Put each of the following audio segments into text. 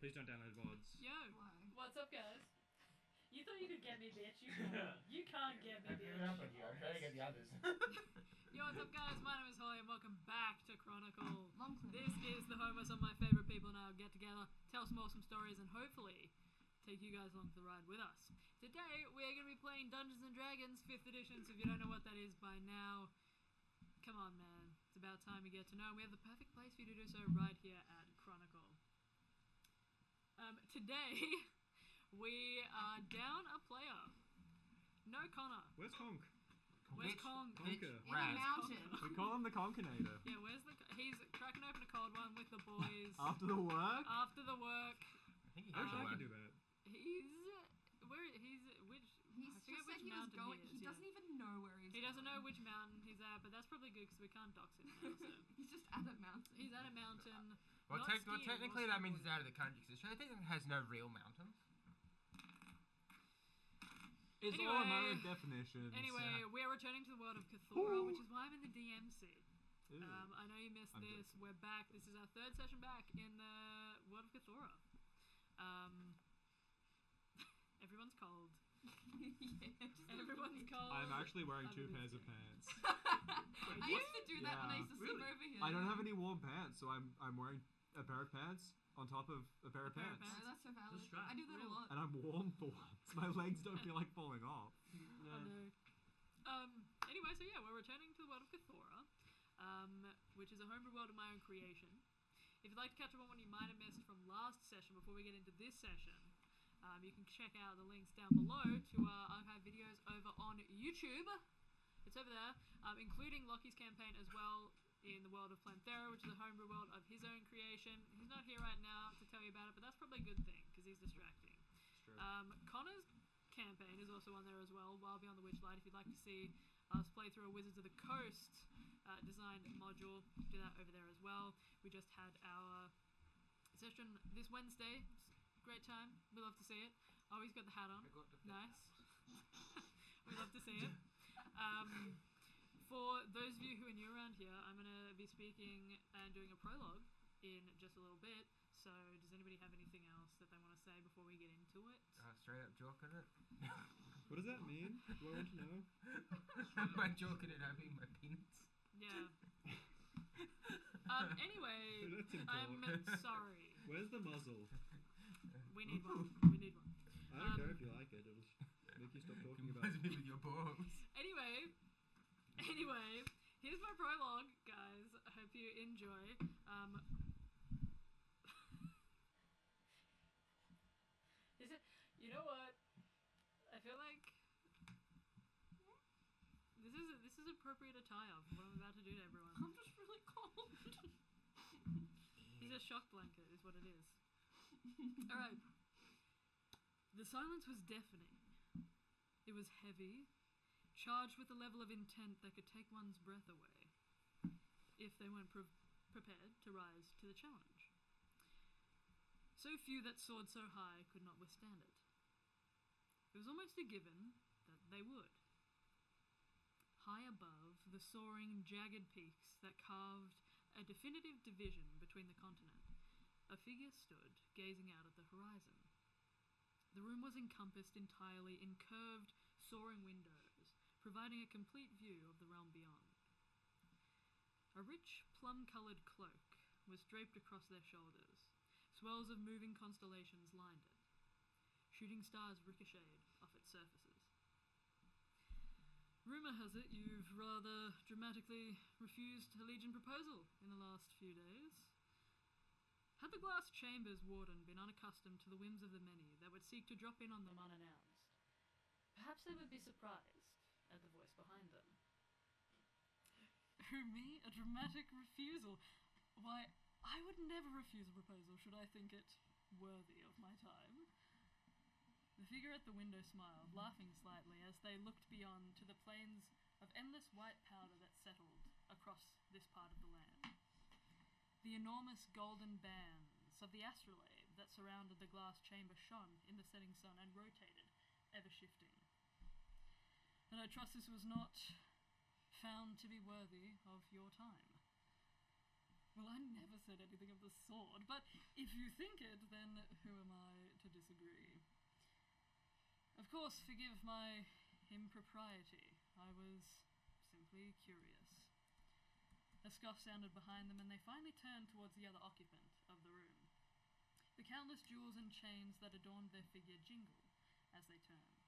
Please don't download VODs. Yo. Why? What's up, guys? You thought you could get me, bitch. You can't get me, I've given up on bitch. you. I'm trying to get the others. Yo, what's up, guys? My name is Holly, and welcome back to Chronicle. Long This is the home where some of my favourite people now get together, tell some awesome stories, and hopefully take you guys along for the ride with us. Today, we're going to be playing Dungeons & Dragons 5th edition, so if you don't know what that is by now, come on, man. It's about time you get to know. We have the perfect place for you to do so right here at Chronicle. Today, we are down a player. No Connor. Where's Conk? Where's Conk? Conker. In a mountain. We call him the Conkinator. Yeah, where's the... He's cracking open a cold one with the boys. After the work? After the work. I think he I wish I has could do that. He's... Which... He's I forget just which said he was mountain going. he is. He doesn't even know where he's He doesn't know going. which mountain he's at, but that's probably good because we can't dox him now, so... He's just at a mountain. He's at a mountain. Well, not skiing, technically more that means snowboarding. he's out of the country, because Australia has no real mountains. It's Anyway- all a matter of definitions. Anyway, we're returning to the world of Carthora, which is why I'm in the DM seat. Ooh. I know you missed I'm this. joking. We're back. This is our third session back in the world of Carthora. Everyone's cold. Yeah, just Everyone's cold. I'm actually wearing I'm 2 in pairs this of game. pants. I used to do that when I used to Really? sleep over here. I don't have any warm pants, so I'm wearing a pair of pants on top of a pair of pair of pants. No, that's so valid. Just try. I do that a lot. And I'm warm for once. My legs don't feel like falling off. I know. Anyway, so yeah, we're returning to the world of Carthora, which is a homebrew world of my own creation. If you'd like to catch up on what you might have missed from last session before we get into this session, you can check out the links down below to our archive videos over on YouTube. It's over there, including Lochie's campaign as well in the world of Planthera, which is a homebrew world of his own creation. He's not here right now to tell you about it, but that's probably a good thing, because he's distracting. It's true. Connor's campaign is also on there as well, Wild Beyond the Witchlight. If you'd like to see us play through a Wizards of the Coast designed module, do that over there as well. We just had our session this Wednesday. It's a great time. We love to see it. Oh, he's got the hat on. Nice. We love to see it. For those of you who are new around here, I'm going to be speaking and doing a prologue in just a little bit. So, does anybody have anything else that they want to say before we get into it? Straight up joking it. What does that mean? Do I want to know? By joking it, I mean my penis. Yeah. Anyway, That's in I'm talk. sorry. Where's the muzzle? We need one. We need one. I don't care if you like it. It'll make you stop talking about Combines me with your balls. Anyway, here's my prologue, guys. I hope you enjoy. Is it? You know what? I feel like this is appropriate attire for what I'm about to do to everyone. I'm just really cold. He's a shock blanket, is what it is. All right. The silence was deafening. It was heavy, charged with a level of intent that could take one's breath away, if they weren't prepared to rise to the challenge. So few that soared so high could not withstand it. It was almost a given that they would. High above the soaring, jagged peaks that carved a definitive division between the continent, a figure stood, gazing out at the horizon. The room was encompassed entirely in curved, soaring windows, providing a complete view of the realm beyond. A rich, plum-coloured cloak was draped across their shoulders. Swirls of moving constellations lined it. Shooting stars ricocheted off its surfaces. Rumour has it you've rather dramatically refused a Legion proposal in the last few days. Had the glass chamber's warden been unaccustomed to the whims of the many that would seek to drop in on them unannounced, perhaps they would be surprised at the voice behind them. Who, me? A dramatic refusal? Why, I would never refuse a proposal should I think it worthy of my time. The figure at the window smiled, laughing slightly as they looked beyond to the plains of endless white powder that settled across this part of the land. The enormous golden bands of the astrolabe that surrounded the glass chamber shone in the setting sun and rotated, ever shifting. And I trust this was not found to be worthy of your time. Well, I never said anything of the sort, but if you think it, then who am I to disagree? Of course, forgive my impropriety. I was simply curious. A scuff sounded behind them, and they finally turned towards the other occupant of the room. The countless jewels and chains that adorned their figure jingled as they turned.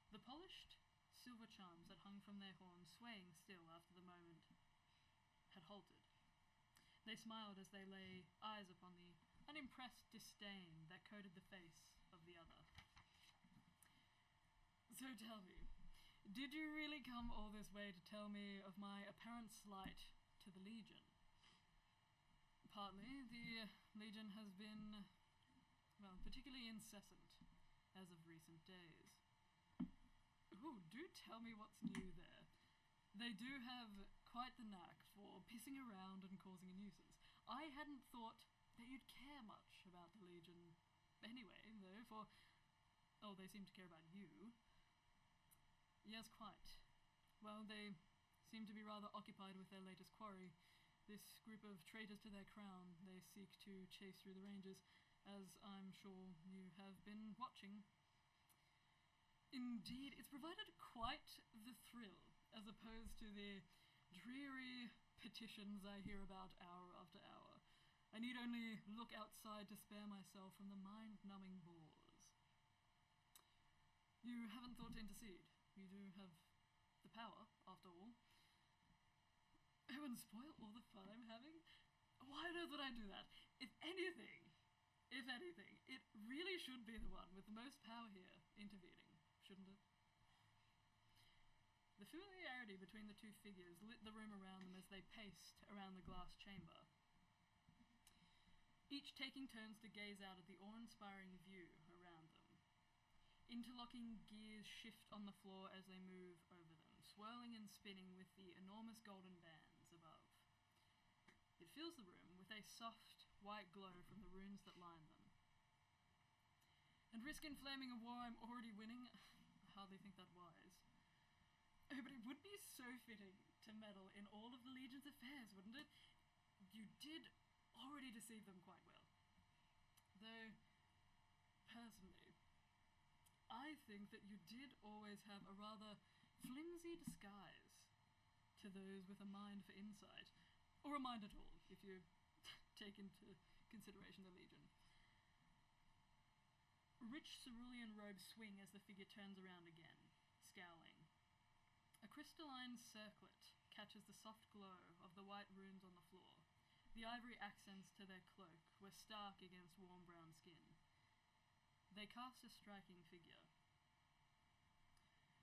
The polished silver charms that hung from their horns, swaying still after the moment had halted. They smiled as they lay eyes upon the unimpressed disdain that coated the face of the other. So tell me, did you really come all this way to tell me of my apparent slight to the Legion? Partly, the Legion has been, well, particularly incessant as of recent days. Ooh, do tell me what's new there. They do have quite the knack for pissing around and causing a nuisance. I hadn't thought that you'd care much about the Legion anyway, though, for... Oh, they seem to care about you. Yes, quite. Well, they seem to be rather occupied with their latest quarry. This group of traitors to their crown they seek to chase through the ranges, as I'm sure you have been watching. Indeed, it's provided quite the thrill, as opposed to the dreary petitions I hear about hour after hour. I need only look outside to spare myself from the mind-numbing bores. You haven't thought to intercede. You do have the power, after all. Oh, and spoil all the fun I'm having? Why on earth would I do that? If anything, it really should be the one with the most power here intervening, shouldn't it? The familiarity between the two figures lit the room around them as they paced around the glass chamber, each taking turns to gaze out at the awe-inspiring view around them. Interlocking gears shift on the floor as they move over them, swirling and spinning with the enormous golden bands above. It fills the room with a soft, white glow from the runes that line them. And risk inflaming a war I'm already winning? I hardly think that wise. Oh, but it would be so fitting to meddle in all of the Legion's affairs, wouldn't it? You did already deceive them quite well. Though, personally, I think that you did always have a rather flimsy disguise to those with a mind for insight, or a mind at all, if you take into consideration the Legion. Rich cerulean robes swing as the figure turns around again, scowling. A crystalline circlet catches the soft glow of the white runes on the floor. The ivory accents to their cloak were stark against warm brown skin. They cast a striking figure.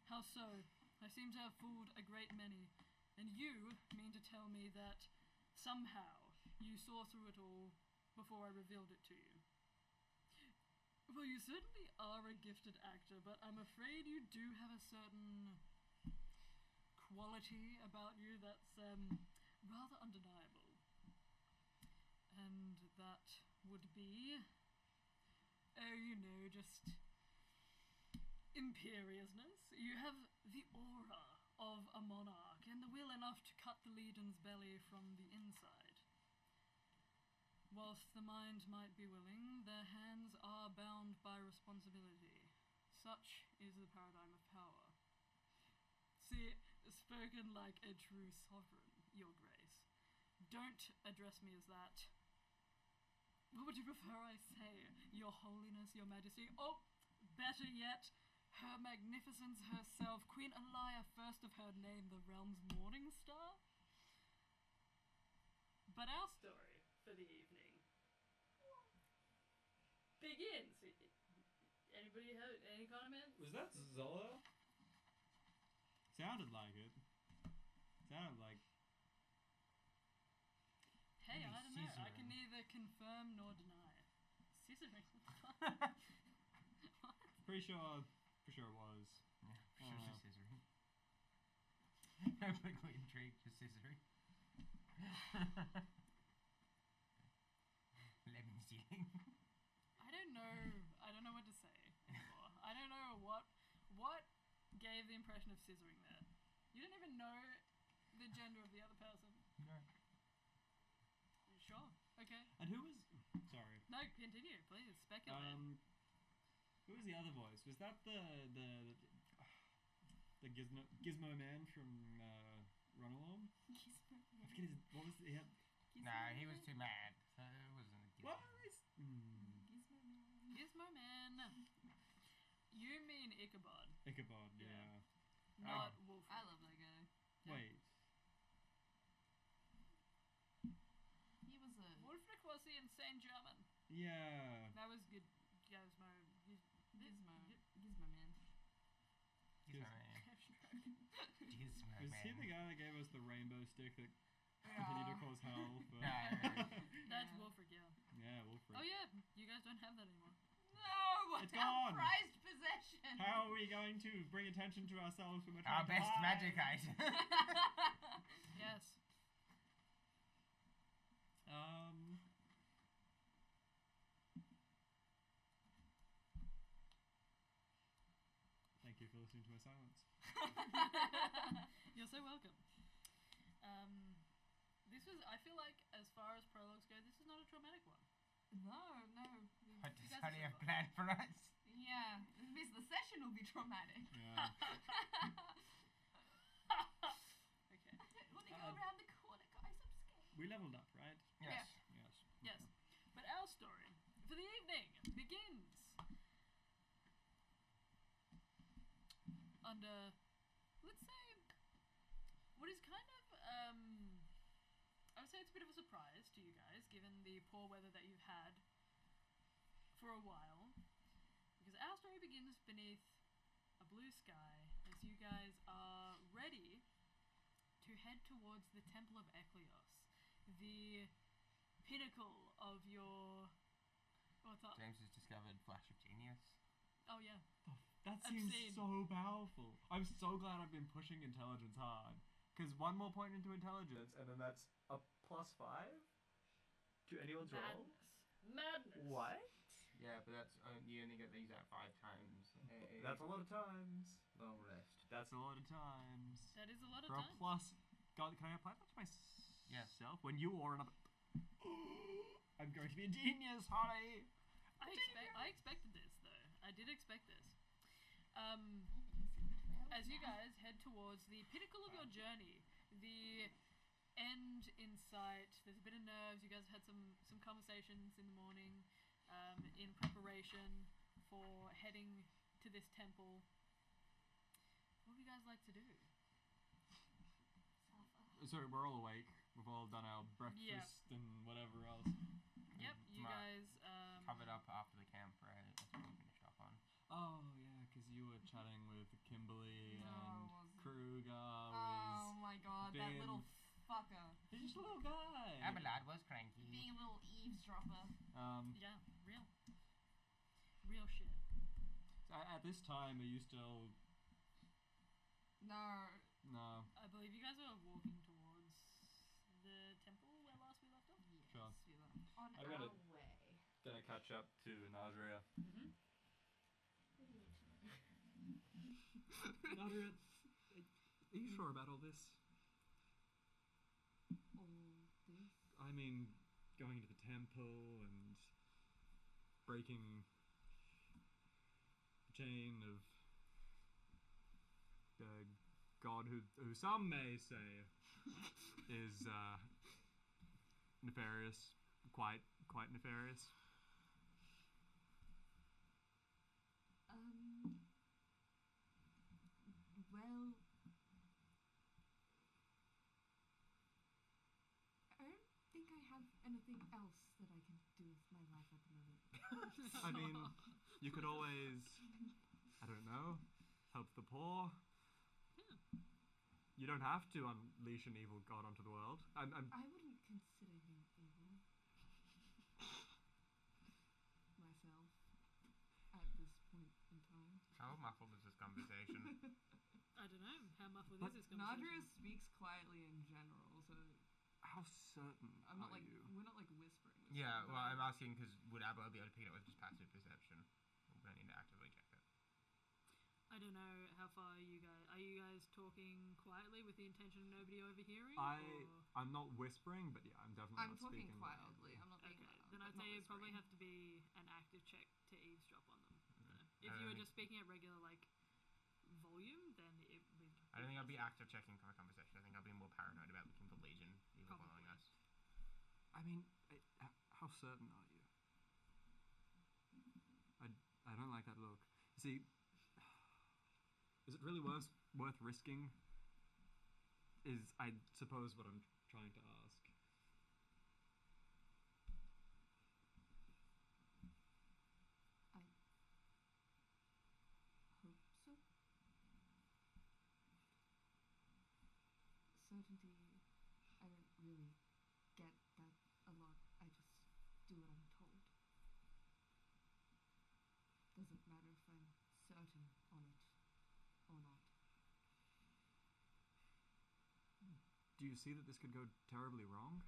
How so? I seem to have fooled a great many, and you mean to tell me that somehow you saw through it all before I revealed it to you. Well, you certainly are a gifted actor, but I'm afraid you do have a certain quality about you that's rather undeniable. And that would be, just imperiousness. You have the aura of a monarch and the will enough to cut the Legion's belly from the inside. Whilst the mind might be willing, their hands are bound by responsibility. Such is the paradigm of power. See, spoken like a true sovereign, Your Grace. Don't address me as that. What would you prefer I say? Your Holiness, Your Majesty? Oh, better yet, Her Magnificence herself, Queen Leah, first of her name, the realm's morning star? But our story for the evening begins. Anybody have any comments? Was that Zola? Sounded like it. Sounded like... Hey, Maybe I don't know. I scissoring. can neither confirm nor deny. Scissoring? What? Pretty sure it was. Yeah, for sure she's scissoring. I'm quickly intrigued for scissoring. Lemon stealing. I don't know what to say anymore. I don't know what gave the impression of scissoring there. You didn't even know the gender of the other person. No. Okay. And who was? Sorry. No, continue, please. Speculate. Who was the other voice? Was that the Gizmo man from Run Along? Gizmo I forget his. What was the? Yeah. Nah, he was too mad, so it wasn't a What? Gizmo Man. Gizmo Man. You mean Ichabod, Ichabod. Yeah. not Wolf. I love that guy. Wait. He was a Wolfric was the insane German. Yeah. That was good. Gizmo. Gizmo Man. Gizmo Man. Gizmo Was he the Man. guy that gave us the rainbow stick that continued to cause hell? For... No. That's Yeah. Wolfric, yeah. Yeah, Wolfric. Oh yeah, you guys don't have that anymore. No! It's our gone. prized possession! How are we going to bring attention to ourselves when we're Our trying to best hide? magic item. Yes. Thank you for listening to my silence. You're so welcome. This was, I feel like, as far as prologues go, this is not a traumatic one. No. What You does guys Honey are have so planned for us? Yeah. The session will be traumatic. Yeah. Okay. When they go around the corner, guys, I'm scared. We leveled up, right? Yes. Yes. Yes. But our story for the evening begins under, let's say, what is kind of, I would say it's a bit of a surprise to you guys, given the poor weather that you've had for a while. Because our story begins beneath a blue sky as you guys are ready to head towards the Temple of Ecleos, the pinnacle of your... What's up? James has discovered Flash of Genius. Oh yeah. That seems Obscene. so powerful. I'm so glad I've been pushing intelligence hard. Because one more point into intelligence, and then that's a +5 to anyone's roll. Madness. What? Yeah, but that's you only get these out 5 times. That's a lot of times. Long rest. That's a lot of times. That is a lot of For a time. plus, God, can I apply that to myself? Yes. When you or another. I'm going to be a genius, honey. I expected this though. I did expect this. As you guys head towards the pinnacle of your journey, the end in sight. There's a bit of nerves. You guys have had some conversations in the morning, in preparation for heading to this temple. What would you guys like to do? Sorry, we're all awake. We've all done our breakfast and whatever else. Yep, you guys Covered up after the camp, right? That's what we finished off on. Oh yeah, because you were chatting with Kimberly No, I and wasn't. Krugar Oh my god, that Ben. little fucker. He's just a little guy. Abelard was cranky. Being a little eavesdropper. yeah, real shit. So at this time, are you still? No. No. I believe you guys are walking towards the temple where last we left off. Yes, Sure. we were on I our gotta- way. Gonna catch up to Nadriah. Mm-hmm. Nadriah, are you sure about all this? All this. I mean, going to the temple and breaking the chain of the god who some may say is nefarious, quite nefarious. Well, I don't think I have anything else that I can do with my life at the moment. I mean, you could always, I don't know, help the poor. You don't have to unleash an evil god onto the world. I wouldn't consider him evil. Myself. At this point in time. How muffled is this conversation? I don't know how muffled But is this conversation. Nadriah speaks quietly in general, so How certain I'm not are like you? we're not like whispering. Yeah, well, I'm asking because would Abelard be able to pick it up with just passive perception? Or would I need to actively check it? I don't know how far you guys are. You guys talking quietly with the intention of nobody overhearing? I'm not whispering, but yeah, I'm definitely I'm not talking speaking. quietly. I'm not Then I'd Not say it'd probably whispering. have to be an active check to eavesdrop on them. Yeah. If you were just speaking at regular volume, then it would. I don't think I'll be active checking for a conversation. I think I'll be more paranoid about looking for Legion either Probably. following us. I mean, how certain are you? I don't like that look. See, is it really worth risking? Is, I suppose, what I'm trying to ask. I hope so. Certainty, I don't really get that a lot. I just do what I'm told. Doesn't matter if I'm certain on it or not. Do you see that this could go terribly wrong?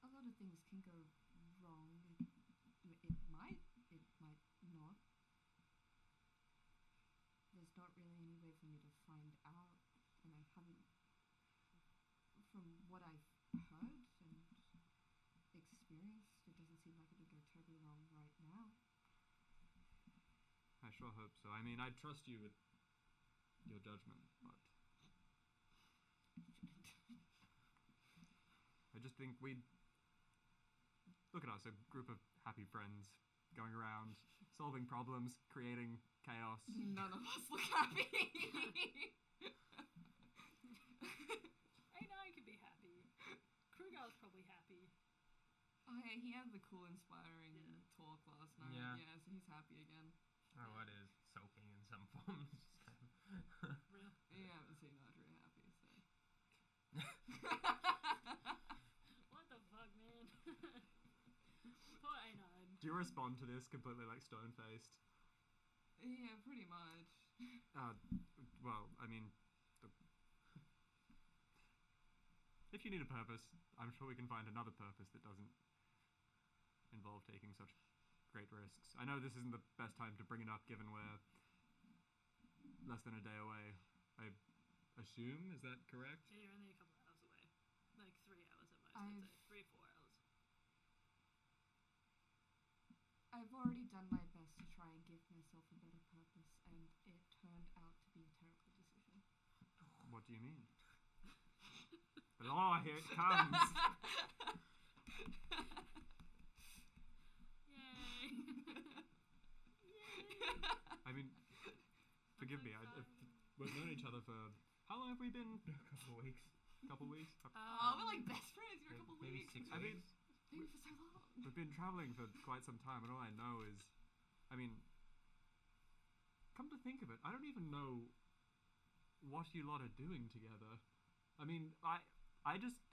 A lot of things can go wrong. It might not. There's not really any way for me to find out, and I haven't. From what I've heard and experienced, it doesn't seem like it would go terribly wrong right now. I sure hope so. I mean, I trust you with your judgment, but I just think we'd look at us, a group of happy friends going around, solving problems, creating chaos. None of us look happy. I know I could be happy. Crugar's probably happy. Oh yeah, he had the cool, inspiring Yeah. talk last night. Yeah. Yeah, so he's happy again. Oh, what is sulking in some forms? Real. Yeah, I haven't seen Nadriah happy, so. What the fuck, man? Poor Anon. Do you respond to this completely like stone-faced? Yeah, pretty much. Well, I mean, if you need a purpose, I'm sure we can find another purpose that doesn't involve taking such great risks. I know this isn't the best time to bring it up, given we're less than a day away. I assume, is that correct? Yeah, you're only a couple hours away. Like 3 hours at most, I'd say. 3 or 4 hours. I've already done my best to try and give myself a better purpose, and it turned out to be a terrible decision. What do you mean? The law, here it comes! Yay! I mean, forgive me, we've known each other for... How long have we been? A couple of weeks. Couple weeks? Oh, we're like best friends for a couple Maybe weeks. 6 I mean, weeks. Maybe for so long. we've been traveling for quite some time, and all I know is... I mean, come to think of it, I don't even know what you lot are doing together. I mean, I just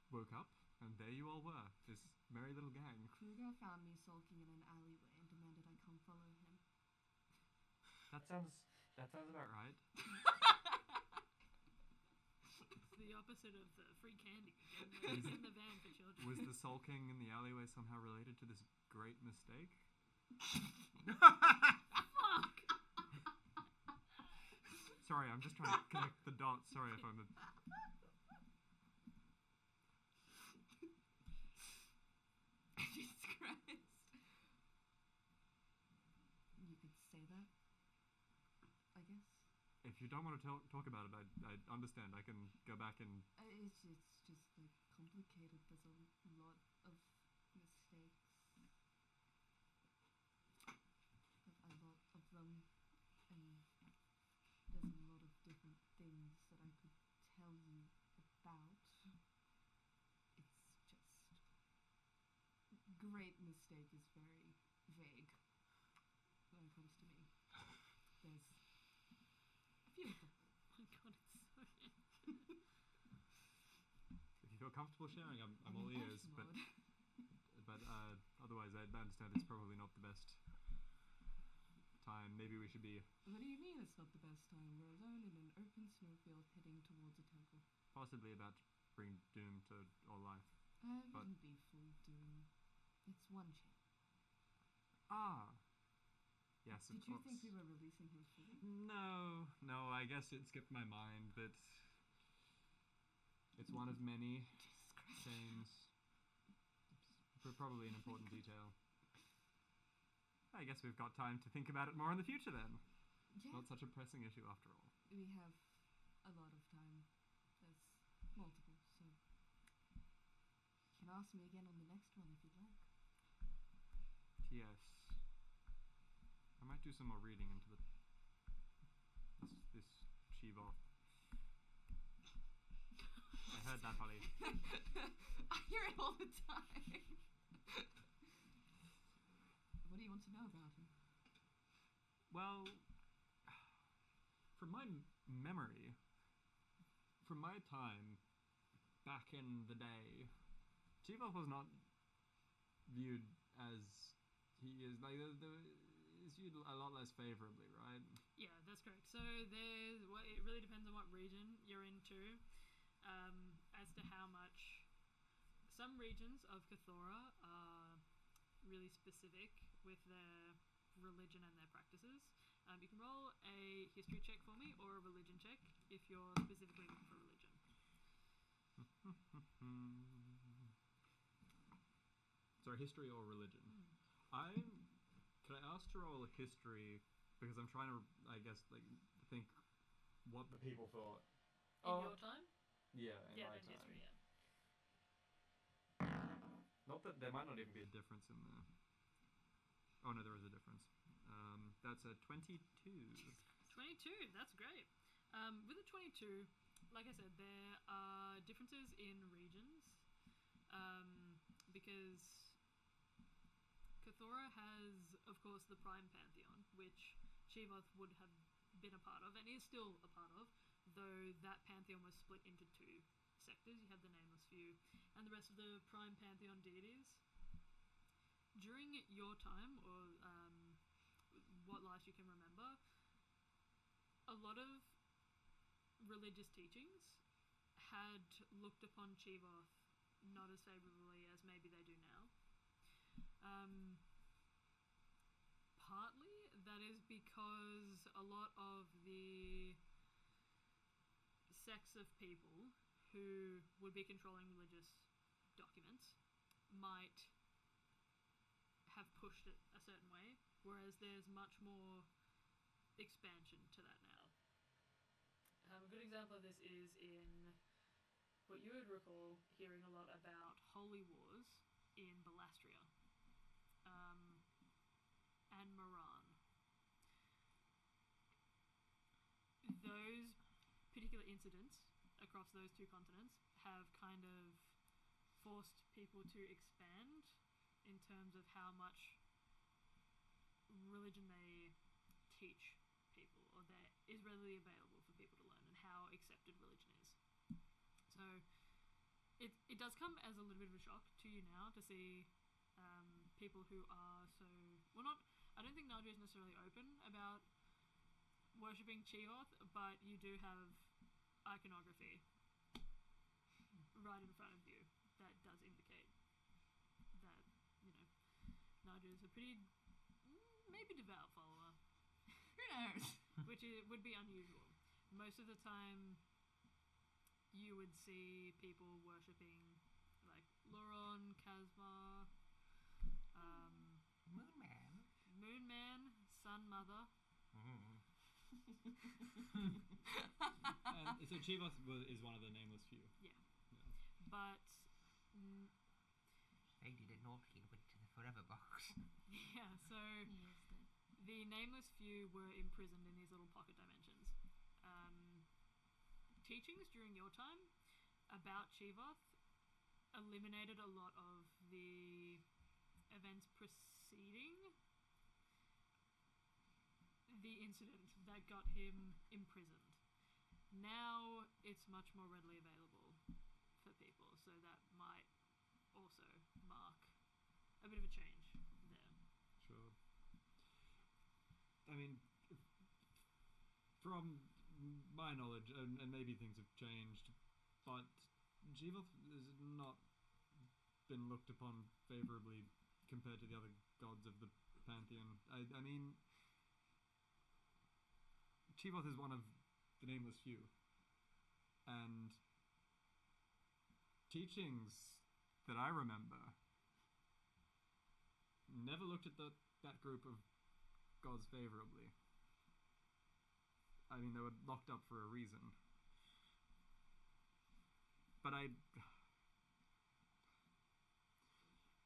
woke up, and there you all were, this merry little gang. Crugar found me sulking in an alleyway and demanded I come follow him. That sounds about right. It's the opposite of the free candy. It's in the van for children. Was the sulking in the alleyway somehow related to this great mistake? Fuck! Sorry, I'm just trying to connect the dots. Sorry if I'm a... Jesus Christ. You could say that, I guess. If you don't want to talk about it, I understand. I can go back and... It's just like complicated. There's a lot of mistakes. A lot of them. And there's a lot of different things that I could tell you about. It's just... Great mistake is very vague when it comes to me. There's a few of them. Oh my god, it's so If you feel comfortable sharing, I'm all in ears. edge But mode. otherwise, I understand it's probably not the best time. Maybe we should be What do you mean it's not the best time? We're alone in an open snowfield heading towards a temple. possibly about to bring doom to all life. I But- wouldn't be full doom. It's one chance. Ah. Yes, of Did you course. think we were releasing him fully? No, I guess it skipped my mind that It's one of many sayings. Probably an important detail. I guess we've got time to think about it more in the future then. Yeah. Not such a pressing issue after all. We have a lot of time. There's multiple, so you can ask me again on the next one if you'd like. Yes. I might do some more reading into this Shiva. I heard that, Holly. I hear it all the time. What do you want to know about him? Well, from my memory, from my time back in the day, Chivov was not viewed as he is. Like, is viewed a lot less favorably, right? Yeah, that's correct. So there's it really depends on what region you're into, as to how much. Some regions of Carthora are really specific with their religion and their practices. You can roll a history check for me or a religion check if you're specifically looking for religion. Sorry, history or religion? Can I ask to roll history because I'm trying to, I guess, like think what The people thought. In your time? Yeah, in Yeah, my then time. history, yeah. Not that there might not even be a difference in there. Oh no, there is a difference. That's a 22. 22, that's great. With a 22, like I said, there are differences in regions, because Carthora has, of course, the Prime Pantheon, which Shivoth would have been a part of, and is still a part of, though that pantheon was split into two sectors. You had the Nameless Few and the rest of the Prime Pantheon deities. During your time, or what life you can remember, a lot of religious teachings had looked upon Shivoth not as favourably as maybe they do now. Partly that is because a lot of the sects of people who would be controlling religious documents might have pushed it a certain way, whereas there's much more expansion to that now. A good example of this is in what you would recall Hearing a lot about holy wars in Balastria, and Moran. Those particular incidents across those two continents have kind of forced people to expand in terms of how much religion they teach people, or that is readily available for people to learn, and how accepted religion is. So it does come as a little bit of a shock to you now to see people who are so, well, not, I don't think Nadriah is necessarily open about worshipping Cheoth, but you do have iconography right in front of you that does indicate that, you know, Nadriah is a pretty, maybe devout follower. Who knows? Which would be unusual. Most of the time, you would see people worshipping like Luron, Kazma, Moonman, Sun Mother. So Chivos is one of the Nameless Few. Yeah. But They did it naughty and went to the Forever Box. yeah, so the Nameless Few were imprisoned in these little pocket dimensions. Teachings during your time about Shivoth eliminated a lot of the events preceding the incident that got him imprisoned. Now it's much more readily available for people, so that might also mark a bit of a change there. Sure. I mean, from my knowledge, and maybe things have changed, but Shivoth has not been looked upon favourably compared to the other gods of the pantheon. I mean, Shivoth is one of the Nameless Few, and teachings that I remember never looked at that group of gods favorably. I mean, they were locked up for a reason. But I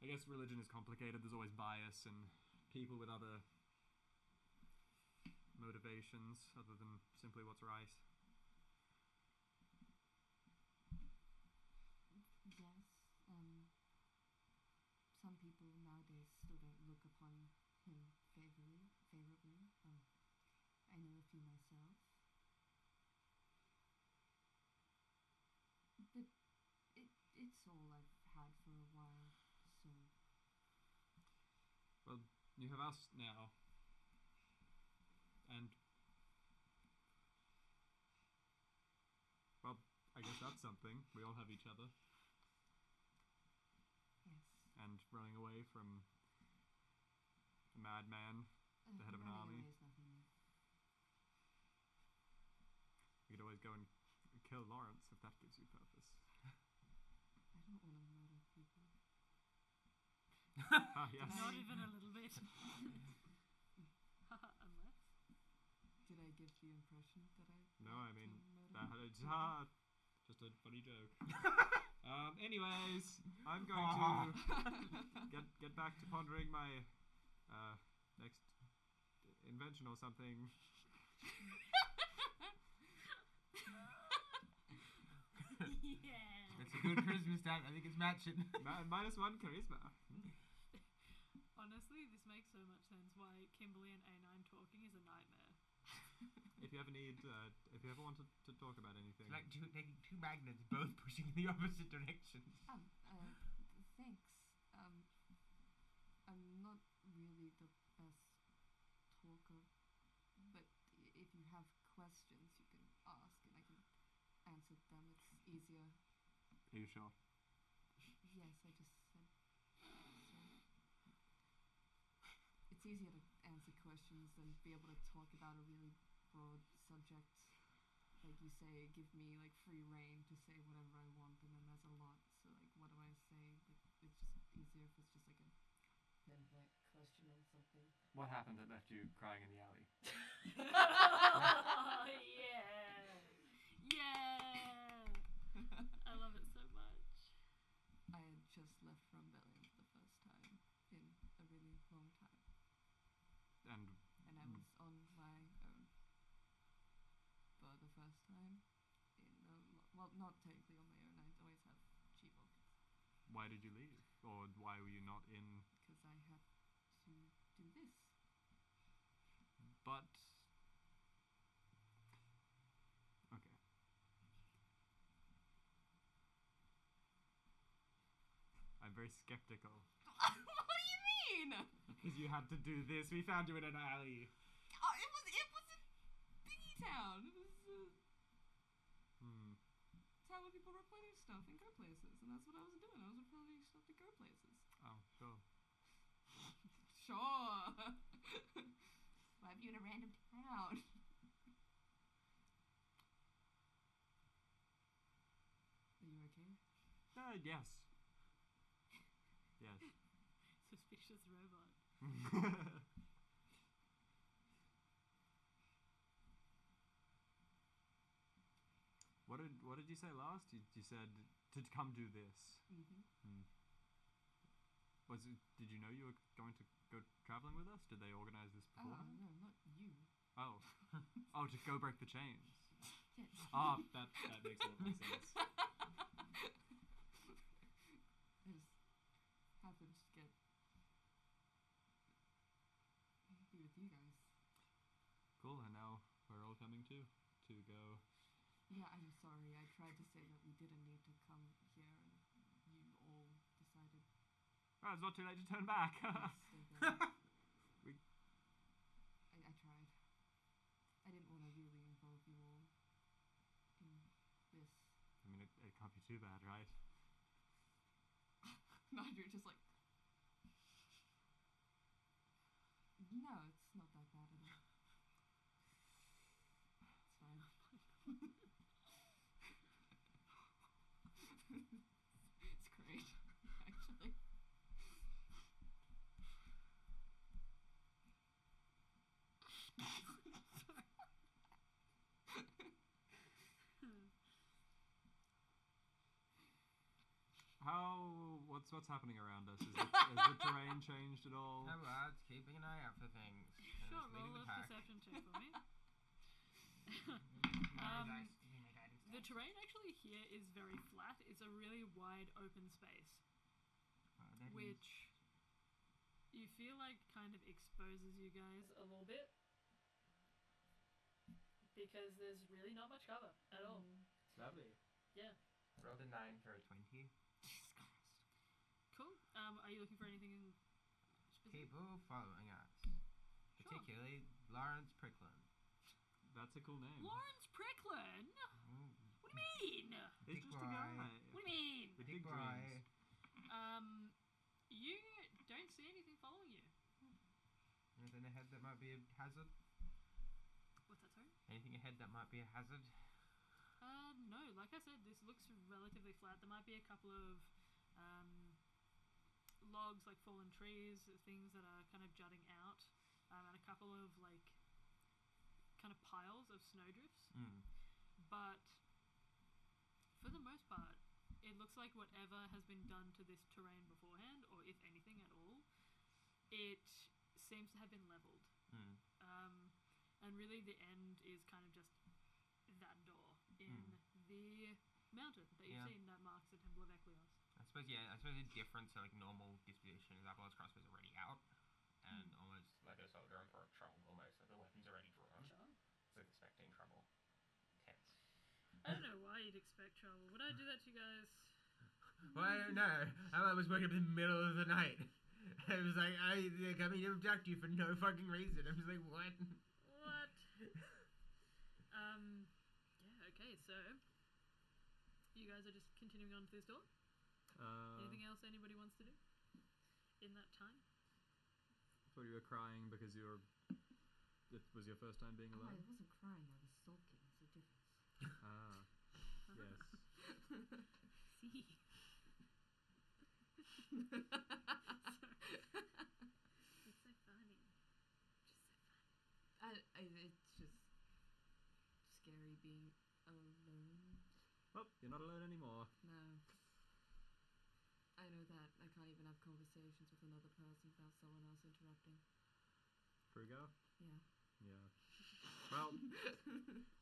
guess religion is complicated. There's always bias and people with other motivations other than simply what's right. Yes, some people nowadays still don't look upon him favorably. I know a few myself. But it's all I've had for a while, so... Well, you have us now. And... well, I guess that's something. We all have each other. Yes. And running away from a madman, the head of an army. Running away is nothing new. You could always go and kill Lawrence if that gives you purpose. I don't want to murder people. Ah, yes. Not even a little bit. Unless. Did I give the impression that I... No, I mean, that just a funny joke. Anyways, I'm going to get back to pondering my next invention or something. Yeah. That's a good Christmas stat. I think it's matching. -1 charisma. Honestly, this makes so much sense why Kimberly and A9 talking is a nightmare. If you ever want to talk about anything. It's like taking two magnets, both pushing in the opposite directions. Thanks. I'm not really the best talker, but if you have questions, you can ask and I can answer them. It's easier. Are you sure? Yes, I just said so. It's easier to answer questions than be able to talk about a really broad subject. Like you say, give me like free reign to say whatever I want, and then there's a lot. So like, what do I say? Like, it's just easier if it's just like a blank question on something. What happened that left you crying in the alley? Oh, yeah. Yeah. I love it so much. I had just left from Belgium for the first time in a really long time, And I was on my own for the first time well, not technically on my own. I always have Chivo why did you leave? Or why were you not in? because I had to do this. But okay. I'm very skeptical. What do you mean? Because you had to do this. We found you in an alley. It was in Biggie Town. It was town where people replenishing stuff and go places, and that's what I was doing. I was replenishing stuff to go places. Oh, sure. Sure. Why have you in a random town? Are you okay? Yes. Yes. Suspicious robot. What did you say last? You said to come do this. Mm-hmm. Did you know you were going to go traveling with us? Did they organize this beforehand? No, not you. Oh. Oh, to go break the chains. Yes. Ah, that makes a lot more sense. I just happened to get be with you guys. Cool, and now we're all coming too to go. Yeah, I'm sorry. I tried to say that we didn't need to come here, and you all decided Oh, it's not too late to turn back. to stay there. We- I tried. I didn't want to really involve you all in this. I mean, it can't be too bad, right? Nadriah just like, no, it's not that bad at all. It's fine. What's happening around us? Has the terrain changed at all? Abelard's keeping an eye out for things. and is Sure, leading roll the a pack. perception check for me. Nice. Give me my guidance The dice. terrain actually here is very flat. It's a really wide open space, That is- which you feel like kind of exposes you guys A little bit. Because there's really not much cover at all. It's lovely. Rolled a 9 for a 20. Jesus Christ. Cool. Are you looking for anything in specific? People following us. Sure. Particularly Lawrence Pricklin. That's a cool name. Lawrence Pricklin? Ooh, What do you mean? He's Big just boy. a guy. What do you mean? Big Big boy. dreams. You don't see anything following you. Anything ahead that might be a hazard? What's that, sorry? Anything ahead that might be a hazard? No. Like I said, this looks relatively flat. There might be a couple of logs, like fallen trees, things that are kind of jutting out, and a couple of like kind of piles of snowdrifts. But for the most part, it looks like whatever has been done to this terrain beforehand, or if anything at all, it seems to have been leveled. And really the end is kind of just that door in the mountain that you've Yeah. seen that marks the Temple of Equios. I suppose the difference to like normal disposition is Abelard's crossbow is already out, and almost like a soldier on for trouble, almost like the weapon's already drawn. Sure. It's like expecting trouble. Tense. I don't know why you'd expect trouble. Would I do that to you guys? Well, I don't know. Abelard was waking up in the middle of the night. I was like, they're coming to abduct you for no fucking reason. I was like, what? What? Yeah, okay, so you guys are just continuing on to this door? Anything else anybody wants to do in that time? Thought you were crying because it was your first time being Oh, I alone? wasn't crying, I was sulking. There's a difference. Ah, yes. See. It's so funny. It's just scary being alone. Well, you're not alone anymore. No. I know that I can't even have conversations with another person without someone else interrupting. Crugar? Yeah. Yeah. Well,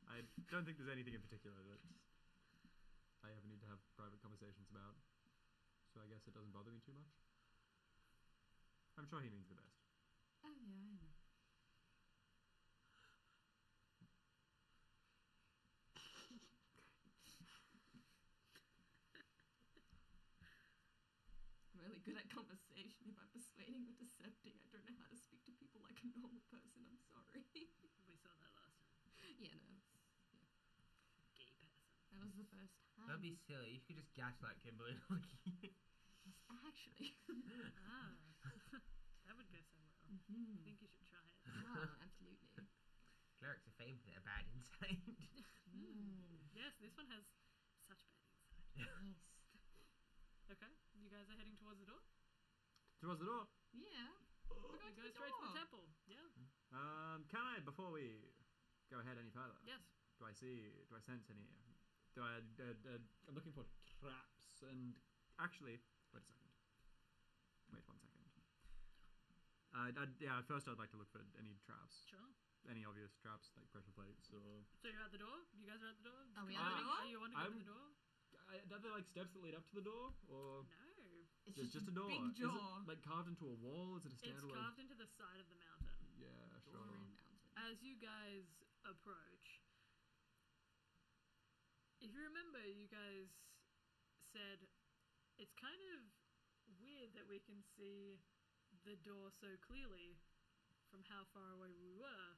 I don't think there's anything in particular that I ever need to have private conversations about. So I guess it doesn't bother me too much. I'm sure he means the best. Oh, yeah, I know. I'm really good at conversation. If I'm persuading or decepting, I don't know how to speak to people like a normal person. I'm sorry. We saw that last time. Yeah, no. Gay person. That was the first time. That'd be silly. You could just gaslight Kimberly. Actually. Ah. That would go so well. I Mm-hmm. think you should try it. Oh, absolutely. Clerics are famed for their bad insight. Yes, this one has such bad insight. Yes. Okay, you guys are heading towards the door? Towards the door. Yeah. We go straight to the temple. Yeah. Can I, before we go ahead any further? Yes. Do I sense any? I'm looking for traps and actually, wait a second. Wait 1 second. First I'd like to look for any traps. Sure. Any obvious traps like pressure plates or. So you're at the door? You guys are at the door? Are we Are at the door? Are you want to go to the door? Are there like steps that lead up to the door or? No. It's Just a door. Big Is jaw. it like carved into a wall? Is it a It's standalone? carved into the side of the mountain. Yeah, sure. Dorian Mountain. As you guys approach, if you remember, you guys said it's kind of weird that we can see the door so clearly from how far away we were.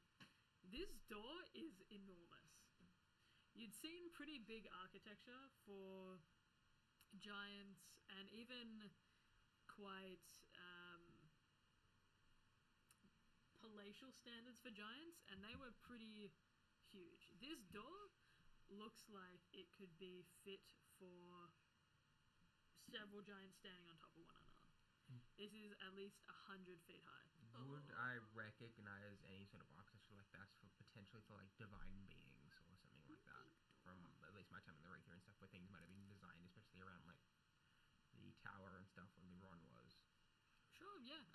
This door is enormous. You'd seen pretty big architecture for giants and even quite palatial standards for giants, and they were pretty huge. This door looks like it could be fit for several giants standing on top of one another. This is at least 100 feet high. Would I recognize any sort of architecture like that for potentially for like divine beings or something like that? From at least my time in the Wraither and stuff, where things might have been designed, especially around like the Sure, yeah.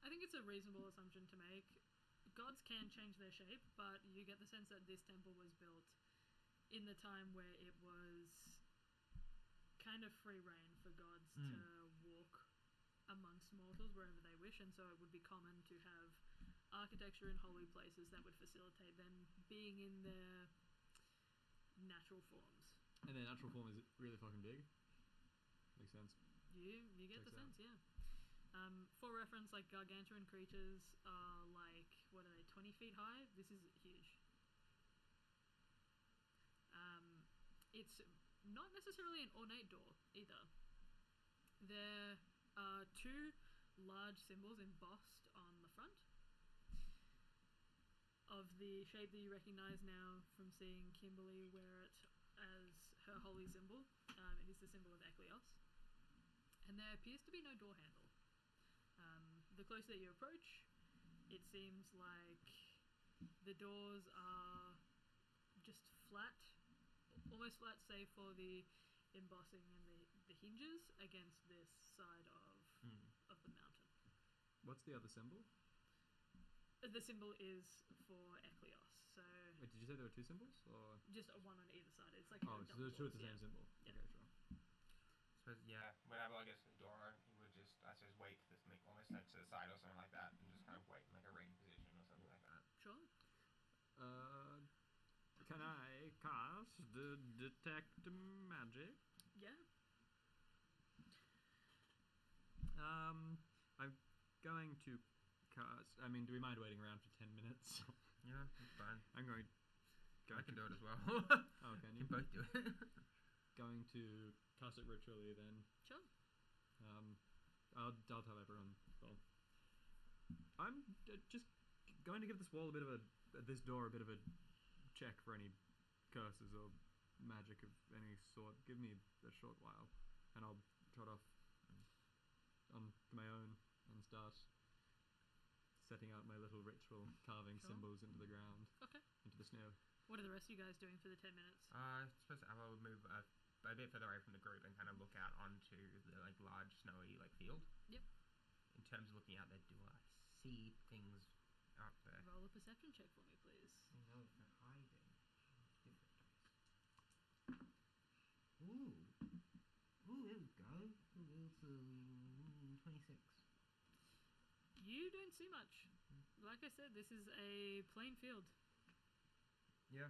I think it's a reasonable assumption to make. Gods can change their shape, but you get the sense that this temple was built in the time where it was kind of free reign for gods to walk amongst mortals wherever they wish, and so it would be common to have architecture in holy places that would facilitate them being in their natural forms. And their natural form is really fucking big. Makes sense. You get Checks the out. sense, yeah. For reference, like gargantuan creatures are like, what are they, 20 feet high? This is huge. It's not necessarily an ornate door either. There are two large symbols embossed on the front of the shape that you recognise now from seeing Kimberly wear it as her holy symbol. It is the symbol of Eklios. And there appears to be no door handle. The closer that you approach, it seems like the doors are just flat, almost flat save for the embossing and the hinges against this side of the mountain. What's the other symbol? The symbol is for Eklios, so Wait, did you say there were two symbols? Or just one on either side. It's like oh, so double there's two at the doors, same yeah. symbol. Yeah. Okay, sure. Suppose, yeah, when Abelard gets to the door, he would just, I suppose, wait for this thing almost like to the side or something like that, and just kind of wait in like a ring position or something like that. Sure. Can I cast detect magic? Yeah. I'm going to cast. I mean, do we mind waiting around for 10 minutes? Yeah, it's fine. I'm going. I can do it as well. Oh, can You you? can both do it. Going to cast it ritually then. Sure. I'll tell everyone. Well, I'm just going to give this wall a bit of this door a bit of a check for any curses or magic of any sort. Give me a short while, and I'll trot off on my own and start setting out my little ritual, carving Sure. symbols into the ground, Okay. into the snow. What are the rest of you guys doing for the 10 minutes? I suppose Abelard would move a bit further away from the group and kind of look out onto the like large snowy like field. Yep. In terms of looking out there, do I see things out there? Roll a perception check for me, please. I know if they're hiding. Different dice. Ooh. Ooh, there we go. Ooh, it's 26. You don't see much. Like I said, this is a plain field. Yeah.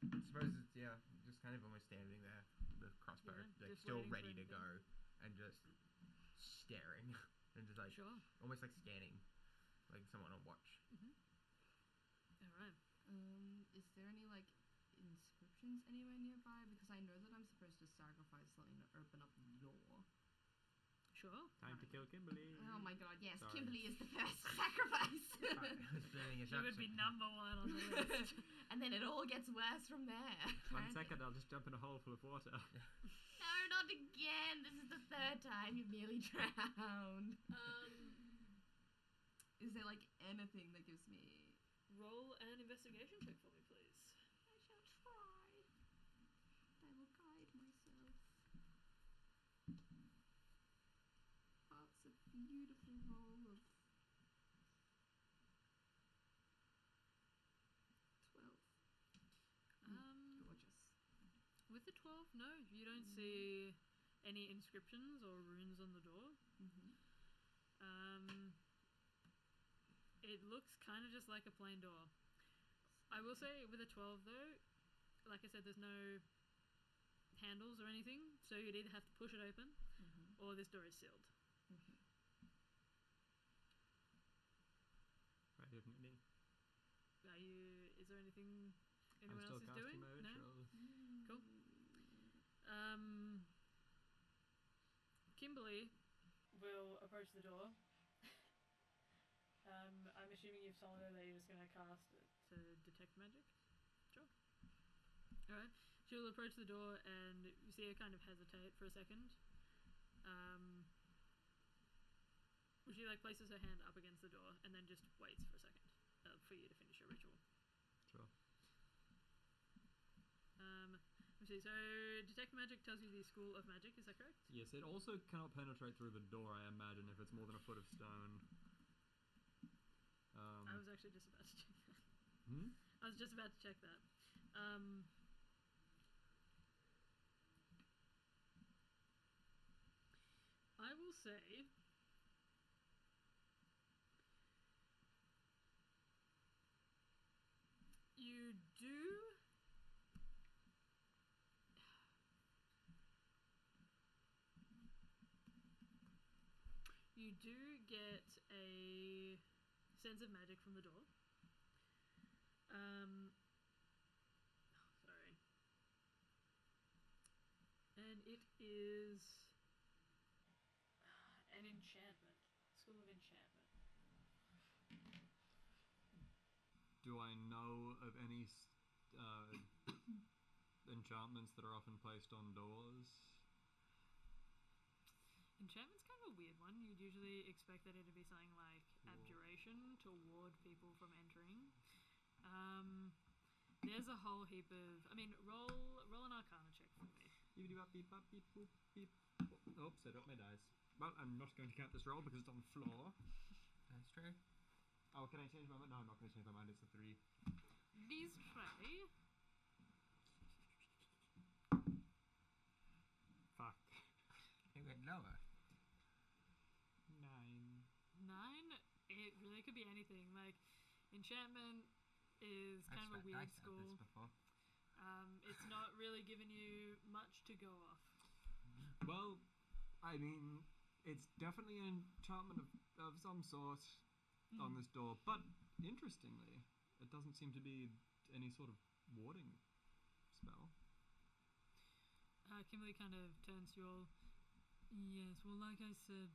I suppose it's, yeah, just kind of almost standing there, the crossbow, Yeah, like just still waiting for ready to anything. go, and just staring, and just like, Sure. almost like scanning, like someone on watch. Alright. Is there any like inscriptions anywhere nearby? Because I know that I'm supposed to sacrifice something to open up the door. Sure. Time to kill Kimberly. Oh my god, yes, Sorry. Kimberly is the first sacrifice. She would be number one on the list. And then it all gets worse from there. 1 second, I'll just jump in a hole full of water. No, not again. This is the third time you've nearly drowned. Is there like anything that gives me... Roll an investigation check for me, please. I shall try. I will guide myself. That's a beautiful roll of 12. Gorgeous. With the 12, no, you don't see any inscriptions or runes on the door. It looks kind of just like a plain door. I will say with a 12 though, like I said, there's no handles or anything, so you'd either have to push it open or this door is sealed. Right, you haven't me. Is there anything anyone I'm still else is casting doing? my No? ritual. Cool. Kimberly will approach the door. I'm assuming you've told her that you're just going to cast it to detect magic? Sure. Alright. She'll approach the door and you see her kind of hesitate for a second. She like places her hand up against the door and then just waits for a second for you to finish your ritual. Sure. Let's see, so detect magic tells you the school of magic, is that correct? Yes, it also cannot penetrate through the door, I imagine, if it's more than a foot of stone. I was actually just about to check that. I was just about to check that. I will say you do get a sense of magic from the door. Sorry. And it is an enchantment. School of Enchantment. Do I know of any enchantments that are often placed on doors? Enchantment's kind of a weird one. You'd usually expect that it to be something like abjuration to ward people from entering. There's a whole heap of... I mean, roll an Arcana check for me. Oh, set up my dice. Well, I'm not going to count this roll because it's on the floor. That's true. Oh, can I change my mind? No, I'm not going to change my mind. It's a 3. These tray. Fuck. It went lower. 9. 9? It really could be anything. Like, enchantment is I've kind of a spat weird dice out school. this before. It's not really giving you much to go off. Well, I mean, it's definitely an enchantment of some sort on this door, but interestingly, it doesn't seem to be any sort of warding spell. Kimberly kind of turns to you all. Yes, well, like I said,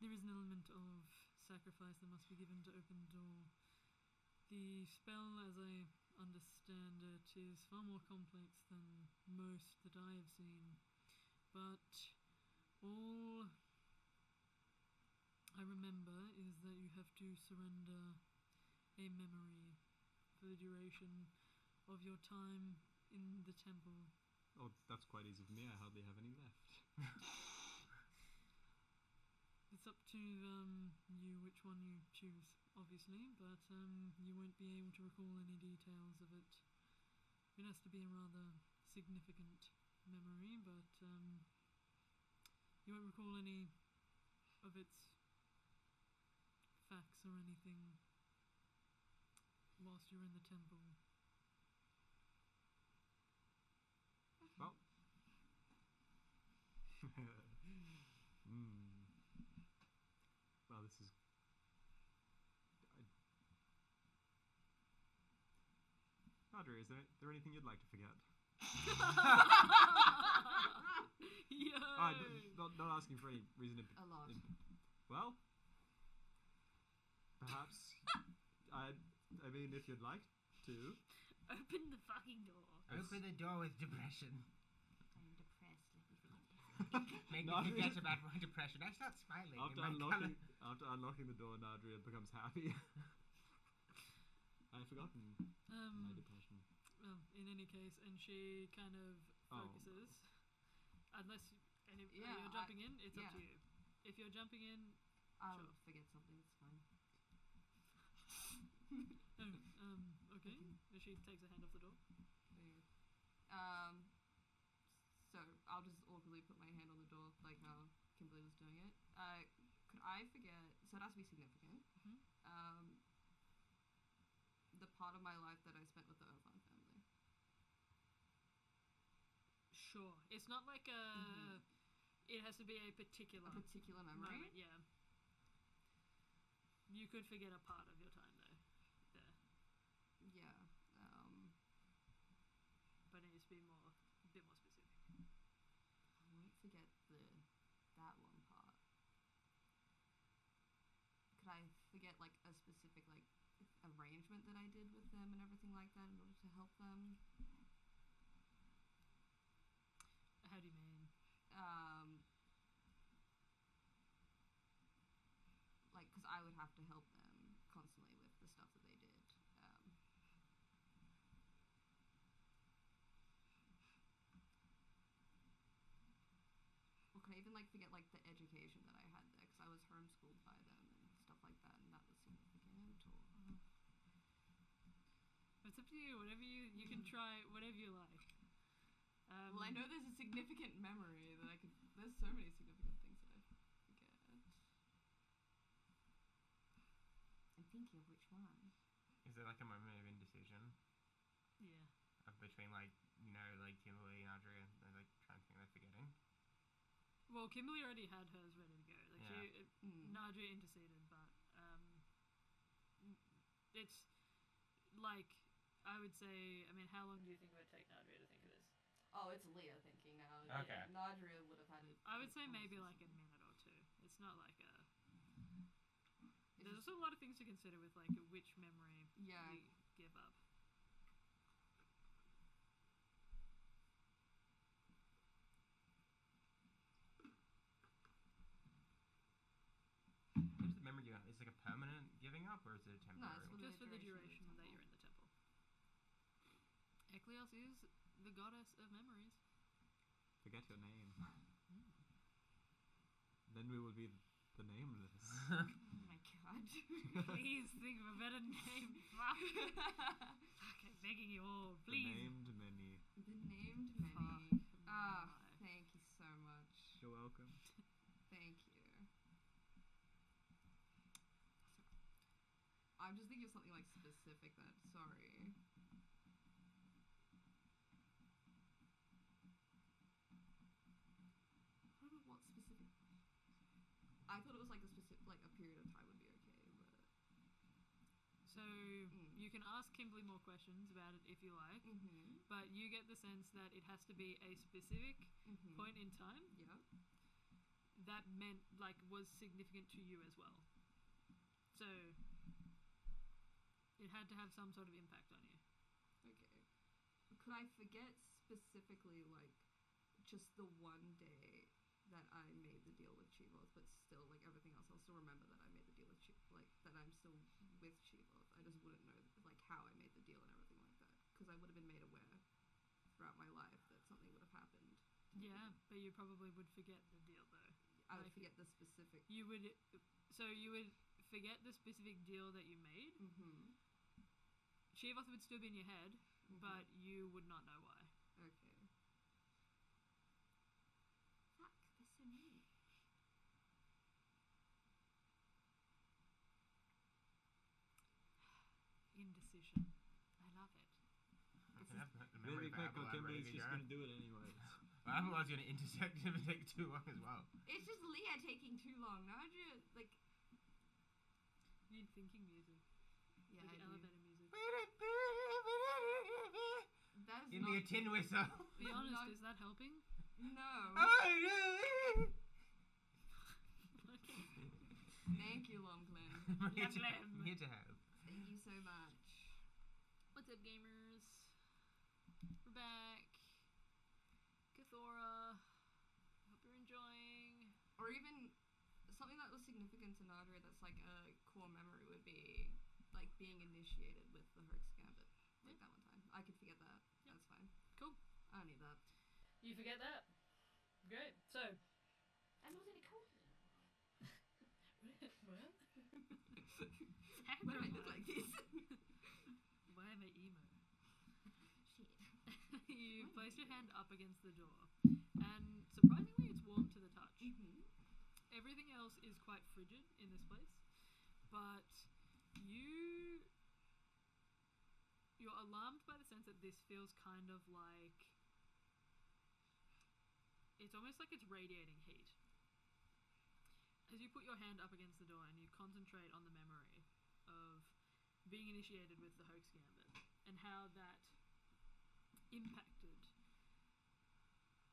there is an element of sacrifice that must be given to open the door. The spell, as I understand it, is far more complex than most that I have seen, but all I remember is that you have to surrender a memory for the duration of your time in the temple. Oh, that's quite easy for me. I hardly have any left. It's up to you which one you choose, obviously, but you won't be able to recall any details of it. It has to be a rather significant memory, but you won't recall any of its facts or anything whilst you're in the temple. Well. Well, this is... Nadriah, is there anything you'd like to forget? Not asking for any reason to... A lot. Well, perhaps... I mean, if you'd like to... Open the fucking door. Open the door with depression. I'm depressed. Let me forget. Make me forget about my depression. I start smiling. After unlocking the door, Nadriah becomes happy. I've forgotten my depression. Well, in any case, and she kind of focuses. Unless you're jumping in, it's up to you. If you're jumping in, I'll sure. forget something. It's fine. Okay. She takes her hand off the door. So I'll just awkwardly put my hand on the door, like how Kimberly was doing it. Could I forget? So it has to be significant. The part of my life that I spent with the Irvine family. Sure. It's not like a. It has to be a particular memory. Moment, yeah. You could forget a part of your time though. There. Yeah. But it needs to be a bit more specific. I won't forget that one part. Could I forget like a specific arrangement that I did with them and everything like that in order to help them? How do you mean? Because I would have to help them constantly with the stuff that they did. like forget like the education that I had there because I was homeschooled by them and stuff like that, and that was significant. It's up to you. Whatever you can try whatever you like. Well, I know there's a significant memory that I could. There's so many significant things that I forget. I'm thinking of which one. Is there like a moment of indecision Yeah. between like like Kimberly and Nadriah and like trying to think they're forgetting? Well, Kimberly already had hers ready to go. Like Nadriah interceded, but it's like I would say. I mean, how long Do you think it would take Nadriah to think of this? Oh, it's Leah thinking now. Okay. Nadriah would have had it. I would say maybe like a minute or two. It's not like a. There's also a lot of things to consider with like which memory you give up. What is the memory giving up? Is it like a permanent giving up or is it a temporary? No, Just for the duration that you're in the temple. Eklios is the goddess of memories. Forget your name. Then we will be the nameless. Oh my god. Please think of a better name. Fuck. Okay, begging you all, please. The named many. The named many. Thank you so much. You're welcome. Thank you. I'm just thinking of something like specific that. Sorry. I don't know what specific. I thought it was like a specific, like a period of time would be okay, but. So you can ask Kimberly more questions about it if you like, but you get the sense that it has to be a specific point in time. Yeah. That meant like was significant to you as well. So it had to have some sort of impact on you. Okay. Could I forget specifically like just the one day that I made the deal with Chivos, but still like everything else, I'll still remember that I made the deal with like that I'm still with Chivos. I just wouldn't know like how I made the deal and everything like that because I would have been made aware throughout my life that something would have happened. Yeah, but you probably would forget the deal though. I would forget the specific. You would forget the specific deal that you made. Shivoth would still be in your head, but you would not know why. Okay. Fuck, that's so neat. Indecision. I love it. Really quick, or Kimberly's just going to do it anyway. Well, Abelard's going to intersect and take too long as well. It's just Leah taking too long. Nadriah, like. You need thinking music. Yeah, like I elevator do. music. That is Give me a tin whistle. Be honest, is that helping? No. Thank you, Longclan. I'm here to help. Thank you so much. What's up, gamers? We're back. Carthora. Hope you're enjoying. Or even something that was significant to Nadriah that's like a core memory would be like being initiated with the Herx Gambit. Like that one time. I could forget that. Yep. That's fine. Cool. I don't need that. You forget that? Great. So. And was it cool? What? Why do I look like this? Why am I emo? Shit. You place your hand up against the door, and surprisingly, it's warm to the touch. Everything else is quite frigid in this place, but you're alarmed by the sense that this feels kind of like it's almost like it's radiating heat. As you put your hand up against the door and you concentrate on the memory of being initiated with the Hoax Gambit and how that impacted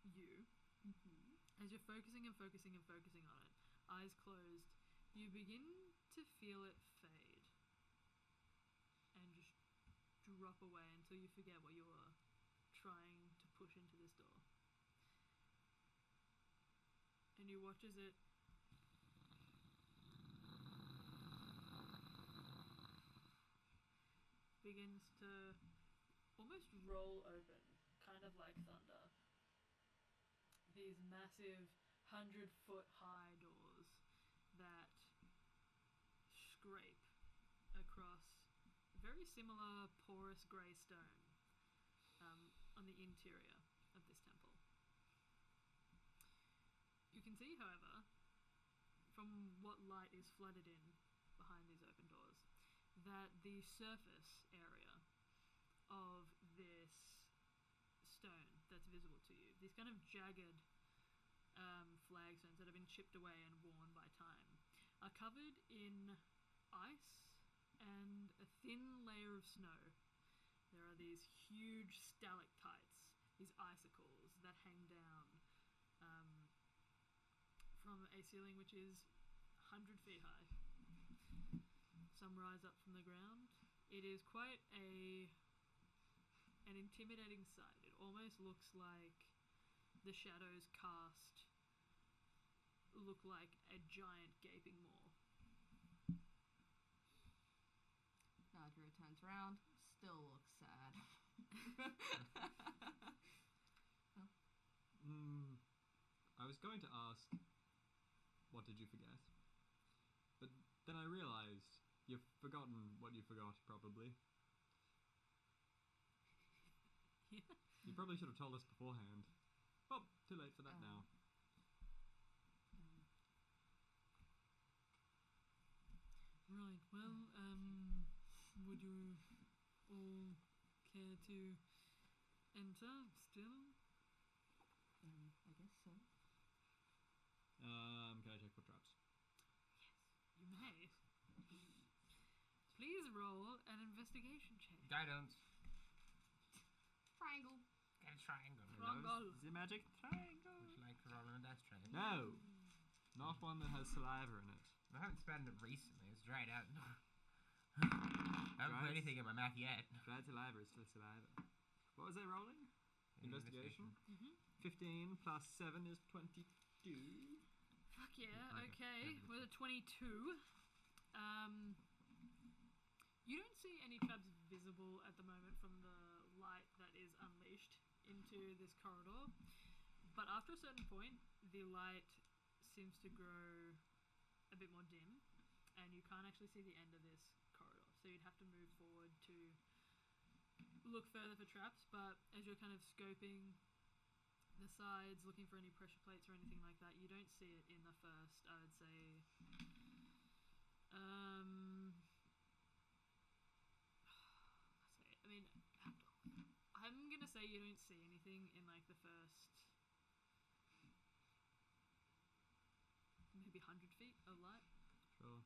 you, as you're focusing and focusing and focusing on it, eyes closed, you begin to feel it fade and just drop away until you forget what you're trying to push into this door. And you watch as it begins to almost Roll open, kind of like thunder. These massive 100-foot-high doors that scrape across very similar porous grey stone on the interior of this temple. You can see, however, from what light is flooded in behind these open doors, that the surface area of this stone that's visible to you, these kind of jagged flagstones that have been chipped away and worn by time, are covered in ice and a thin layer of snow. There are these huge stalactites, these icicles that hang down from a ceiling which is 100 feet high. Some rise up from the ground. It is quite an intimidating sight. It almost looks like the shadows cast look like a giant gaping maw. Nadriah turns around, still looks sad. I was going to ask, what did you forget? But then I realised you've forgotten what you forgot, probably. Yeah. You probably should have told us beforehand. Well, too late for that now. Right, well, would you all care to enter still? I guess so. Can I check for traps? Yes, you may. Please roll an investigation check. Guidance. Triangle. Get a triangle. Triangle. Is it magic triangle? Would you like to roll on a dice tray? No! Not one that has saliva in it. I haven't spent it recently. It's dried out. I haven't put anything in my mouth yet. Dried saliva is still saliva. What was I rolling? Investigation. 15 plus 7 is 22. Fuck yeah, okay. With a 22. You don't see any traps visible at the moment from the light that is unleashed into this corridor. But after a certain point, the light seems to grow a bit more dim, and you can't actually see the end of this corridor. So you'd have to move forward to look further for traps, but as you're kind of scoping the sides, looking for any pressure plates or anything like that, you don't see it in the first, I would say, I'm gonna say you don't see anything in like the first maybe 100 feet of light. Sure.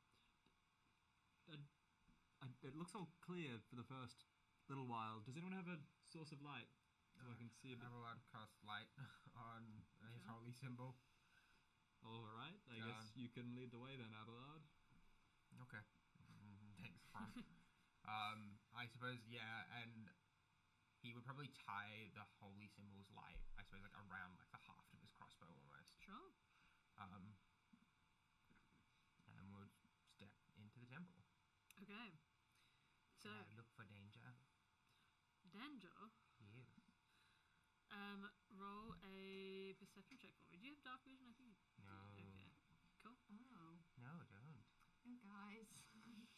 It looks all clear for the first little while. Does anyone have a source of light so I can see a bit? Abelard cast light on his holy symbol. All right, I guess you can lead the way then, Abelard. Okay. Thanks, Ron. I suppose, yeah, and he would probably tie the holy symbol's light, I suppose, like around like the haft of his crossbow almost. Sure. And would step into the temple. Okay. So look for danger. Danger. Yes. Roll a perception check for me. Do you have dark vision? I think. No. Okay. Cool. Oh. No, don't. Oh, guys.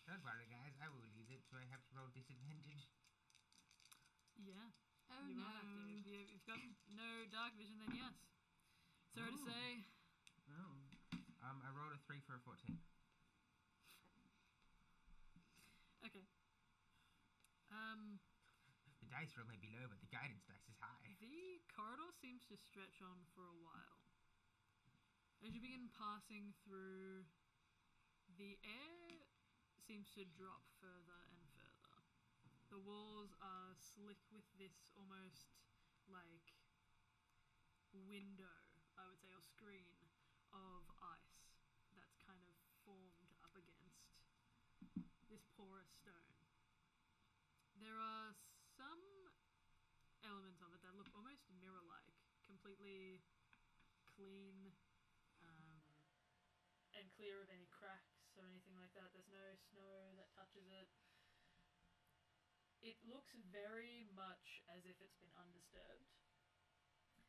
Don't worry, guys. I will leave it, so I have to roll disadvantage. Yeah. Oh, You no. will have to. If you've got no dark vision, then yes. Sorry to say. Oh. I rolled a 3 for a 14. Okay. The dice roll may be low, but the guidance dice is high. The corridor seems to stretch on for a while. As you begin passing through, the air seems to drop further and further. The walls are slick with this almost like window, I would say, or screen of ice that's kind of formed up against this porous stone. There are some elements of it that look almost mirror-like, completely clean and clear of any cracks or anything like that. There's no snow that touches it. It looks very much as if it's been undisturbed.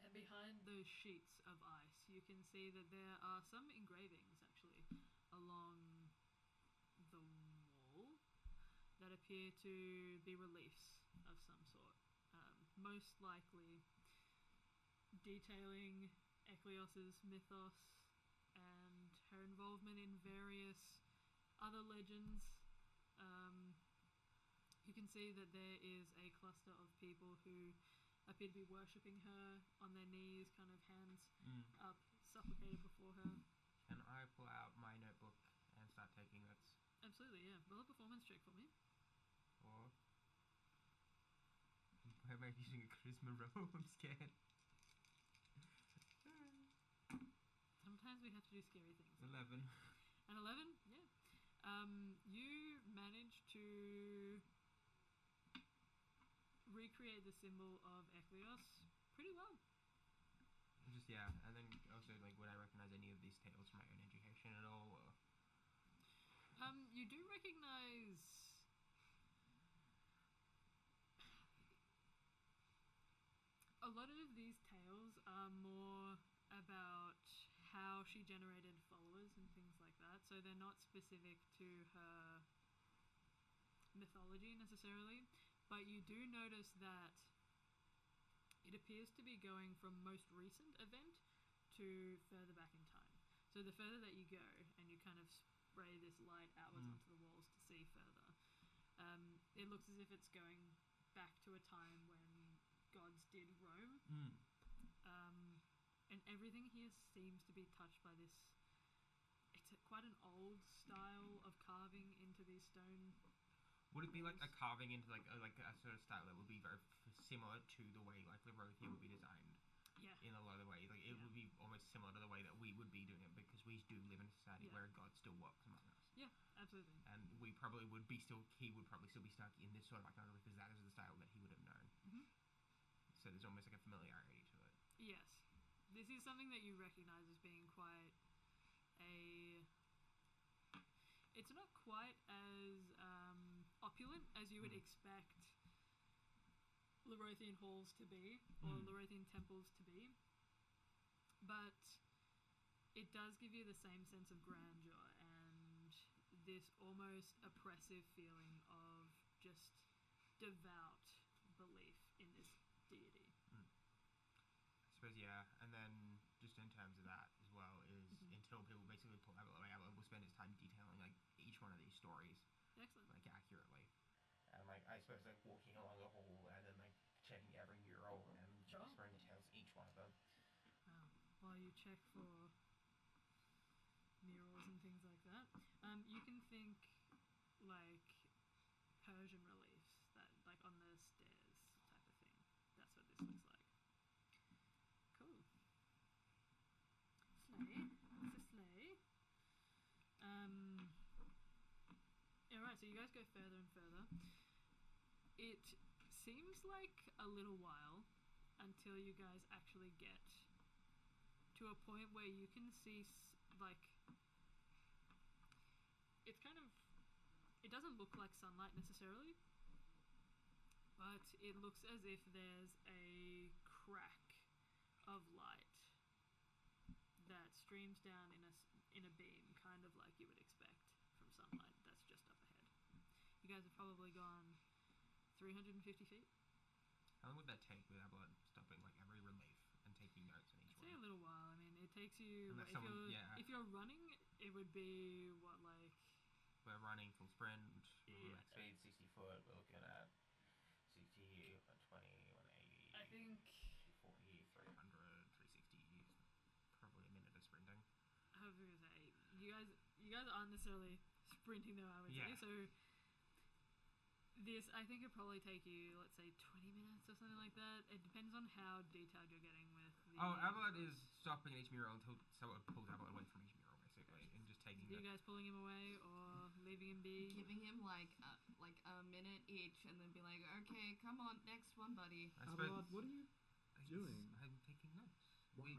And behind those sheets of ice, you can see that there are some engravings actually along the wall that appear to be reliefs of some sort. Most likely detailing Ecleos's mythos and her involvement in various other legends. You can see that there is a cluster of people who appear to be worshipping her on their knees, kind of hands up, supplicated before her. Can I pull out my notebook and start taking notes? Absolutely, yeah. Roll a performance check for me. Or why am I using a charisma roll? I'm scared. Sometimes we have to do scary things. 11. An 11? Yeah. You manage to recreate the symbol of Ecleos pretty well. Just, yeah. And then also, like, would I recognize any of these tales from my own education at all? Or? You do recognize a lot of these tales are more about how she generated followers and things like that, so they're not specific to her mythology necessarily, but you do notice that it appears to be going from most recent event to further back in time. So the further that you go and you kind of spray this light outwards onto the walls to see further, it looks as if it's going back to a time when gods did roam. And everything here seems to be touched by this. It's quite an old style of carving into these stone. Would it be like a carving into like a sort of style that would be very similar to the way like Lerothia would be designed? Yeah. In a lot of ways, like it would be almost similar to the way that we would be doing it, because we do live in a society where God still works among us. Yeah, absolutely. And we probably would be still. He would probably still be stuck in this sort of iconography because that is the style that he would have known. So there's almost like a familiarity to it. Yes. This is something that you recognize as being quite a... It's not quite as opulent as you would expect Lerothian halls to be, or Lerothian temples to be, but it does give you the same sense of grandeur and this almost oppressive feeling of just devout belief in this deity. I suppose, yeah. And then just in terms of that as well is until people basically pull Abelard away, Abelard will spend his time detailing like each one of these stories. Excellent. Like accurately. And like I suppose like walking along the hall and then like checking every mural and whispering details each one of them. While you check for murals and things like that, you can think like Persian reliefs that like on the stairs type of thing. That's what this looks like. Cool. Slay. It's a slay. Alright, so you guys go further and further. It seems like a little while until you guys actually get to a point where you can see like it's kind of, it doesn't look like sunlight necessarily, but it looks as if there's a crack of light that streams down in a beam, kind of like you would expect from sunlight that's just up ahead. You guys have probably gone 350 feet. How long would that take with Abelard stopping like every relief and taking notes on each I'd say one? a little while. I mean, it takes you, Unless if you're running, it would be what, like... We're running full sprint, Yeah. max speed 60 foot, we're looking at 60, 120, 180, I think 40, 300, 360, probably a minute of sprinting. I was gonna say you guys aren't necessarily sprinting though, I would say. So this, I think, would probably take you, let's say, 20 minutes or something like that. It depends on how detailed you're getting with the... Abelard is stopping at each mural until someone pulls Abelard away from each mural, basically, and just taking Are you guys pulling him away or leaving him be? Giving him like a minute each, and then be like, "Okay, come on, next one, buddy." I suppose Abelard, what are you doing? I'm taking notes. Why?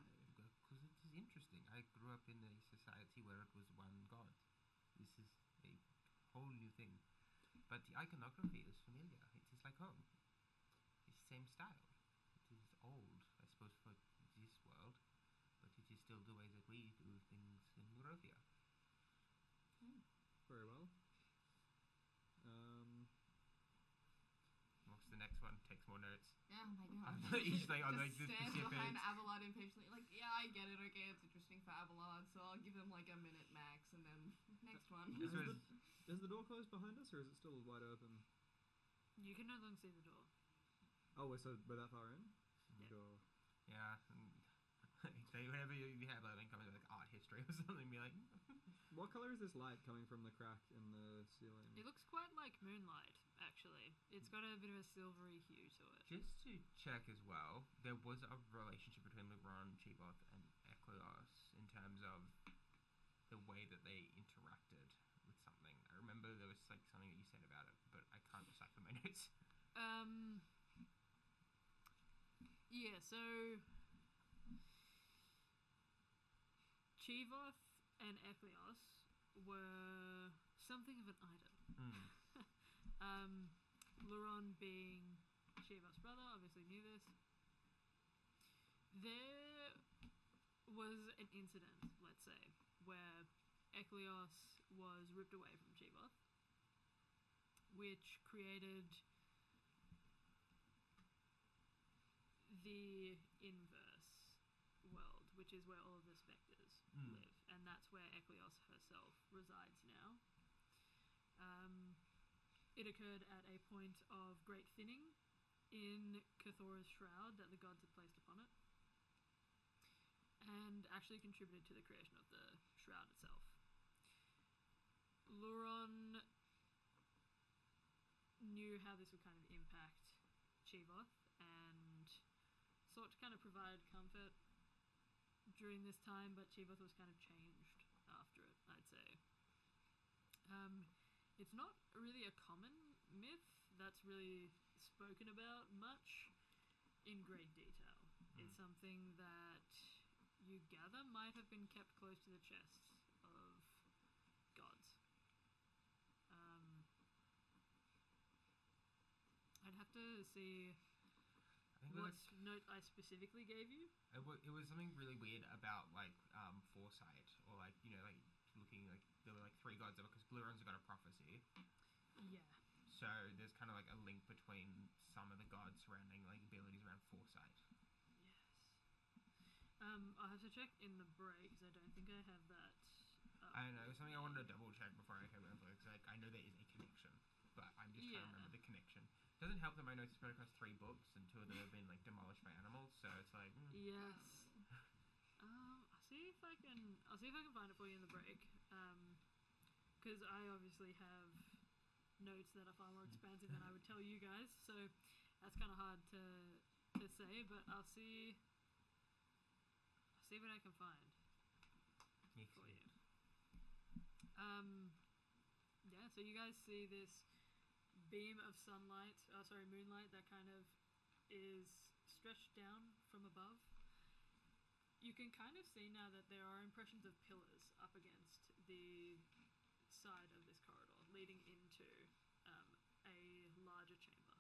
Because it is interesting. I grew up in a society where it was one god. This is a whole new thing. But the iconography is familiar. It is like home. It's the same style. It is old, I suppose, for healthier. Very well. What's the next one? Takes more notes. Yeah, oh my god. He's like, I'm like Just the stands behind specifics. Abelard impatiently, like, yeah, I get it, okay, it's interesting for Abelard, so I'll give him like a minute max, and then next one. This was Is the door closed behind us, or is it still wide open? You can no longer see the door. Oh, we're that far in? Yeah. Sure. yeah. They whenever you have like coming like art history or something, be like, What color is this light coming from the crack in the ceiling? It looks quite like moonlight, actually. It's got a bit of a silvery hue to it. just to check as well, there was a relationship between Leron, Chiboth, and Ecleos in terms of the way that they interacted with something. I remember there was like something that you said about it, but I can't decipher my notes. Yeah, so Chivoth and Ecleos were something of an item. Luron being Chivoth's brother, obviously knew this. There was an incident, let's say, where Ecleos was ripped away from Chivoth, which created the inverse world, which is where all of the spectres live, and that's where Ecleos herself resides now. It occurred at a point of great thinning in Carthora's shroud that the gods had placed upon it, and actually contributed to the creation of the shroud itself. Luron knew how this would kind of impact Chivoth, and sought to kind of provide comfort during this time, but Chivoth was kind of changed after it, I'd say. It's not really a common myth that's really spoken about much in great detail. It's something that you gather might have been kept close to the chests of gods. I'd have to see I think what note I specifically gave you. it was something really weird about like foresight, or like like looking like there were like three gods because Gluron's got a prophecy. Yeah. So there's kind of like a link between some of the gods surrounding like abilities around foresight. Yes. I'll have to check in the break because I don't think I have that. I don't know, it was something I wanted to double check before I came over because like I know there is a connection, but I'm just trying to remember the connection. Doesn't help that my notes spread across 3 books and 2 of them have been like demolished by animals, so it's like Yes. I'll see if I can find it for you in the break. Because I obviously have notes that are far more expansive than I would tell you guys, so that's kind of hard to say. But I'll see what I can find for you. Yeah. So you guys see this beam of moonlight that kind of is stretched down from above. You can kind of see now that there are impressions of pillars up against the side of this corridor, leading into a larger chamber.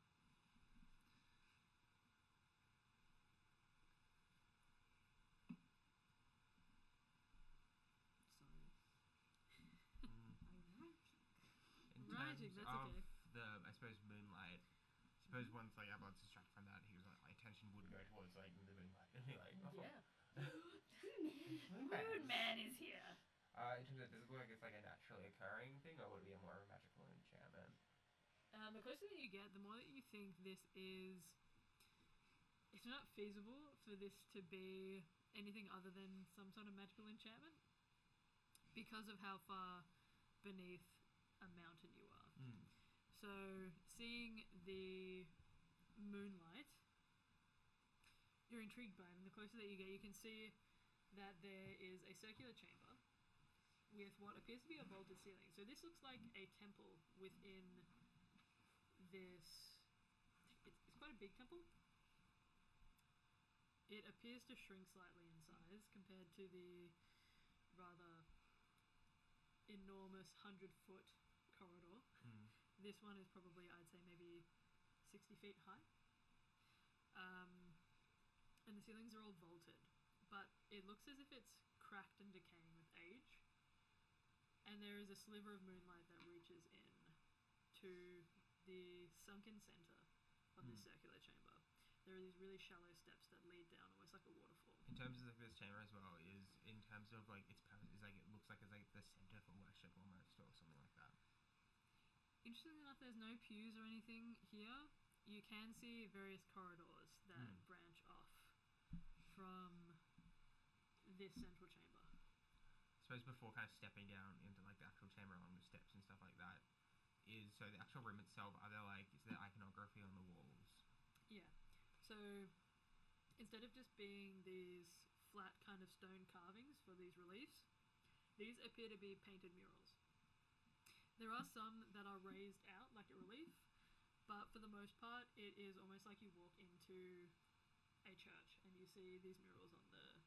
in Writing, terms that's of okay. the I suppose moonlight. Suppose once like Abelard's distracted from that, he was like my attention would go towards like the moonlight and be like, Yeah. Moonman is here. In terms of, does it look like it's like a naturally occurring thing, or would it be a more of a magical enchantment? The closer that you get, the more that you think this is. It's not feasible for this to be anything other than some sort of magical enchantment because of how far beneath a mountain you are. So, seeing the moonlight, you're intrigued by it, and the closer that you get, you can see that there is a circular chamber with what appears to be a vaulted ceiling. So this looks like a temple within this. It's quite a big temple. It appears to shrink slightly in size compared to the rather enormous 100-foot corridor. This one is probably, I'd say, maybe 60 feet high. And the ceilings are all vaulted, but it looks as if it's cracked and decaying with age. and there is a sliver of moonlight that reaches in to the sunken centre of this circular chamber. There are these really shallow steps that lead down, almost like a waterfall. In terms of this chamber as well, is in terms of like its purpose, is like it looks like it's like the center for worship almost, or something like that. Interestingly enough, there's no pews or anything here. You can see various corridors that branch off from this central chamber. I suppose before kind of stepping down into like the actual chamber along the steps and stuff like that, is so the actual room itself, are there like, is there iconography on the walls? Yeah. So instead of just being these flat kind of stone carvings for these reliefs, these appear to be painted murals. There are some that are raised out like a relief, but for the most part, it is almost like you walk into a church and you see these murals on the ceiling.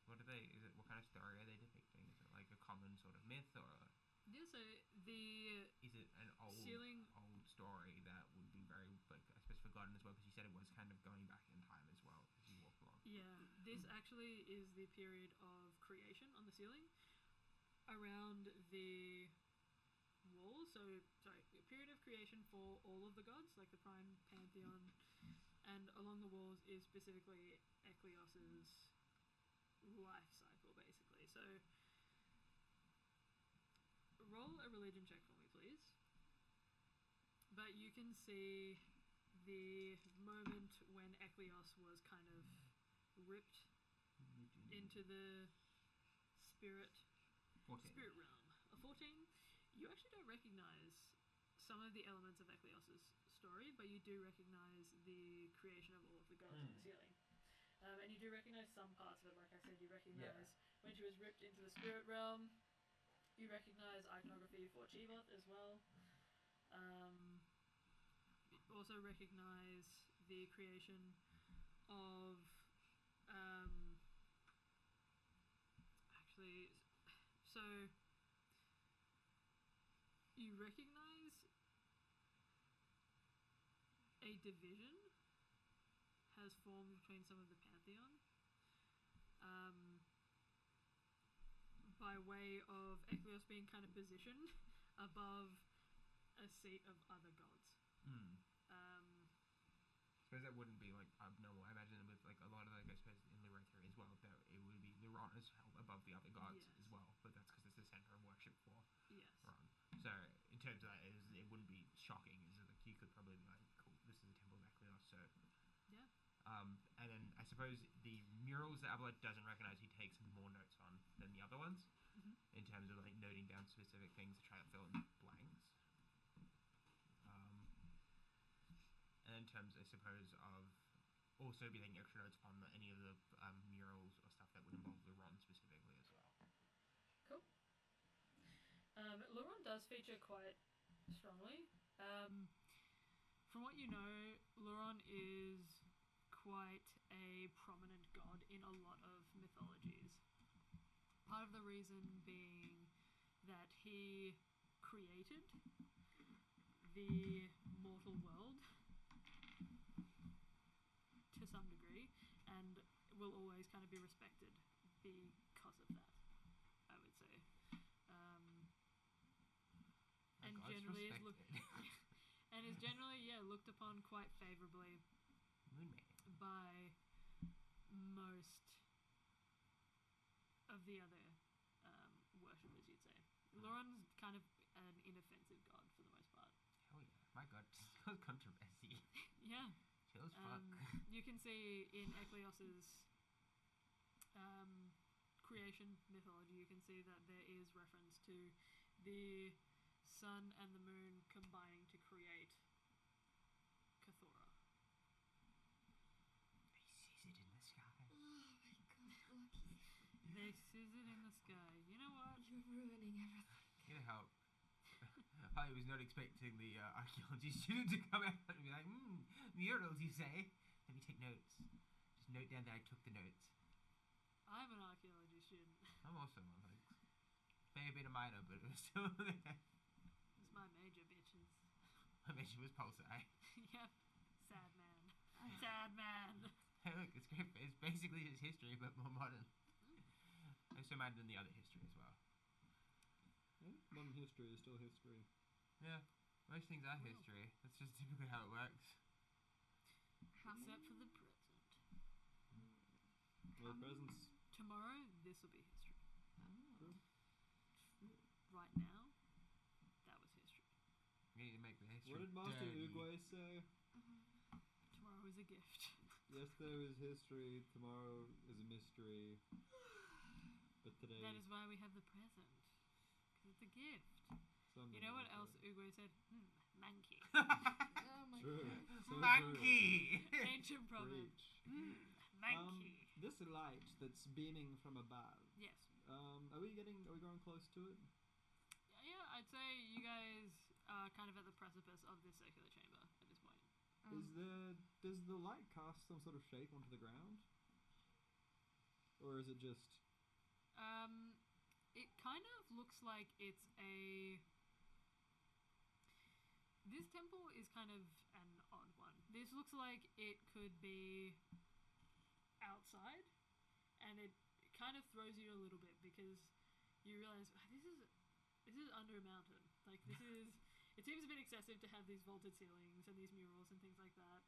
What are they? Is it, what kind of story are they depicting? Is it like a common sort of myth, or Yeah, so the is it an old ceiling story that would be very, like, I suppose, forgotten as well? Because you said it was kind of going back in time as well as you walk along. Yeah, this actually is the period of creation on the ceiling. Around the wall, a period of creation for all of the gods, like the prime pantheon, and along the walls is specifically Eklios's life cycle, basically. So, roll a religion check for me, please. But you can see the moment when Eklios was kind of ripped into the spirit 14. realm. A 14. You actually don't recognize some of the elements of Eklios's story, but you do recognize the creation of all of the gods on the ceiling. And you do recognize some parts of it. Like I said, you recognize when she was ripped into the spirit realm. You recognize iconography for Chivoth as well. You also recognize the creation of so you recognize a division has formed between some of the pantheon by way of Eklios being kind of positioned above a seat of other gods. I suppose that wouldn't be like abnormal. I imagine with like a lot of, like, I suppose in Lyrothera as well, that it would be Lyron is held above the other gods as well, but that's because it's the center of worship for Ron. So in terms of that, it wouldn't be shocking. Is like you could probably be like, cool, this is the temple of Eklios. So and then I suppose the murals that Abelard doesn't recognize, he takes more notes on than the other ones, in terms of like noting down specific things to try to fill in blanks. And in terms, I suppose, of also be taking extra notes on any of the murals or stuff that would involve Lyron specifically as well. Cool. Lyron does feature quite strongly. From what you know, Lyron is quite a prominent god in a lot of mythologies. Part of the reason being that he created the mortal world to some degree, and will always kind of be respected because of that, I would say. And generally is looked upon quite favourably by most of the other worshippers, you'd say. Lyron's kind of an inoffensive god for the most part. Hell yeah. My god, so controversy. Yeah. Chill as fuck. You can see in Eklios's creation mythology, you can see that there is reference to the sun and the moon combining to create Carthora. They sees it in the sky. Oh my god, Lochie. They sees it in the sky. You know what? You're ruining everything. You know how I was not expecting the archaeology student to come out and be like, murals, you say? Let me take notes. Just note down that I took the notes. I'm an archaeology student. I'm also one, like, fair bit of minor, but it was still there. It's my major, bitches. My major was pulsar. Yep. Sad man. Sad man. Hey, look, it's great. It's basically just history, but more modern. I also imagine the other history as well. Modern history is still history. Yeah, most things are history. That's just typically how it works. Except for the present. Well, the present's Tomorrow, this will be history. True. Right now, that was history. You need to make the history. What did Master dirty. Uguay say? Tomorrow is a gift. Yesterday was history, tomorrow is a mystery. But today That is why we have the present. Because it's a gift. something You know what like else that. Uguay said? Monkey. Oh my True. god. So Monkey! Ancient proverb. Preach. Monkey. This light that's beaming from above. Yes. Are we going close to it? Yeah, I'd say you guys are kind of at the precipice of this circular chamber at this point. Does the light cast some sort of shape onto the ground? Or is it just It kind of looks like it's a... This temple is kind of an odd one. This looks like it could be outside, and it kind of throws you a little bit because you realize this is under a mountain. Like this is... It seems a bit excessive to have these vaulted ceilings and these murals and things like that.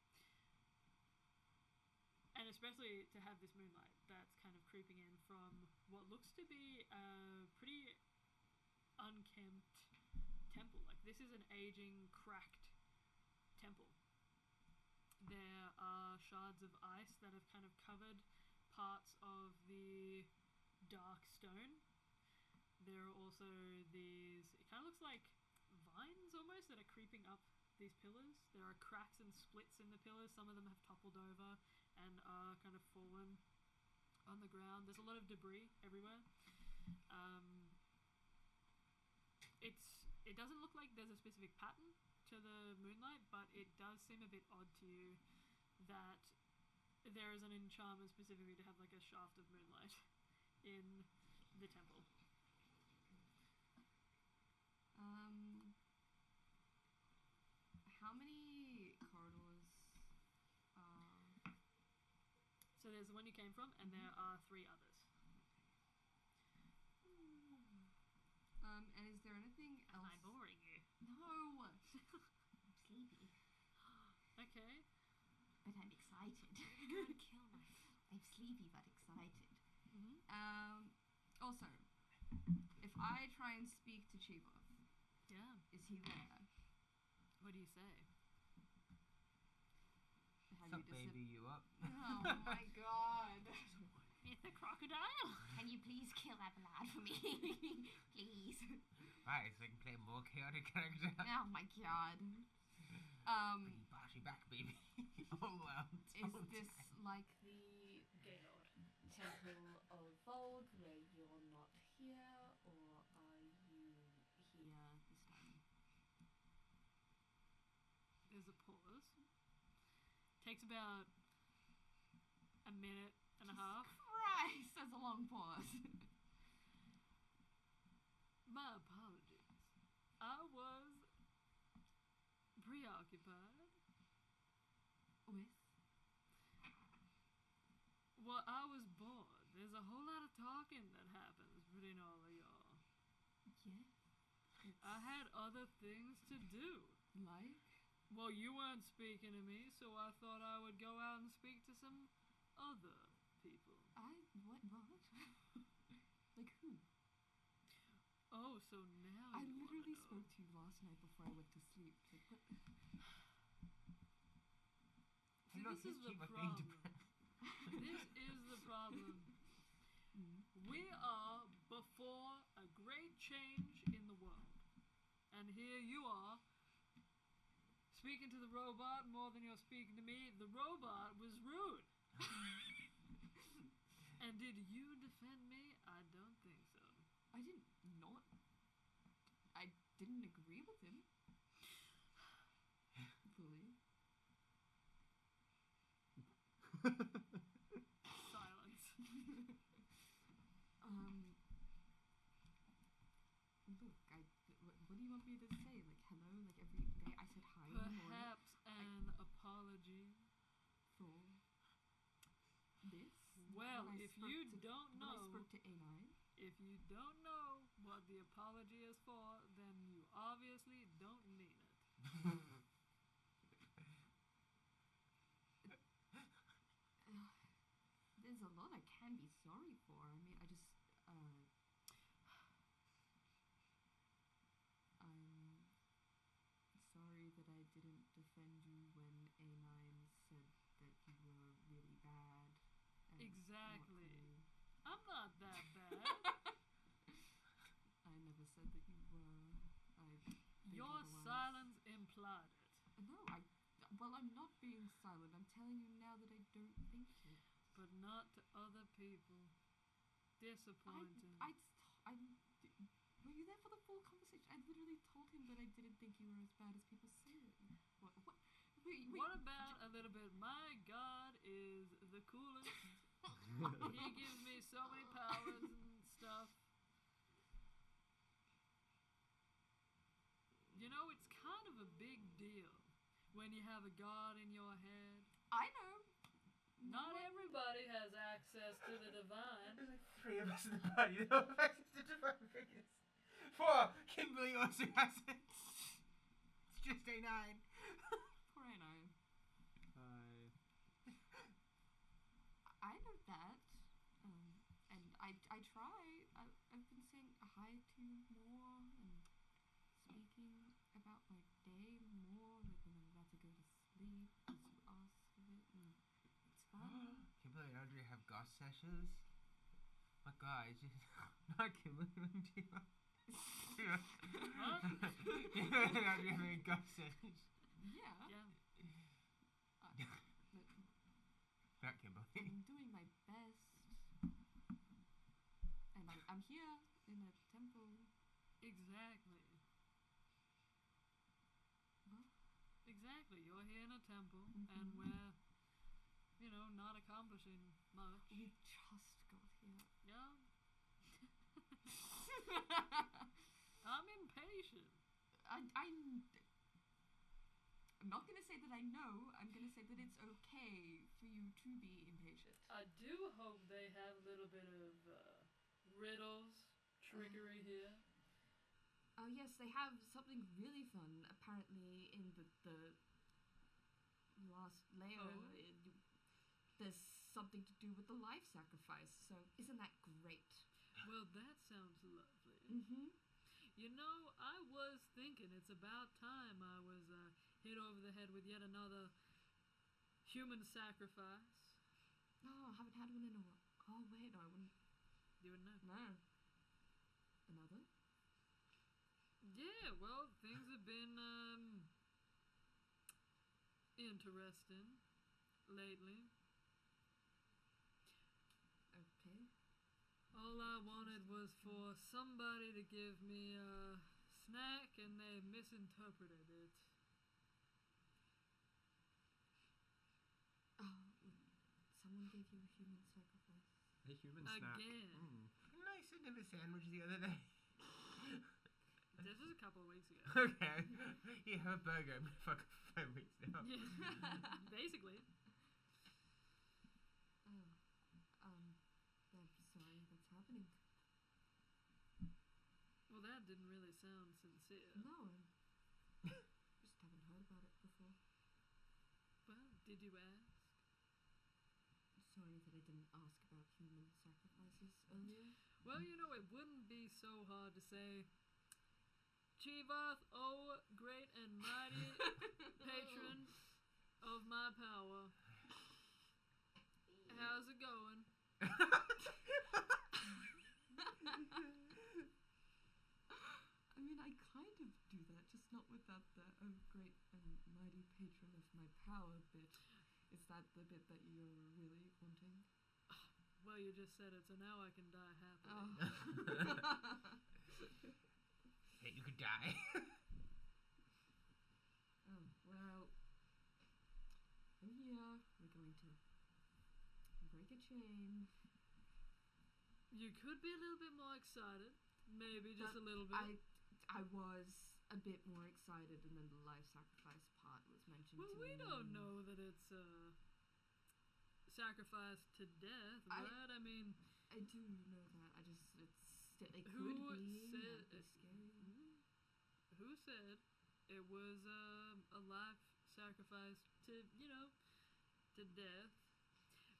And especially to have this moonlight that's kind of creeping in from what looks to be a pretty unkempt temple. Like this is an aging, cracked temple. There are shards of ice that have kind of covered parts of the dark stone. There are also these, it kind of looks like vines almost that are creeping up these pillars. There are cracks and splits in the pillars. Some of them have toppled over and are kind of fallen on the ground. There's a lot of debris everywhere. It doesn't look like there's a specific pattern to the moonlight, but it does seem a bit odd to you that there is an enchantment specifically to have like a shaft of moonlight in the temple. How many corridors So there's the one you came from, and there are 3 others. and is there anything Am else? I boring you? No. I'm sleepy, Okay. but I'm excited. I'm gonna kill myself. I'm sleepy but excited. Mm-hmm. Also, if I try and speak to Chibov, Yeah. is he there? What do you say? Have Sup, you baby, you up? Oh my god. It's a crocodile. Can you please kill Abelard for me? Please. Right, so I can play a more chaotic character. Oh my god. Bring Bashi back, baby. Oh well. Is this like The Gaylord Temple of Vold, where you're not here, or are you here this time? There's a pause. Takes about a minute and a half. Christ, that's a long pause. My apologies. I was preoccupied. With? Well, I was bored. There's a whole lot of talking that happens between all of y'all. Yeah. I had other things to do. Like? Well, you weren't speaking to me, so I thought I would go out and speak to some other people. What? Like who? Oh, so now I you literally wanna know. spoke to you last night before I went to sleep. Like, what? See, Look, this is you the keep being problem. This is the problem. We are before a great change in the world. And here you are, speaking to the robot more than you're speaking to me. The robot was rude. And did you defend me? I don't think so. I didn't agree with him. Fully. Silence. Look, what do you want me to say? Like, hello? Like, every day I said hi in the morning Perhaps an apology. for this? Well, When I if spoke you to- don't when I know, spoke to A9. If you don't know what the apology is for, then you obviously don't mean it. There's a lot I can be sorry for. I mean, I'm sorry that I didn't defend you when A9 said that you were really bad. And Exactly. not I'm not that bad. I never said that you were. I think Your otherwise. silence implied it. No, well, I'm not being silent. I'm telling you now that I don't think it. But not to other people. Disappointing. Were you there for the full conversation? I literally told him that I didn't think you were as bad as people say that you. Wait. What about a little bit? My God is the coolest. He gives me so many powers and stuff. You know, it's kind of a big deal when you have a god in your head. I know. Not everybody has access to the divine. There's like 3 of us in the party that have access to divine figures. 4! Kimberly also has it. It's just A9. Poor A9. Hi. I know that. And I try. I've been saying hi to you more and speaking about my day more, like when I'm about to go to sleep, as you asked of it, and it's fun. Kimberly and Nadriah have goss sessions. My God, it's just not Kimberly and Nadriah. Kimberly and Nadriah having goss sessions. Yeah. Yeah. Not Kimberly. I'm doing my best. And I'm here in a temple. Exactly. What? Exactly. You're here in a temple, Mhm. and we're, not accomplishing much. We just got here. Yeah. I'm impatient. I'm not going to say that I know. I'm going to say that it's okay for you to be impatient. I do hope they have a little bit of riddles, trickery here. Oh yes, they have something really fun. Apparently, in the last layer, there's something to do with the life sacrifice. So isn't that great? Well, that sounds lovely. Mm-hmm. You know, I was thinking it's about time I was hit over the head with yet another human sacrifice. Oh, I haven't had one in a while. Oh wait, no, I wouldn't. You would know. No. Another? Yeah, well, things have been interesting lately. Okay. All I wanted was for somebody to give me a snack, and they misinterpreted it. Oh, someone gave you a human sacrifice. A human snack. Again. Nice vanilla sandwich the other day. This was a couple of weeks ago. Okay. You have a burger. I'm gonna fuck for 5 weeks now. Yeah, basically. Oh, I'm sorry that's happening. Well, that didn't really sound sincere. No, just haven't heard about it before. Well, did you ask? Sorry that I didn't ask about human sacrifices earlier. Well, it wouldn't be so hard to say, Chivath, oh great and mighty patron of my power. How's it going? I mean, I kind of do that, just not without the oh great and mighty patron of my power bit. Is that the bit that you're really wanting? Well, you just said it, so now I can die happily. Hey, you could die. Oh, well, I'm here. We're going to break a chain. You could be a little bit more excited. Maybe just a little bit. I was a bit more excited, and then the life sacrifice part was mentioned Well, to we me. don't know that it's sacrifice to death, right? I mean, I do know that. I just it could Who be. said That'd be scary. Who said it was a life sacrificed to, to death?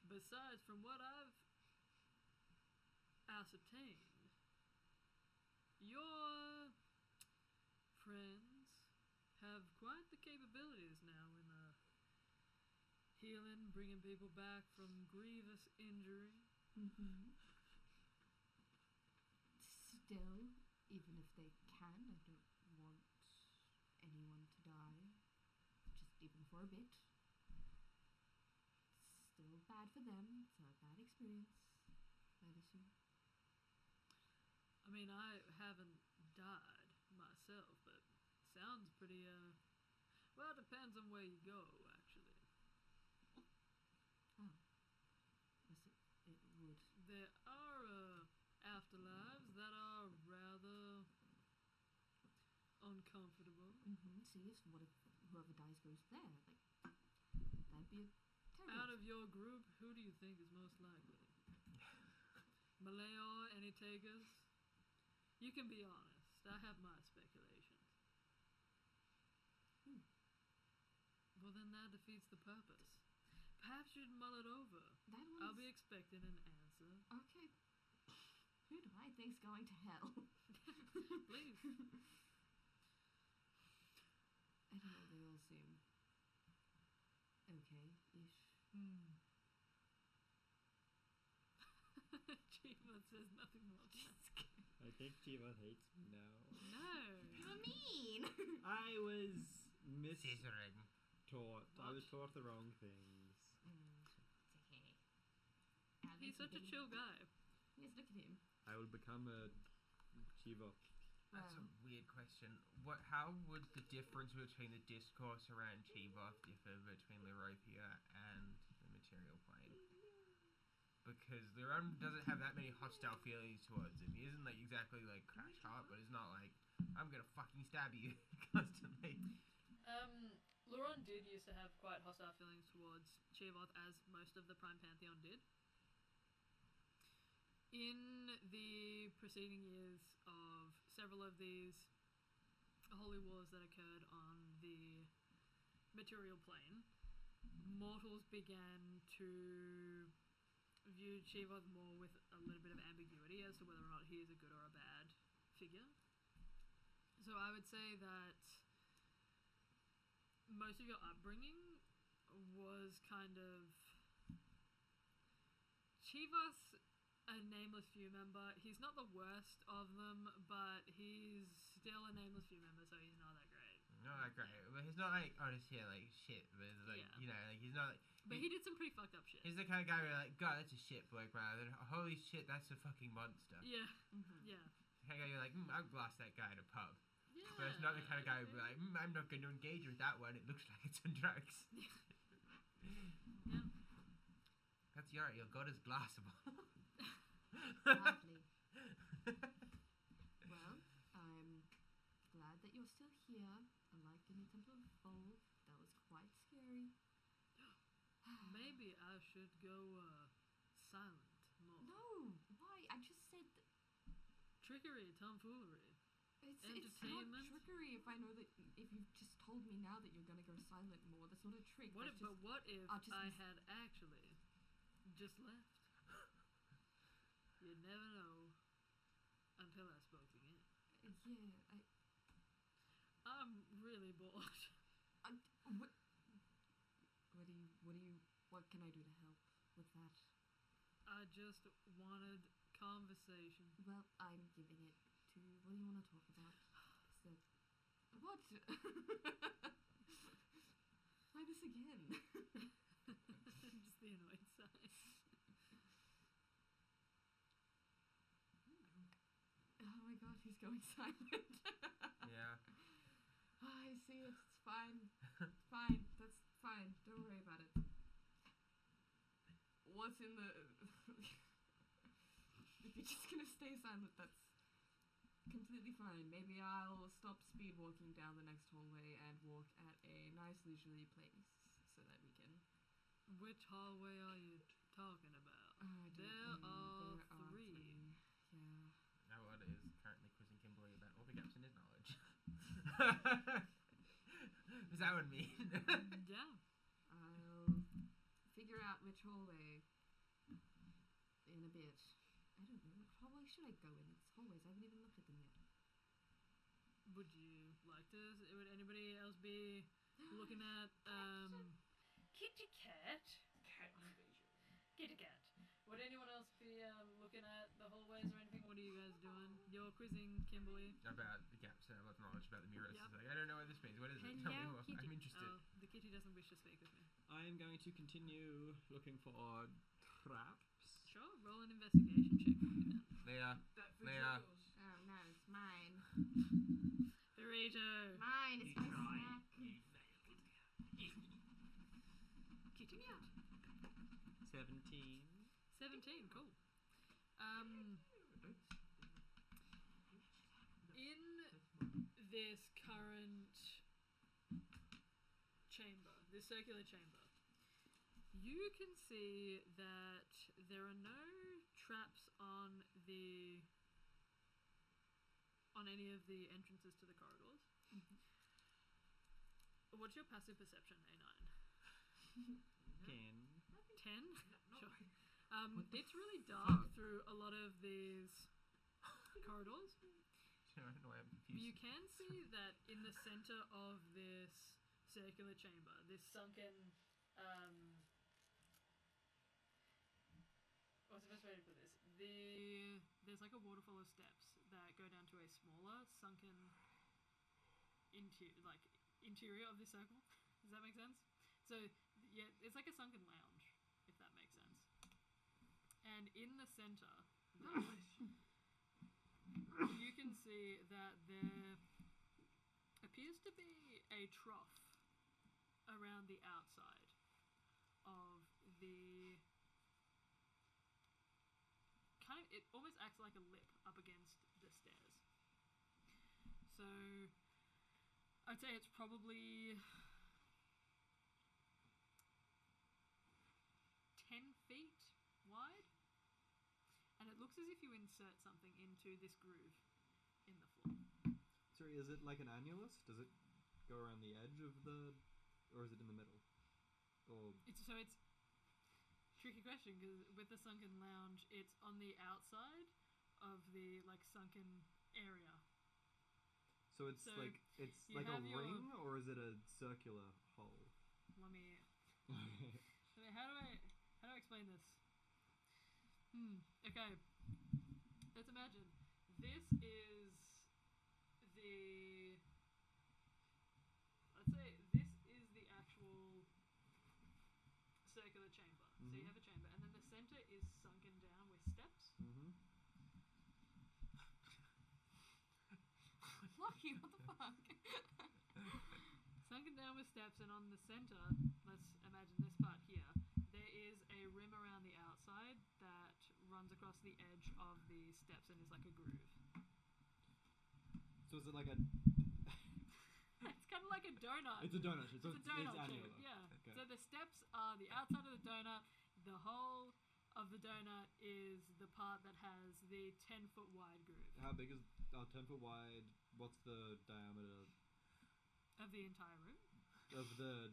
Besides, from what I've ascertained, your friends have quite the capabilities now in healing, bringing people back from grievous injury. Mm-hmm. Still, even if they can, I don't want anyone to die. Just even for a bit. Still bad for them. It's a bad experience, I'd assume. I mean, I haven't died myself, but sounds pretty, well, it depends on where you go, actually. Oh. Yes, it would. There are, afterlives that are rather uncomfortable. Mm-hmm. See, if what if whoever dies goes there? Like, that'd be a terrible. Out of your group, who do you think is most likely? Malayor, any takers? You can be honest. I have my speculations. Well, then that defeats the purpose. Perhaps you'd mull it over. That one's... I'll be expecting an answer. Okay. Who do I think's going to hell? Please. I don't know, they all seem okay-ish. Chiva says nothing more. I think Chiva hates me now. No. You're mean! I was Scissoring. taught. I was What? taught the wrong things. It's okay. He's such a chill guy. Yes, look at him. I will become a Chiva. That's a Wow. weird question. How would the difference between the discourse around Chivoth differ between Leropia and the material plane? Because Leron doesn't have that many hostile feelings towards him. He isn't like exactly like Crash Heart, but it's not like I'm gonna fucking stab you constantly. Lauren did used to have quite hostile feelings towards Chivoth, as most of the Prime Pantheon did. In the preceding years of several of these holy wars that occurred on the material plane, mortals began to view Chivoth more with a little bit of ambiguity as to whether or not he is a good or a bad figure. So I would say that most of your upbringing was kind of... Chivoth's a nameless few member. He's not the worst of them, but he's still a nameless few member, so he's not that great. Not that great, but he's not like honestly like shit. But it's like like he's not. Like, But he did some pretty fucked up shit. he's the kind of guy where you're like, God, that's a shit bloke, rather than holy shit, that's a fucking monster. Yeah, Mm-hmm. yeah. The kind of guy you're like, I'd blast that guy in a pub. Yeah. But it's not the kind of guy who'd be like, I'm not going to engage with that one. It looks like it's on drugs. Yeah. That's your god is glassable. Lovely. Well, I'm glad that you're still here. Unlike in the Temple of Fold, that was quite scary. Maybe I should go silent more. No, why? I just said Trickery, tomfoolery. it's not Entertainment? trickery if I know that if you've just told me now that you're gonna go silent more. That's not a trick. What if, that's but what if I'll just I miss- had actually just left? You'd never know until I spoke again. Yeah, I'm really bored. what can I do to help with that? I just wanted conversation. Well, I'm giving it to. What do you want to talk about? So, what? Why this again? Just the annoyed side. Oh my god, he's going silent. Yeah. Oh, I see it. It's fine. It's fine. That's fine. Don't worry about it. What's in the... If you're just gonna stay silent, that's completely fine. Maybe I'll stop speed walking down the next hallway and walk at a nice leisurely pace so that we can... Which hallway are you talking about? I don't There know. are There are Is that what it mean? Yeah. I'll figure out which hallway in a bit. I don't know. What hallway should I go in? It's hallways. I haven't even looked at them yet. Would you like to? Would anybody else be looking at Kitty cat. cat invasion? Kitty cat. Would anyone else be looking at the hallways or anything? What are you guys doing? You're quizzing Kimberly. About the gaps of knowledge about the mirrors. Yep. It's like, I don't know what this means. What is it? Can Tell me you more. kitty? I'm interested. Oh, the kitty doesn't wish to speak with me. I am going to continue looking for traps. Sure, roll an investigation check for me then. Leah. That Leah. Oh no, it's mine. Burrito. Mine is my snack. Kitty cat. 17. 17, cool. In this current chamber, this circular chamber, you can see that there are no traps on any of the entrances to the corridors. What's your passive perception, A9? 10? Sure. It's really dark through a lot of these corridors. I don't know why I'm confused. You can see that in the center of this circular chamber, this sunken, what's the best way to put this? There's like a waterfall of steps that go down to a smaller sunken interior of this circle. Does that make sense? So yeah, it's like a sunken lounge, if that makes sense. And in the center, you can see that there appears to be a trough around the outside of the kind of, it almost acts like a lip up against the stairs. So I'd say it's probably 10 feet wide. And it looks as if you insert something into this groove in the floor. Sorry, is it like an annulus? Does it go around the edge of the... or is it in the middle? Or... It's tricky question, because with the sunken lounge, it's on the outside of the, like, sunken area. So it's like a ring, or is it a circular hole? Let me how do I explain this? Okay. Let's imagine this is the actual circular chamber. So you have a chamber, and then the center is sunken down with steps. Lochie, what the fuck? Sunken down with steps, and on the center, let's imagine this part here, there is a rim around the outside that runs across the edge of the steps and is like a groove. So is it like a... It's kind of like a donut. It's a donut. It's a donut shape, annular. yeah. Okay. So the steps are the outside of the donut. The whole of the donut is the part that has the 10-foot wide groove. How big is... 10 foot wide, what's the diameter? Of the entire room? Of the...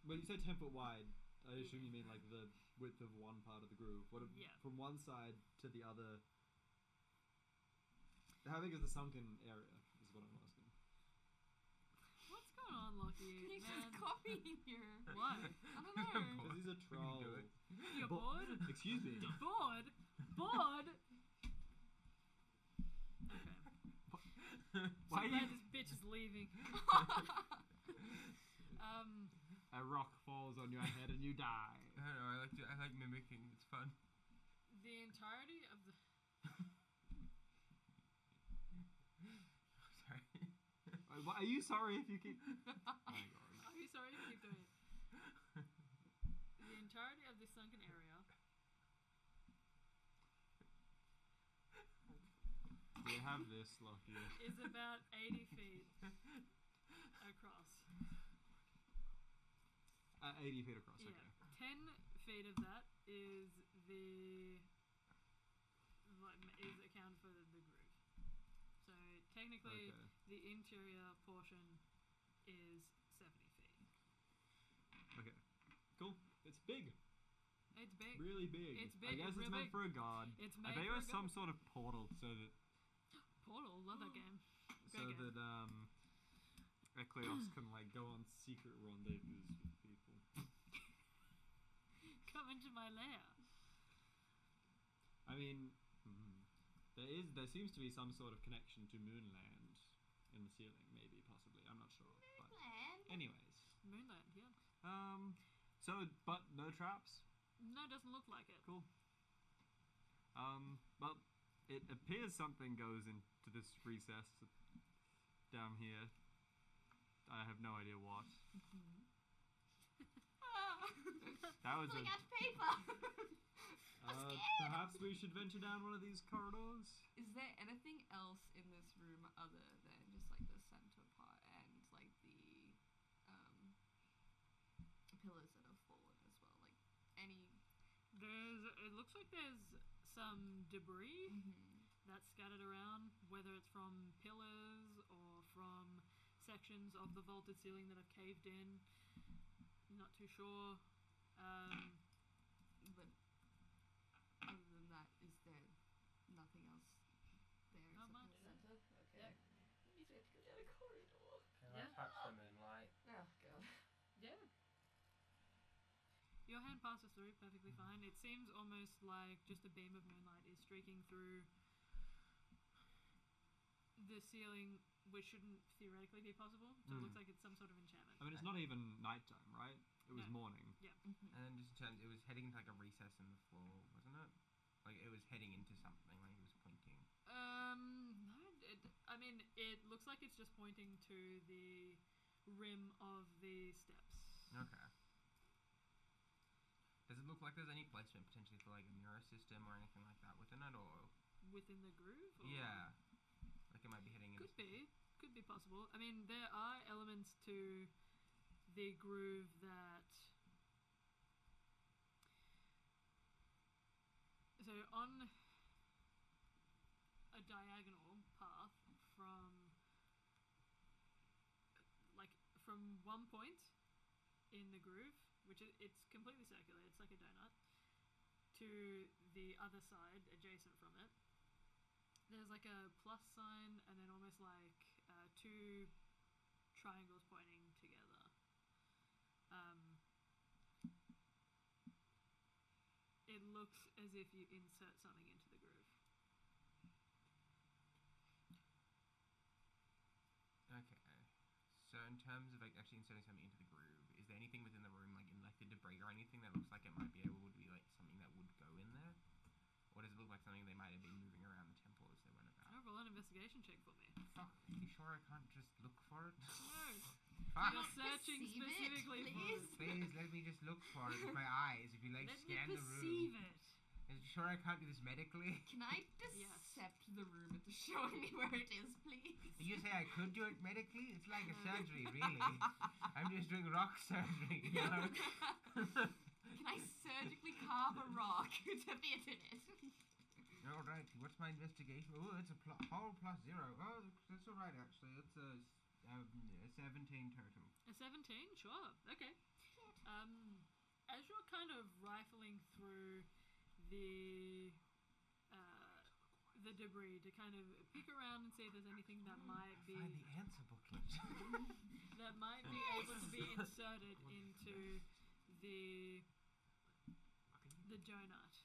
When you say 10 foot wide, I assume you mean like the width of one part of the groove. Yeah. From one side to the other... How big is the sunken area, is what I'm asking. What's going on, Lochie? He's Man, just copying here. why? I don't know. Because he's a troll. do it. You're bored? Excuse me. Bored? Bored? Okay. Why So are you... glad this bitch is leaving. A rock falls on your head and you die. I don't know. I like mimicking. It's fun. The entirety of the... Sorry. Are you sorry if you keep... Oh my god. Are you sorry to keep doing it? The entirety of this sunken area You have this, Lochie. is about 80 feet across. 80 feet across, Yeah. okay. 10 feet of that is is accounted for the groove. So Technically, Okay. the interior portion is 70 feet. Okay. Cool. It's big. It's big. Really big. It's I big, guess it's it's real meant big. for a guard. It's I made bet for it a was some guard. sort of portal so that Portal. Love that game. So Great game. that Ecleos can like go on secret rendezvous with people. Come into my lair. I mean, there seems to be some sort of connection to Moonland in the ceiling, maybe, possibly. I'm not sure. But anyways, Moonland, yeah. so but no traps. No, doesn't look like it. Cool. well, it appears something goes into this recess down here. I have no idea what. That was Pulling a out paper. Perhaps we should venture down one of these corridors. Is there anything else in this room other than just like the center part and like the pillars that have fallen as well? Like any. It looks like there's some debris that's scattered around, whether it's from pillars or from sections of the vaulted ceiling that have caved in. Not too sure. But other than that, is there nothing else there? Not except much. the center? Okay. You need to go down a corridor. Can Yeah. I touch the moonlight? Oh god. Yeah. Your hand passes through perfectly fine. It seems almost like just a beam of moonlight is streaking through the ceiling, which shouldn't theoretically be possible. So it looks like it's some sort of enchantment. I mean, it's not even nighttime, right? It was No. morning. And then just in terms, it was heading into like a recess in the floor, wasn't it? Like it was heading into something, like it was pointing. No, I mean, it looks like it's just pointing to the rim of the steps. Okay. Does it look like there's any placement potentially for like a mirror system or anything like that within it, or? Within the groove? Or? Yeah. Like it might be heading into. Could be possible. I mean, there are elements to the groove that. So on a diagonal path from one point in the groove, which it's completely circular, it's like a donut, to the other side adjacent from it. There's like a plus sign and then almost like two triangles pointing together. It looks as if you insert something into the groove. Okay. So in terms of like actually inserting something into the groove, is there anything within the room, like in like the debris or anything that looks like it might be able to be like something that would go in there? Or does it look like something they might have been moving around the temple as they went about? Oh, roll an investigation check for me. Fuck, are you sure I can't just look for it? No. Fuck. You're searching Perceive it, specifically for please. it. Please let me just look for it with my eyes. If you like Let me scan the perceive room. it. Are you sure I can't do this medically? Can I decept the room into showing me where it is, please? You say I could do it medically? It's like a surgery, really. I'm just doing rock surgery, you know? Can I surgically carve a rock to fit in it? Alright, what's my investigation? Oh, it's a whole +0. Oh, that's alright, actually. It's a 17 total. A 17? Sure. Okay. As you're kind of rifling through the debris to kind of pick around and see if there's anything that might be Find the answer booklet. that might be able to be inserted into the donut.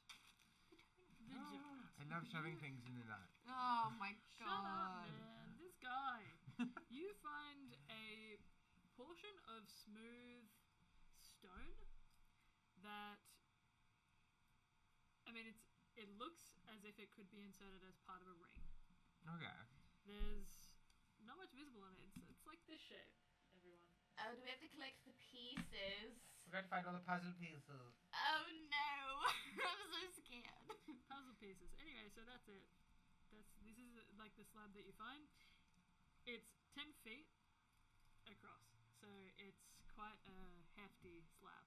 The donut. I love shoving things in the nut. Oh my Shut up, god. man. This guy. You find a portion of smooth stone that, I mean, it looks as if it could be inserted as part of a ring. Okay. There's not much visible on it. It's like this shape, everyone. Oh, do we have to collect the pieces? We're going to find all the puzzle pieces. Oh no. I'm so scared. Puzzle pieces. Anyway, so that's it. This is like the slab that you find. It's 10 feet across, so it's quite a hefty slab.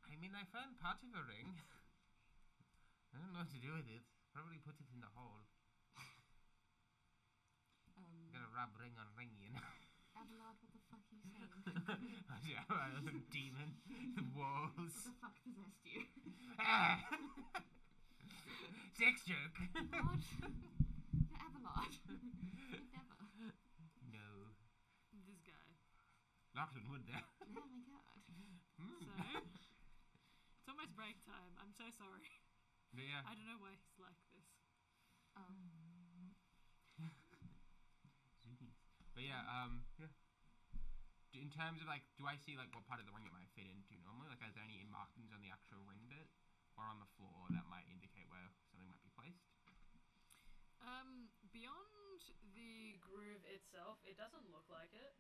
I mean, I found part of a ring. I don't know what to do with it. Probably put it in the hole. rub, ring on ring, you know. Abelard, what the fuck are you saying? Demon. The walls. What the fuck possessed you? Sex joke. What? You're Abelard. Never. No. This guy. Lachlan would there. Oh my god. So, it's almost break time. I'm so sorry. But yeah. I don't know why he's like this. But yeah, yeah. In terms of like, do I see like what part of the ring it might fit into normally? Like, is there any markings on the actual ring bit or on the floor that might indicate where something might be placed? Beyond the groove itself, it doesn't look like it.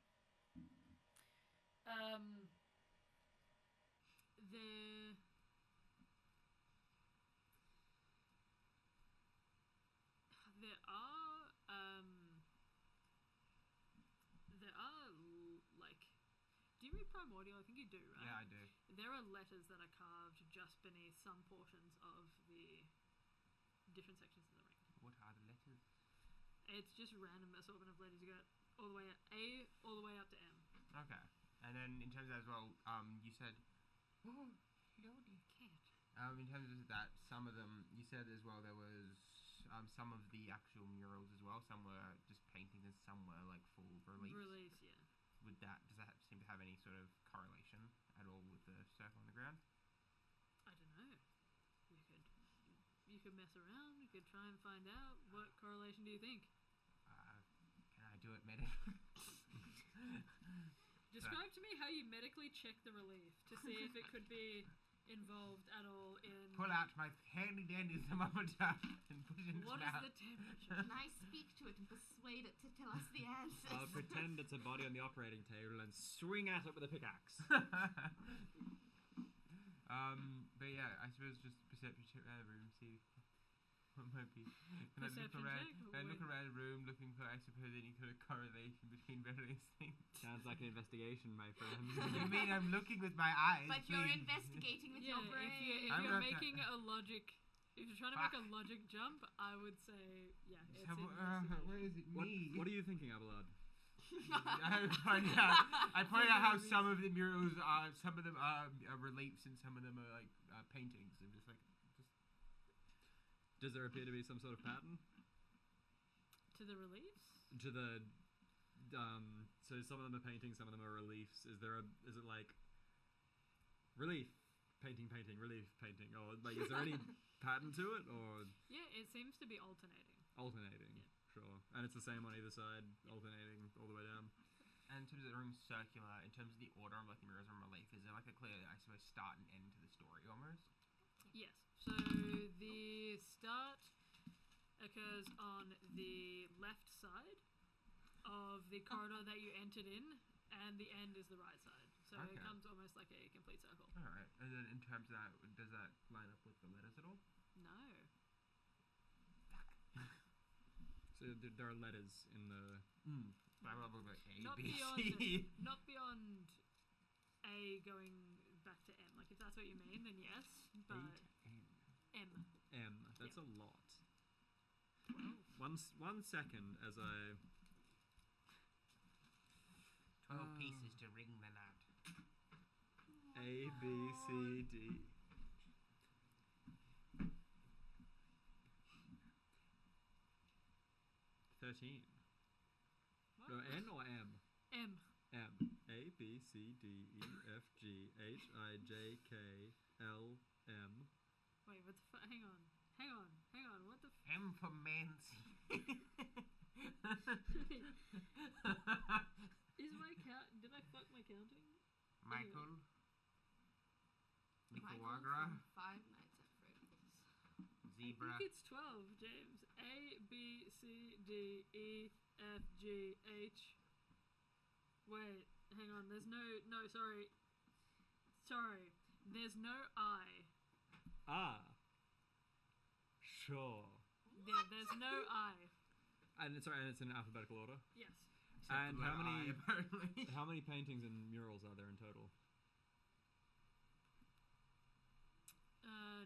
There are like, do you read Primordial? I think you do, right? Yeah, I do. There are letters that are carved just beneath some portions of the different sections of the ring. What are the letters? It's just random assortment of letters. You got all the way A, all the way up to M. Okay. And then in terms of that as well, you said, oh, Lordy, cat. in terms of that, some of them, you said as well there was some of the actual murals as well. Some were just paintings and some were like full reliefs. Reliefs, yeah. Does that seem to have any sort of correlation at all with the circle on the ground? I don't know. You could mess around. You could try and find out. What correlation do you think? Can I do it medic? Describe to me how you medically check the relief to see if it could be involved at all in... Pull out my handy dandy thermometer and put it in its What mouth. is the temperature? Can I speak to it and persuade it to tell us the answers? I'll pretend it's a body on the operating table and swing at it with a pickaxe. But yeah, I suppose just perception check around the room, see what might be. And I look Perception around, check? I look around the room looking for, I suppose, any sort of correlation between various things. Sounds like an investigation, my friend. You mean I'm looking with my eyes? But you're please. investigating with Yeah, your brain. if I'm you're not making a logic... If you're trying to make a logic jump, I would say, yeah, it's Where is it? Me? What are you thinking, Abelard? I point out how some of the murals are, some of them are reliefs and some of them are like paintings. I'm just like, Does there appear to be some sort of pattern? To the reliefs? To the, so some of them are paintings, some of them are reliefs. Is it like, relief, painting, relief, painting, or like, is there any pattern to it, or? Yeah, it seems to be alternating. Alternating. Yeah. Sure. And it's the same on either side, alternating all the way down. and in terms of the room circular, in terms of the order of like the mirrors and relief, is there like a clear, I suppose, start and end to the story almost? Yes. So the start occurs on the left side of the corridor that you entered in, and the end is the right side. So it comes almost like a complete circle. Alright, and then in terms of that, does that line up with the letters at all? No. So there are letters in the... But I'm like A, Not B, beyond, C. not beyond A going back to M. Like if that's what you mean, then yes. But M. M. That's a lot. 12. One second as I... 12 pieces to ring the knot. A, B, C, D. What? 13. No, N or M? M. M. A, B, C, D, E, F, G, H, I, J, K, L, M. Wait, what the fuck? Hang on. What the M for Mancy. Is my count? Did I fuck my counting? Michael. Michael Nicaragua. from Five Nights at Freddy's. Zebra. I think it's 12, James. A, B, C, D, E, F, G, H. Wait, hang on. There's no, sorry. There's no I. Ah. Sure. Yeah, there's no I. And it's in alphabetical order. Yes. And how many apparently. how many paintings and murals are there in total?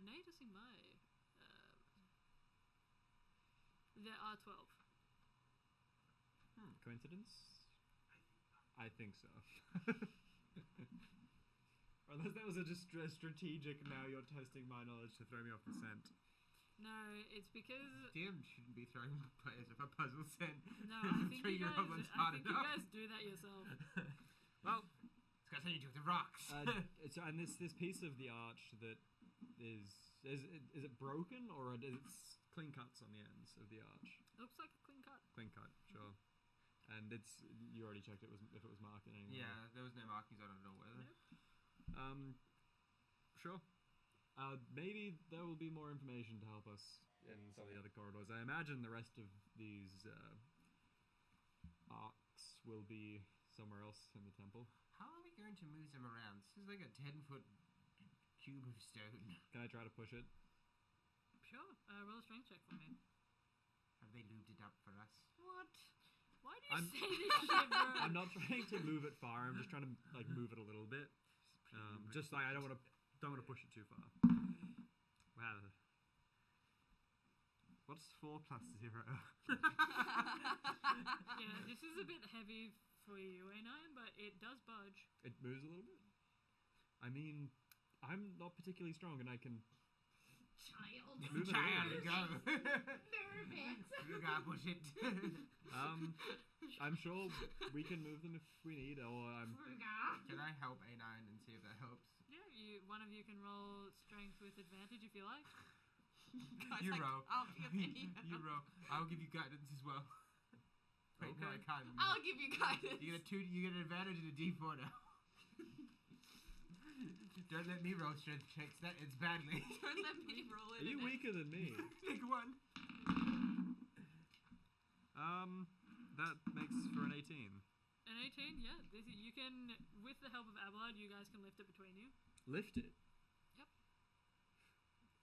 Nee, dat is niet mij. There are 12. Coincidence? I think so. Unless that was a strategic, now you're testing my knowledge to throw me off the scent. No, it's because... DM shouldn't be throwing players off a puzzle scent. No, I think you guys do that yourself. Well, it's got something to do with the rocks. and this piece of the arch that is it broken, or it's clean cuts on the ends of the arch? Looks like a clean cut. Clean cut, sure. And you already checked if it was marked in any way. Yeah, there was no markings on it at all, were there? Nope. Sure. Maybe there will be more information to help us in some of the other corridors. I imagine the rest of these arcs will be somewhere else in the temple. How are we going to move them around? This is like a 10-foot cube of stone. Can I try to push it? Sure. Roll a strength check for me. Have they lubed it up for us? What? Why do you say this shit, bro? I'm not trying to move it far. I'm just trying to move it a little bit. Just like I don't want to push it too far. Well, what's 4 plus 0? Yeah, this is a bit heavy for you, A9, but it does budge. It moves a little bit. I mean, I'm not particularly strong, and I can move it around. Go. Nervous. You gotta push it. I'm sure we can move them if we need, or Can I help A9 and see if that helps? Yeah, one of you can roll strength with advantage if you like. You roll. I'll give You roll. I'll give you guidance as well. Wait, no, I Okay. can't. I'll give you guidance. You get an advantage and a D4 now. Don't let me roll strength checks. That it's badly. Don't let me roll Are it. you weaker than me? Pick one. That makes for an 18. An 18, yeah. You can, with the help of Abelard, you guys can lift it between you. Lift it. Yep.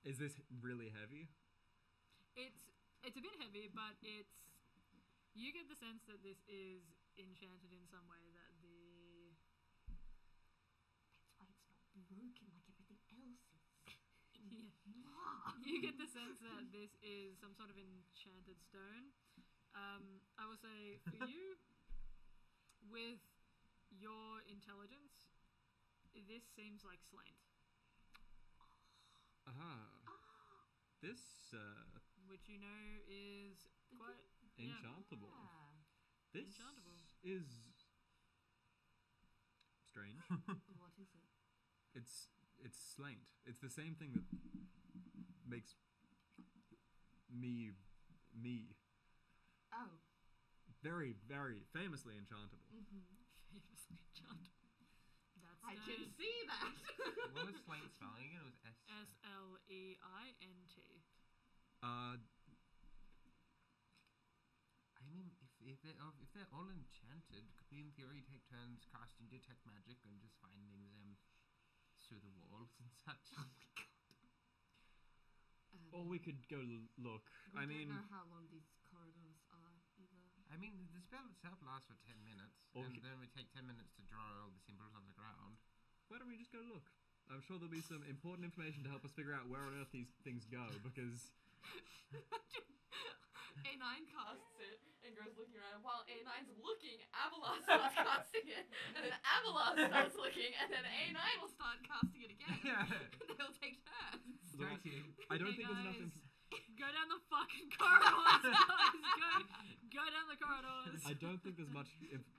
Is this really heavy? It's a bit heavy, but you get the sense that this is enchanted in some way, that the... That's why it's not broken like everything else is. Yeah. You get the sense that this is some sort of enchanted stone. I will say, for you, with your intelligence, this seems like Slaint. This, which you know is quite... enchantable. Yeah. This Enchantable. is strange. What is it? It's Slaint. It's the same thing that makes me. Oh. Very, very famously enchantable. Famously enchantable. That's I can see that. What was Slaint spelling again? It was S. Sleint. I mean, if they're all enchanted, could we in theory take turns casting detect magic and just finding them through the walls and such? Or we could go look. I mean, don't know how long these corridors are either. I mean, the spell itself lasts for 10 minutes, and then we take 10 minutes to draw all the symbols on the ground. why don't we just go look? I'm sure there'll be some important information to help us figure out where on earth these things go, because... A9 casts it and goes looking around. While A9's looking, Abelard starts casting it. And then Abelard starts looking, and then A9 will start casting it again. Yeah. They'll take turns. I don't think there's enough... Go down the fucking corridors, guys. Go down the corridors. I don't think there's much...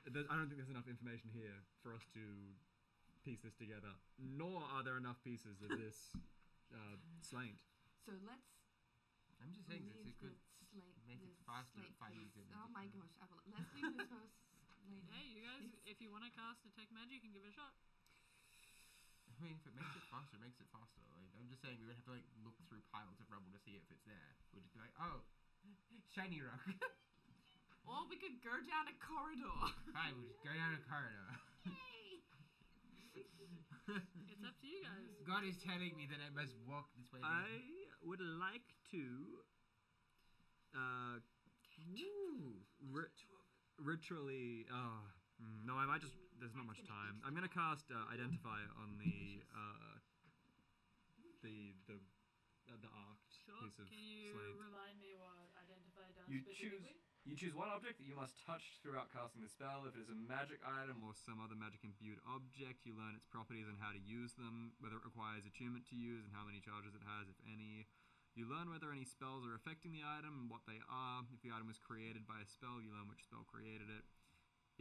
I don't think there's enough information here for us to piece this together. Nor are there enough pieces of this Slaint. So let's... I'm just saying this leave could the slate, make it this faster slate finding piece. good Oh magic. my gosh, Abelard. Let's leave this first slate. Hey, you guys, if you want to cast Detect Magic, you can give it a shot. I mean, if it makes it faster, it makes it faster. Like, I'm just saying we would have to like look through piles of rubble to see if it's there. We'd just be like, oh, shiny rock. Or we could go down a corridor. Fine, we'll just go down a corridor. Yay! It's up to you guys. God is telling me that I must walk this way. I would like to... ritually... no, I might just... There's not much time. I'm going to cast Identify on the arced Sure. piece of Can you Slaint. remind me what Identify does You specifically? You choose one object that you must touch throughout casting the spell. If it is a magic item or some other magic-imbued object, you learn its properties and how to use them, whether it requires attunement to use and how many charges it has, if any. You learn whether any spells are affecting the item and what they are. If the item was created by a spell, you learn which spell created it.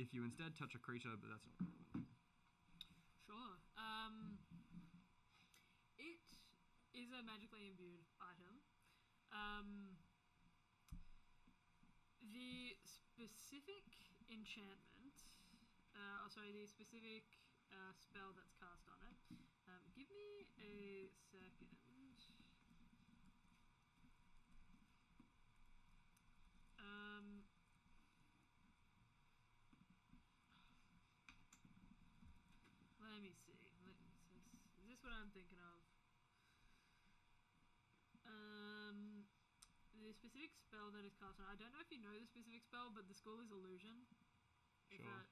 If you instead touch a creature, but that's not relevant. Sure. It is a magically imbued item. The specific enchantment, the specific spell that's cast on it. Give me a second. Let me see. Is this what I'm thinking of? The specific spell that is cast on. I don't know if you know the specific spell, but the school is illusion. Sure.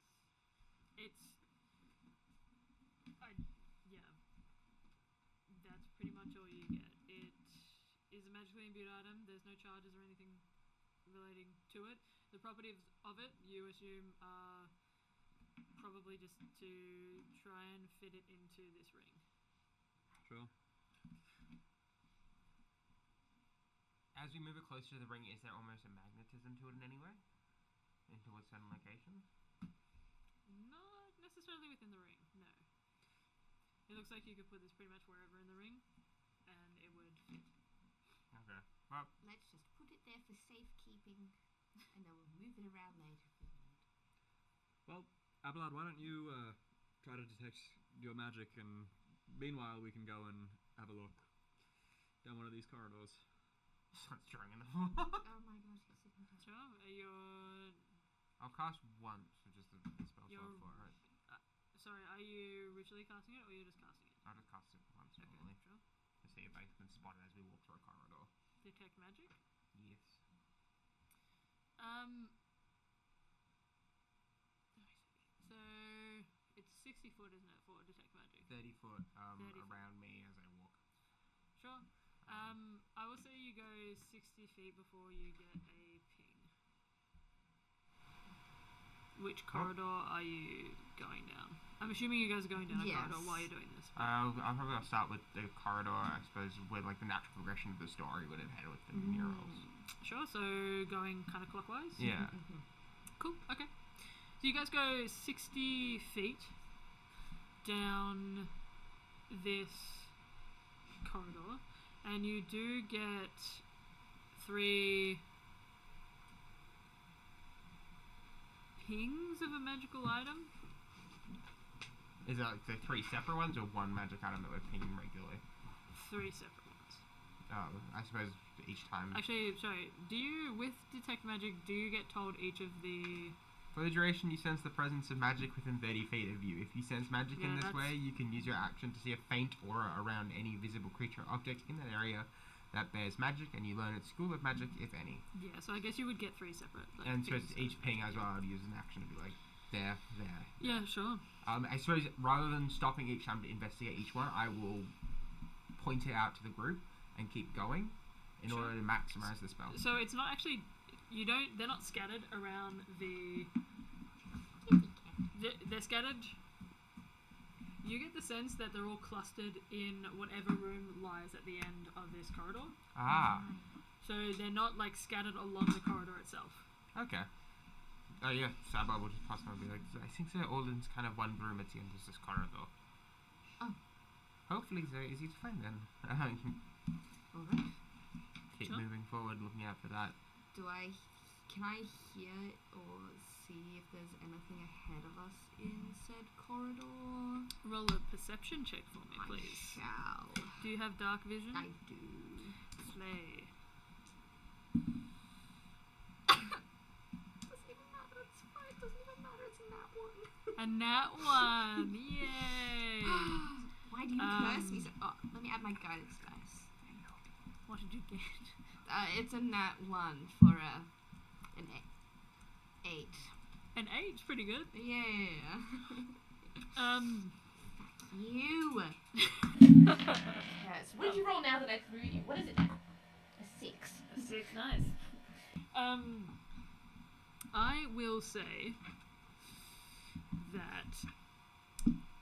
That's pretty much all you get. It is a magically imbued item. There's no charges or anything relating to it. The properties of it, you assume, are probably just to try and fit it into this ring. Sure. As we move it closer to the ring, is there almost a magnetism to it in any way? Into a certain location? Not necessarily within the ring, no. It looks like you could put this pretty much wherever in the ring, and it would fit. Okay. Well, Let's just put it there for safekeeping, and then we'll move it around later if we need. Well, Abelard, why don't you try to detect your magic, and meanwhile we can go and have a look down one of these corridors. starts drawing in the floor. Oh my gosh, he's sitting down. Sure. I'll cast once, which is the spell slot for it. Sorry, are you ritually casting it, or you're just casting it? I'll just cast it once Okay, normally sure. to see if I can spot it as we walk through a corridor. Detect magic? Yes. So it's 60 foot, isn't it, for detect magic? 30 foot 30 foot. around me as I walk. Sure. I will say you go 60 feet before you get a ping. Which corridor are you going down? I'm assuming you guys are going down a corridor while you're doing this. I'll probably start with the corridor, I suppose, where like the natural progression of the story would have had with the murals. Sure, so going kind of clockwise? Yeah. Cool, okay. So you guys go 60 feet down this corridor, and you do get 3 pings of a magical item. Is it like the 3 separate ones or one magic item that we're pinging regularly? 3 separate ones. Oh, I suppose each time. Actually, sorry, with detect magic, do you get told each of the... For the duration, you sense the presence of magic within 30 feet of you. If you sense magic in this way, you can use your action to see a faint aura around any visible creature or object in that area that bears magic, and you learn its school of magic, if any. Yeah, so I guess you would get 3 separate. Like, and so each ping as well, I'd use an action to be like, there. Yeah, sure. I suppose rather than stopping each time to investigate each one, I will point it out to the group and keep going in order to maximize the spell. So it's not actually... They're not scattered around the... They're scattered... You get the sense that they're all clustered in whatever room lies at the end of this corridor. Ah. So they're not, like, scattered along the corridor itself. Okay. Oh, yeah. Sabah will just pass on and be like, I think they're all in kind of one room at the end of this corridor. Oh. Hopefully they're easy to find then. Alright. Keep moving forward, looking out for that. Can I hear or see if there's anything ahead of us in said corridor? Roll a perception check for me, please. I shall. Do you have dark vision? I do. Slay. Doesn't even matter, it's fine. It doesn't even matter, it's a nat 1. A nat 1! Yay! Why do you curse me so? Oh, let me add my guidance dice. There you go. What did you get? It's a nat 1 for an 8. An 8's pretty good. Yeah. You. Yes. What did you roll now that I threw you? What is it now? A 6. A 6, nice. I will say that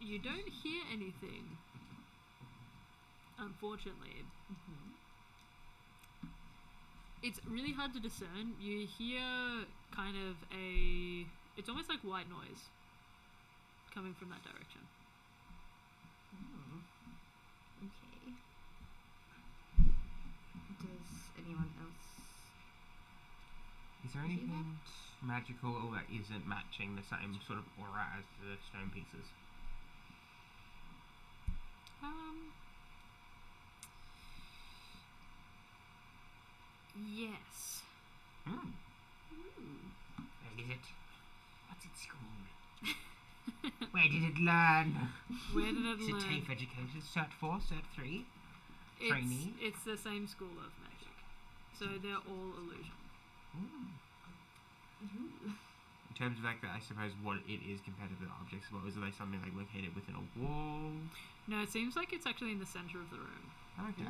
you don't hear anything, unfortunately. It's really hard to discern. You hear kind of it's almost like white noise coming from that direction. Oh. Okay. Does anyone else? Is there See that? anything magical that isn't matching the same sort of aura as the stone pieces? Yes. Where is it? What's its school? Where did it learn? Where did it Is it learn? TAFE educated? Cert 4, Cert 3? Trainee? It's the same school of magic. So they're all illusion. In terms of like that, I suppose what it is compared to the objects, what was it, like something like located within a wall? No, it seems like it's actually in the center of the room. Okay.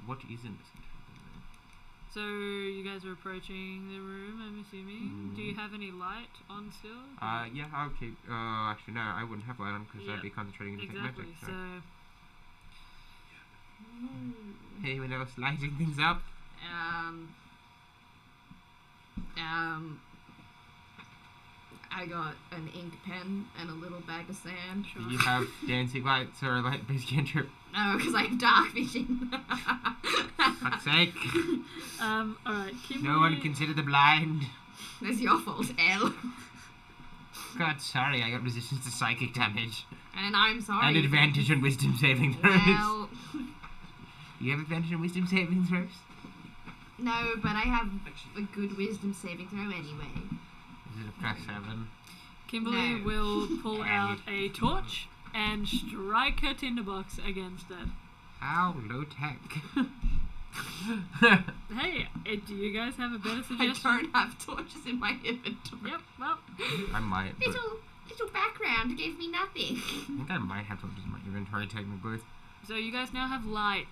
What is in the center of the room? So you guys are approaching the room, I'm assuming. Do you have any light on still? Yeah, I'll keep. Actually, no, I wouldn't have light on because I'd Yeah, be concentrating on detect exactly. magic. So Anyone else lighting things up? I got an ink pen and a little bag of sand. sure. Do you have dancing lights or a light-based cantrip? No, because I have dark vision. Fuck's sake! All right, Kimberly. No one consider the blind. That's your fault, Elle. God, sorry, I got resistance to psychic damage. And I'm sorry. And advantage on wisdom saving throws. Well, You have advantage on wisdom saving throws? no, but I have a good wisdom saving throw anyway. Is it a +7? Kimberly No. will pull out a torch and strike her tinderbox against it. How low tech. Hey, do you guys have a better I suggestion? don't have torches in my inventory. Yep, well, I might, but Little background gave me nothing. I think I might have torches in my inventory technically. so you guys now have light.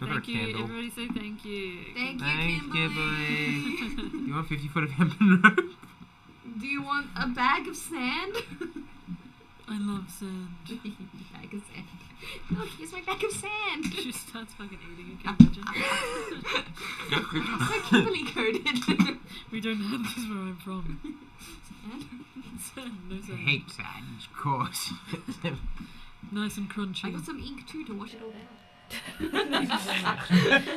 Look at a Thank you, candle. everybody say thank you. Thank you, Thanks, Kimberly. You want 50 foot of hempen rope? Do you want a bag of sand? I love sand. Bag of sand. Look, here's my bag of sand. She starts fucking eating it, can you imagine? So Kimberly coded. We don't have this where I'm from. Sand, no I sand. hate sand, of course. Nice and crunchy. I got some ink too to wash it all down.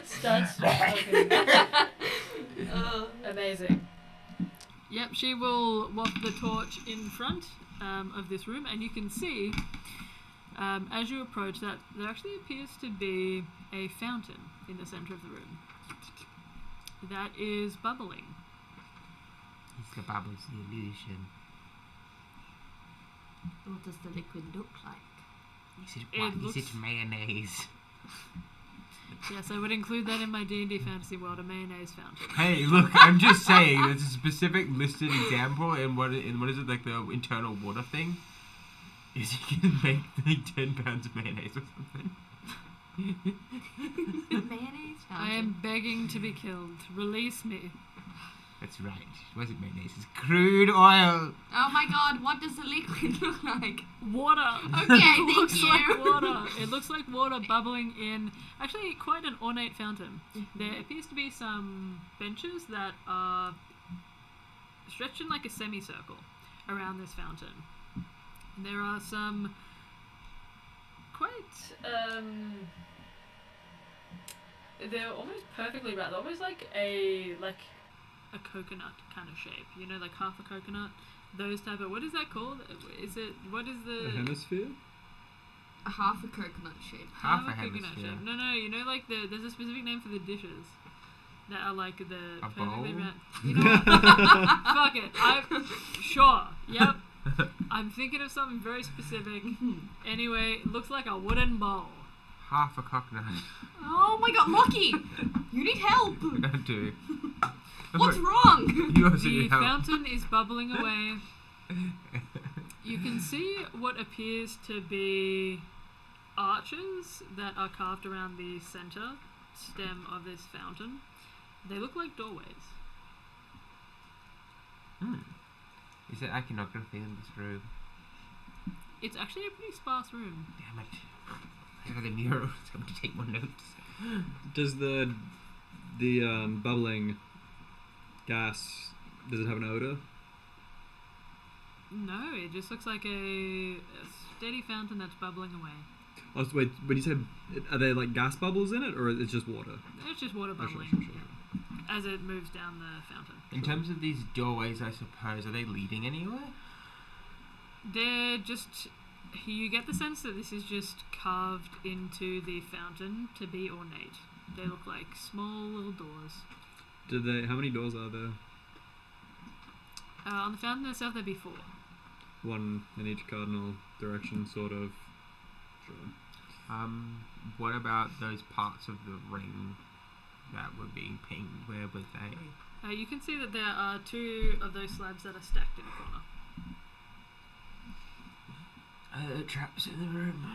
Starts smoking. Oh, amazing. Yep, she will waft the torch in front of this room, and you can see, as you approach, that there actually appears to be a fountain in the center of the room that is bubbling. It's the bubbles, the illusion. What does the liquid look like? Is it It what? Is looks- it mayonnaise? Yes, I would include that in my D&D fantasy world, a mayonnaise fountain. Hey, look, I'm just saying, there's a specific listed example in what is it, like the internal water thing? Is you can make like 10 pounds of mayonnaise or something. Mayonnaise fountain. I am begging to be killed. Release me. That's right. It wasn't mayonnaise, it's crude oil. Oh my god, what does the liquid look like? Water! Okay, It thank looks you. like water. It looks like water bubbling in, actually, quite an ornate fountain. There appears to be some benches that are stretched in like a semicircle around this fountain. There are some quite They're almost perfectly round. Almost like a a coconut kind of shape. You know, like half a coconut. Those type of, what is that called? Is it, what is the... A hemisphere? A half a coconut shape. Half a coconut hemisphere. shape. No, you know, like there's a specific name for the dishes that are like the A perfectly bowl? round. You know what? Fuck it. Sure. Yep. I'm thinking of something very specific. Anyway, it looks like a wooden bowl. Half a coconut. Oh my god, Lochie! You need help! I do. What's wrong? You also The need help. fountain is bubbling away. You can see what appears to be arches that are carved around the center stem of this fountain. They look like doorways. Is there iconography in this room? It's actually a pretty sparse room. Damn it. I got a mural. I'm going to take more notes. Does the bubbling gas, does it have an odor? No, it just looks like a steady fountain that's bubbling away. Oh, so wait, when you say, are there like gas bubbles in it, or it's just water? It's just water Oh, sure, bubbling sure. as it moves down the fountain. In terms of these doorways, I suppose, are they leading anywhere? They're just... You get the sense that this is just carved into the fountain to be ornate. They look like small little doors. How many doors are there? On the fountain itself, there'd be 4. One in each cardinal direction, sort of. Sure. What about those parts of the ring that were being pinged? Where were they? You can see that there are 2 of those slabs that are stacked in a corner. Traps in the room.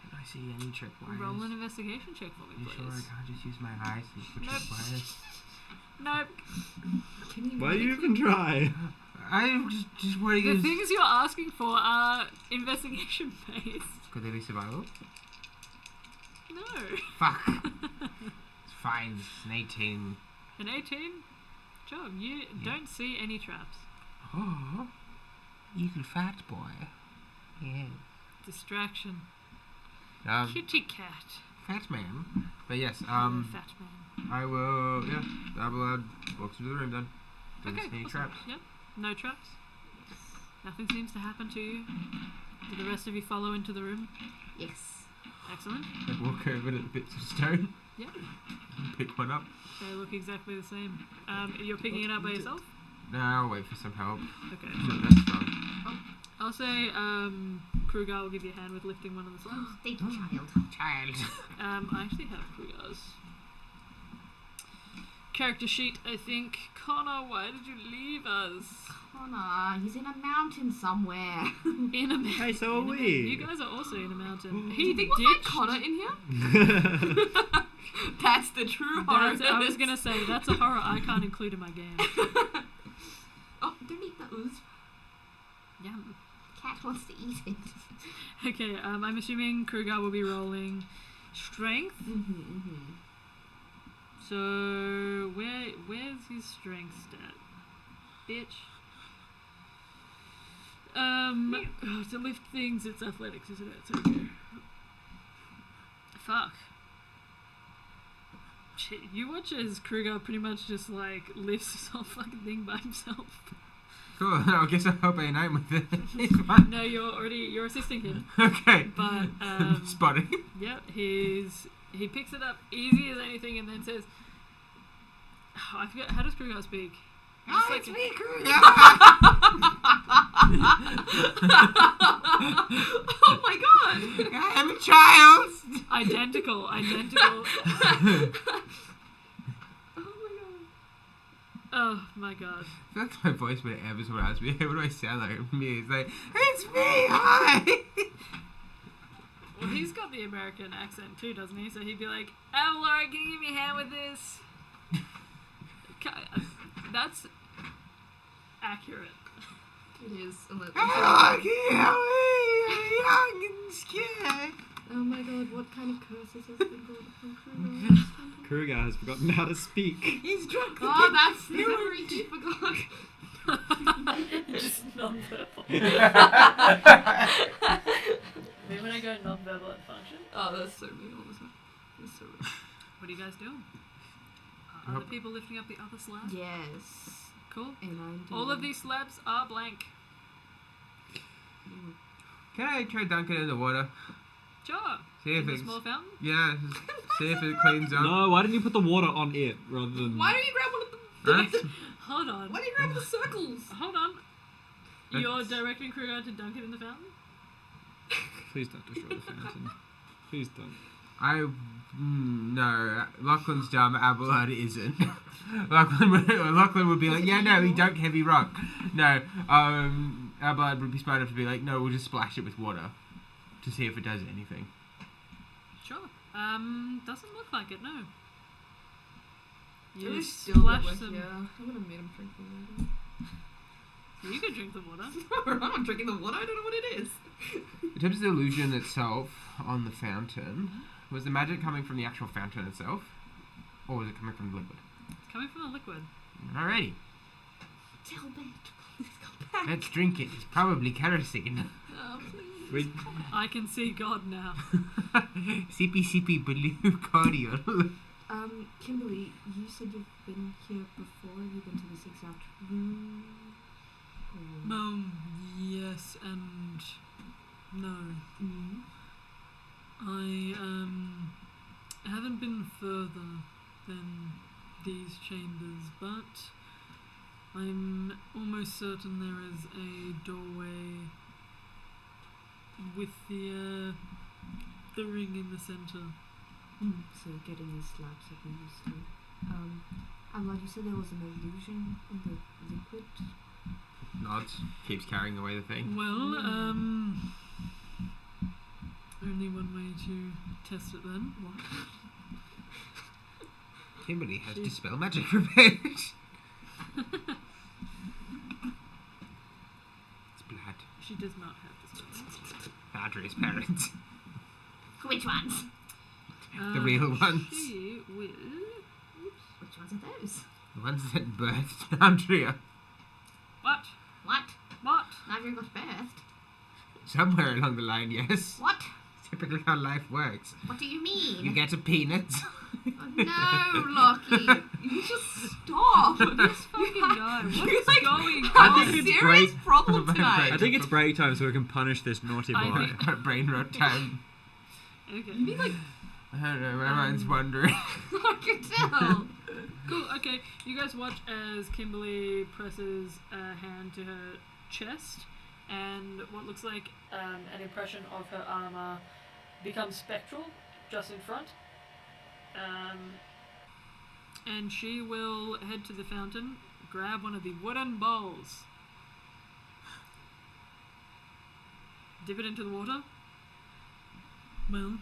Can I see any tripwires? Roll an investigation check for me, You please. sure I can't just use my eyes to look for Nope. tripwires? Nope. Can you Why do you even try? I'm just worried. The things you're asking for are investigation based. Could they be survival? No. Fuck. It's fine. It's an 18. An 18? Job, you don't see any traps. Oh, you fat boy. Yeah. Distraction. Kitty cat. Fat man. But yes, You're a fat man. I will. Yeah, Abelard walks into the room then. Doesn't Okay, see any awesome. traps. Yep. No traps. Nothing seems to happen to you. Do the rest of you follow into the room? Yes. Excellent. I walk over to the bits of stone. Yep. Pick one up. They look exactly the same. You're picking it up by yourself? No, I'll wait for some help. Okay. So that's wrong. I'll say Crugar will give you a hand with lifting one of the slabs. Thank you, child. Child. I actually have Crugar's character sheet, I think. Connor, why did you leave us? Connor, he's in a mountain somewhere. In a mountain. Hey, so are we. You guys are also in a mountain. Do He you think we'll find ditched. Connor in here? That's the true horror. I was gonna say that's a horror I can't include in my game. Oh, don't eat those. Yum. Cat wants to eat it. Okay, I'm assuming Crugar will be rolling strength. So where's his strength stat? Bitch. To lift things, it's athletics, isn't it? It's okay. Fuck. Shit, you watch as Crugar pretty much just like lifts this whole fucking thing by himself. Cool. I guess I'll help A9 with it. It's fine. No, you're assisting him. Okay. But Spotting. yeah, he picks it up easy as anything and then says, oh, I forget, how does Crugar speak? Oh, Just it's like me, Crugar. Oh my god! I'm a child. Identical. Oh my god. Oh my god. I feel like my voice whenever someone asks me, what do I sound like? Me, it's like, it's me, hi! Well, he's got the American accent too, doesn't he? So he'd be like, Abelard, can you give me a hand with this? That's accurate. It is a little. Oh, can you help me? I'm young and scared. Oh my god, what kind of curses has been brought upon Crugar? Kruger has forgotten how to speak. He's drunk. Oh, that's the memory he forgot. Just non-verbal. Maybe when I go non-verbal at function. Oh, that's so me all the time. That's so rude. What are you guys doing? Are the people lifting up the other slab? Yes. Cool. And I'm doing... All of these slabs are blank. Can I try dunking it in the water? Sure. See if In the it's... small fountain? Yeah, see if it cleans up. No, why didn't you put the water on it rather than... Why don't you grab one of the... Huh? Hold on. Why don't you grab the circles? Hold on. You're That's- directing Crugar to dunk it in the fountain? Please don't destroy the fountain. Please don't. No, Lachlan's dumb, Abelard isn't. Lachlan would be like, yeah, no, we dunk heavy rock. No, Abelard would be smart enough to be like, no, we'll just splash it with water to see if it does anything. Sure. Doesn't look like it, no. You You still splash like, some... yeah. I'm gonna make him drink the water. You can drink the water. I'm not drinking the water. I don't know what it is. In terms of the illusion itself on the fountain, was the magic coming from the actual fountain itself? Or was it coming from the liquid? It's coming from the liquid. Alrighty, Delbert, please come back. let's drink it. It's probably kerosene. Oh, please. I can see God now. Sippy sippy blue cordial. Kimberly, you said you've been here before. Have you been to this exact room? Or... Yes and no. Mm. I haven't been further than these chambers, but I'm almost certain there is a doorway with the ring in the center. So getting these slabs that we used to. Abelard, you said there was an illusion in the liquid. Nods. Keeps carrying away the thing. Well, only one way to test it then. What? Kimberly has She- dispel magic prepared. It's blood. She does not have to spell it. Nadriah's parents. Which ones? The real ones. She will. Which ones are those? The ones that birthed Nadriah. What? What? What? Nadriah got birthed. Somewhere along the line, yes. What? Typically how life works. What do you mean? You get a peanut. Oh, no, Lochie. You just stop. This fucking guy. What's You, like, going have on? a think it's serious great. problem tonight. I think it's break time so we can punish this naughty I boy. think- Brain rot time. Okay. You mean like I don't know, my mind's wandering. I can tell. Cool. Okay. You guys watch as Kimberly presses a hand to her chest, and what looks like an impression of her armor becomes spectral just in front. And she will head to the fountain, grab one of the wooden bowls, dip it into the water. Well,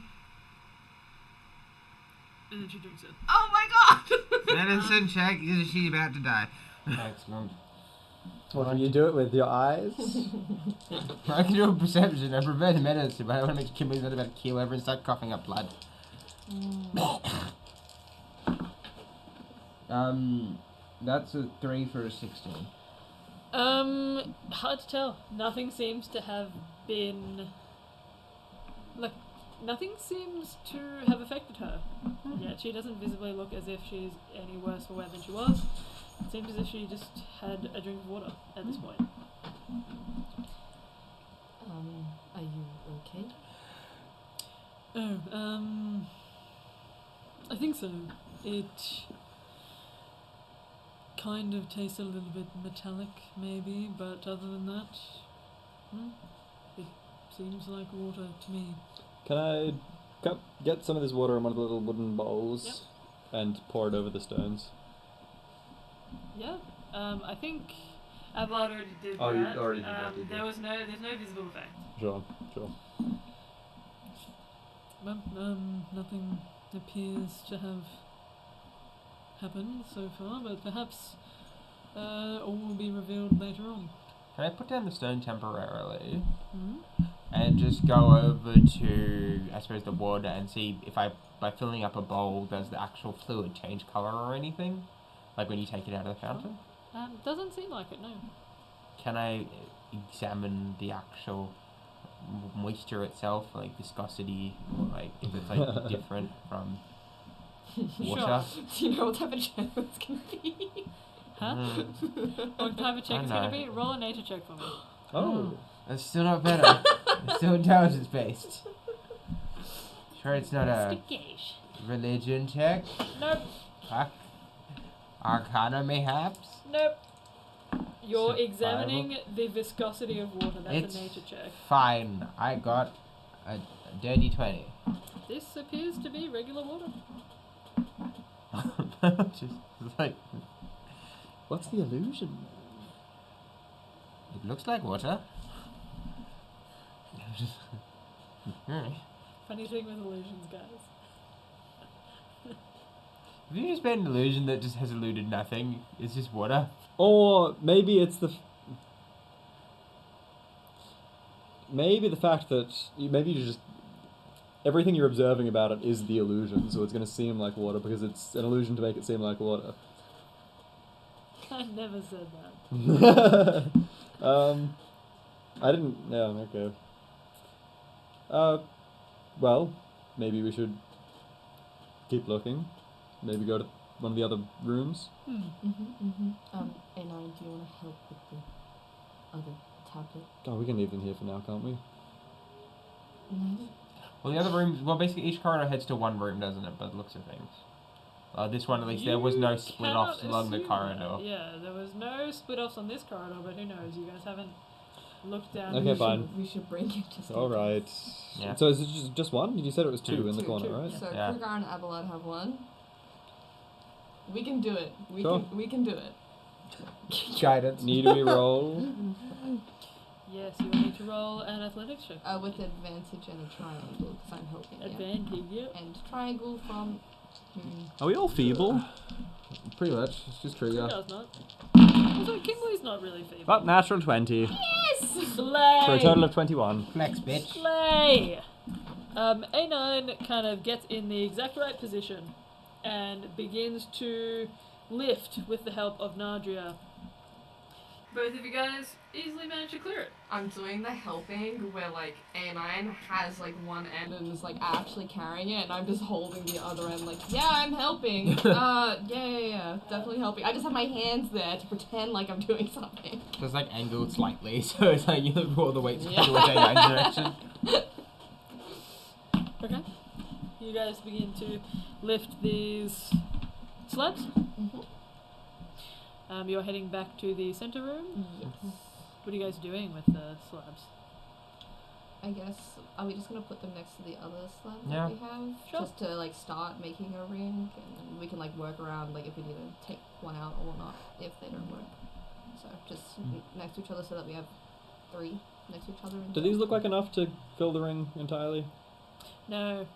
and then she drinks it. Oh my god. Medicine check, is she about to die? Excellent. What, can you do it with your eyes? I can do a perception, I prefer the medicine, but I don't want to make Kimberly not about to keel over and start coughing up blood. That's a 3 for a 16. Hard to tell. Nothing seems to have been. Like, nothing seems to have affected her. Yet she doesn't visibly look as if she's any worse for wear than she was. It seems as if she just had a drink of water at this point. Are you okay? Oh, I think so. It kind of tastes a little bit metallic, maybe, but other than that, it seems like water to me. Can I get some of this water in one of the little wooden bowls and pour it over the stones? Yeah, I think Abelard already did Oh, you that. already did that, did you? There's no visible effect. Sure. Well, nothing appears to have happened so far, but perhaps all will be revealed later on. Can I put down the stone temporarily Hmm? and just go over to, I suppose, the water and see if by filling up a bowl, does the actual fluid change colour or anything? Like when you take it out of the fountain? Doesn't seem like it, no. Can I examine the actual moisture itself, like viscosity, or like if it's like different from water? Do you know what type of gem it's gonna be? Huh? What type of check I it's gonna know. be? Roll a nature check for me. Oh. That's still not better. It's still intelligence based. Sure, it's not a Investigation. religion check. Nope. Fuck. Arcana, mayhaps. Nope. You're Survival. examining the viscosity of water. That's It's a nature check. fine. I got a dirty 20. This appears to be regular water. Just like What's the illusion? it looks like water. Funny thing with illusions, guys. Have you just made an illusion that just has eluded nothing? It's just water. Or maybe it's the maybe the fact that maybe you just everything you're observing about it is the illusion, so it's going to seem like water because it's an illusion to make it seem like water. I never said that. I didn't. Yeah. Okay. Well, maybe we should keep looking. Maybe go to one of the other rooms. A9, do you want to help with the other tablet? Oh, we can leave them here for now, can't we? No. Well, the other rooms. Well, basically each corridor heads to one room, doesn't it? By the looks of things. This one at least there was no split offs along the corridor. Yeah, there was no split offs on this corridor, but who knows? You guys haven't looked down. Okay, fine. We should bring it just. All right. Yeah. So is it just one? You said it was two in the Two, corner, two. right? So Yeah. Crugar and Abelard have one. We can do it. Sure. We can do it. Guidance. Need we roll? Yes, you will need to roll an athletics check. With advantage and a triangle, because I'm helping. Advantage, yep. And triangle from. Are we all feeble? Pretty much. It's just Crugar. Does not. Also, Kimberly's not really feeble. But natural 20 Yes! Slay! for a total of 21. Flex, bitch. Slay! A9 kind of gets in the exact right position and begins to lift with the help of Nadriah. Both of you guys easily manage to clear it. I'm doing the helping where like A9 has like one end and is like actually carrying it, and I'm just holding the other end like, yeah, I'm helping. Yeah, definitely helping. I just have my hands there to pretend like I'm doing something. Just like angled slightly, so it's like you look all the weight towards A9's direction. Okay. You guys begin to lift these slabs. You're heading back to the center room. Yes. What are you guys doing with the slabs? I guess, are we just going to put them next to the other slabs Yeah. that we have? Sure. Just to like start making a ring, and then we can like work around like if we need to take one out or not if they don't work. So just next to each other so that we have 3 next to each other. Do these look like enough to fill the ring entirely? No.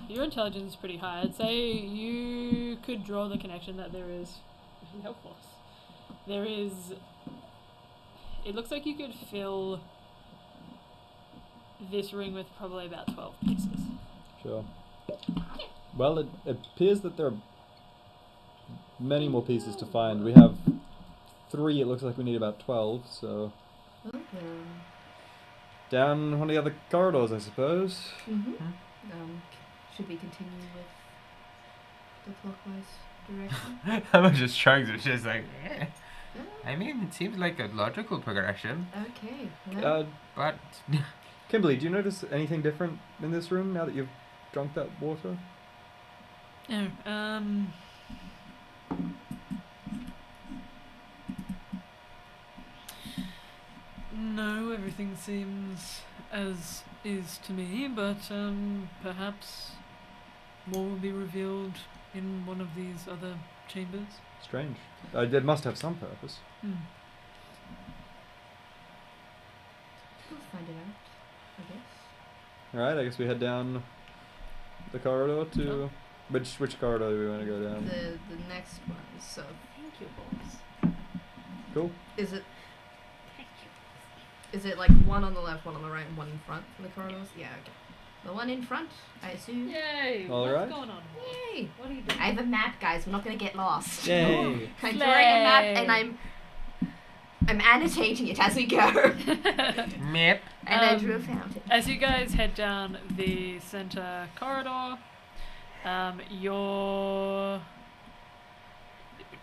Your intelligence is pretty high. I'd say you could draw the connection that there is. There is. It looks like you could fill this ring with probably about 12 pieces. Sure. Well, it appears that there are many more pieces to find. We have 3. It looks like we need about 12. So down one of the other corridors, I suppose. Should we continue with the clockwise direction? I'm just trying to just like, yeah. I mean, it seems like a logical progression, Okay. Well, but Kimberly, do you notice anything different in this room now that you've drunk that water? No. No, everything seems as is to me, but perhaps more will be revealed in one of these other chambers. Strange. It must have some purpose. we'll find it out, I guess. Alright, I guess we head down the corridor to... Sure. Which corridor do we want to go down? The next one. So thank you, boys. Cool. Is it like one on the left, one on the right, and one in front for the corridors? Yeah. Okay. The one in front, I assume. Yay! All What's right. going on? Yay! What are you doing? I have a map, guys. We're not gonna get lost. Yay! I'm drawing a map Slay. and I'm annotating it as we go. meh. And I drew a fountain. As you guys head down the center corridor, your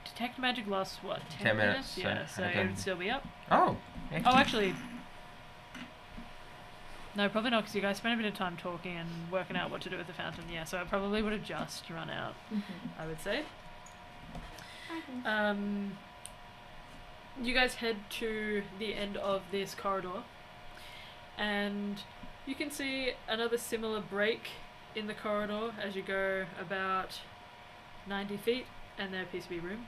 detect magic lasts what? 10 minutes, so Yeah, so I it can- would still be up. Oh. Oh, actually, no, probably not, because you guys spent a bit of time talking and working out what to do with the fountain. Yeah, so it probably would have just run out, I would say. You guys head to the end of this corridor, and you can see another similar break in the corridor as you go about 90 feet, and there appears to be room.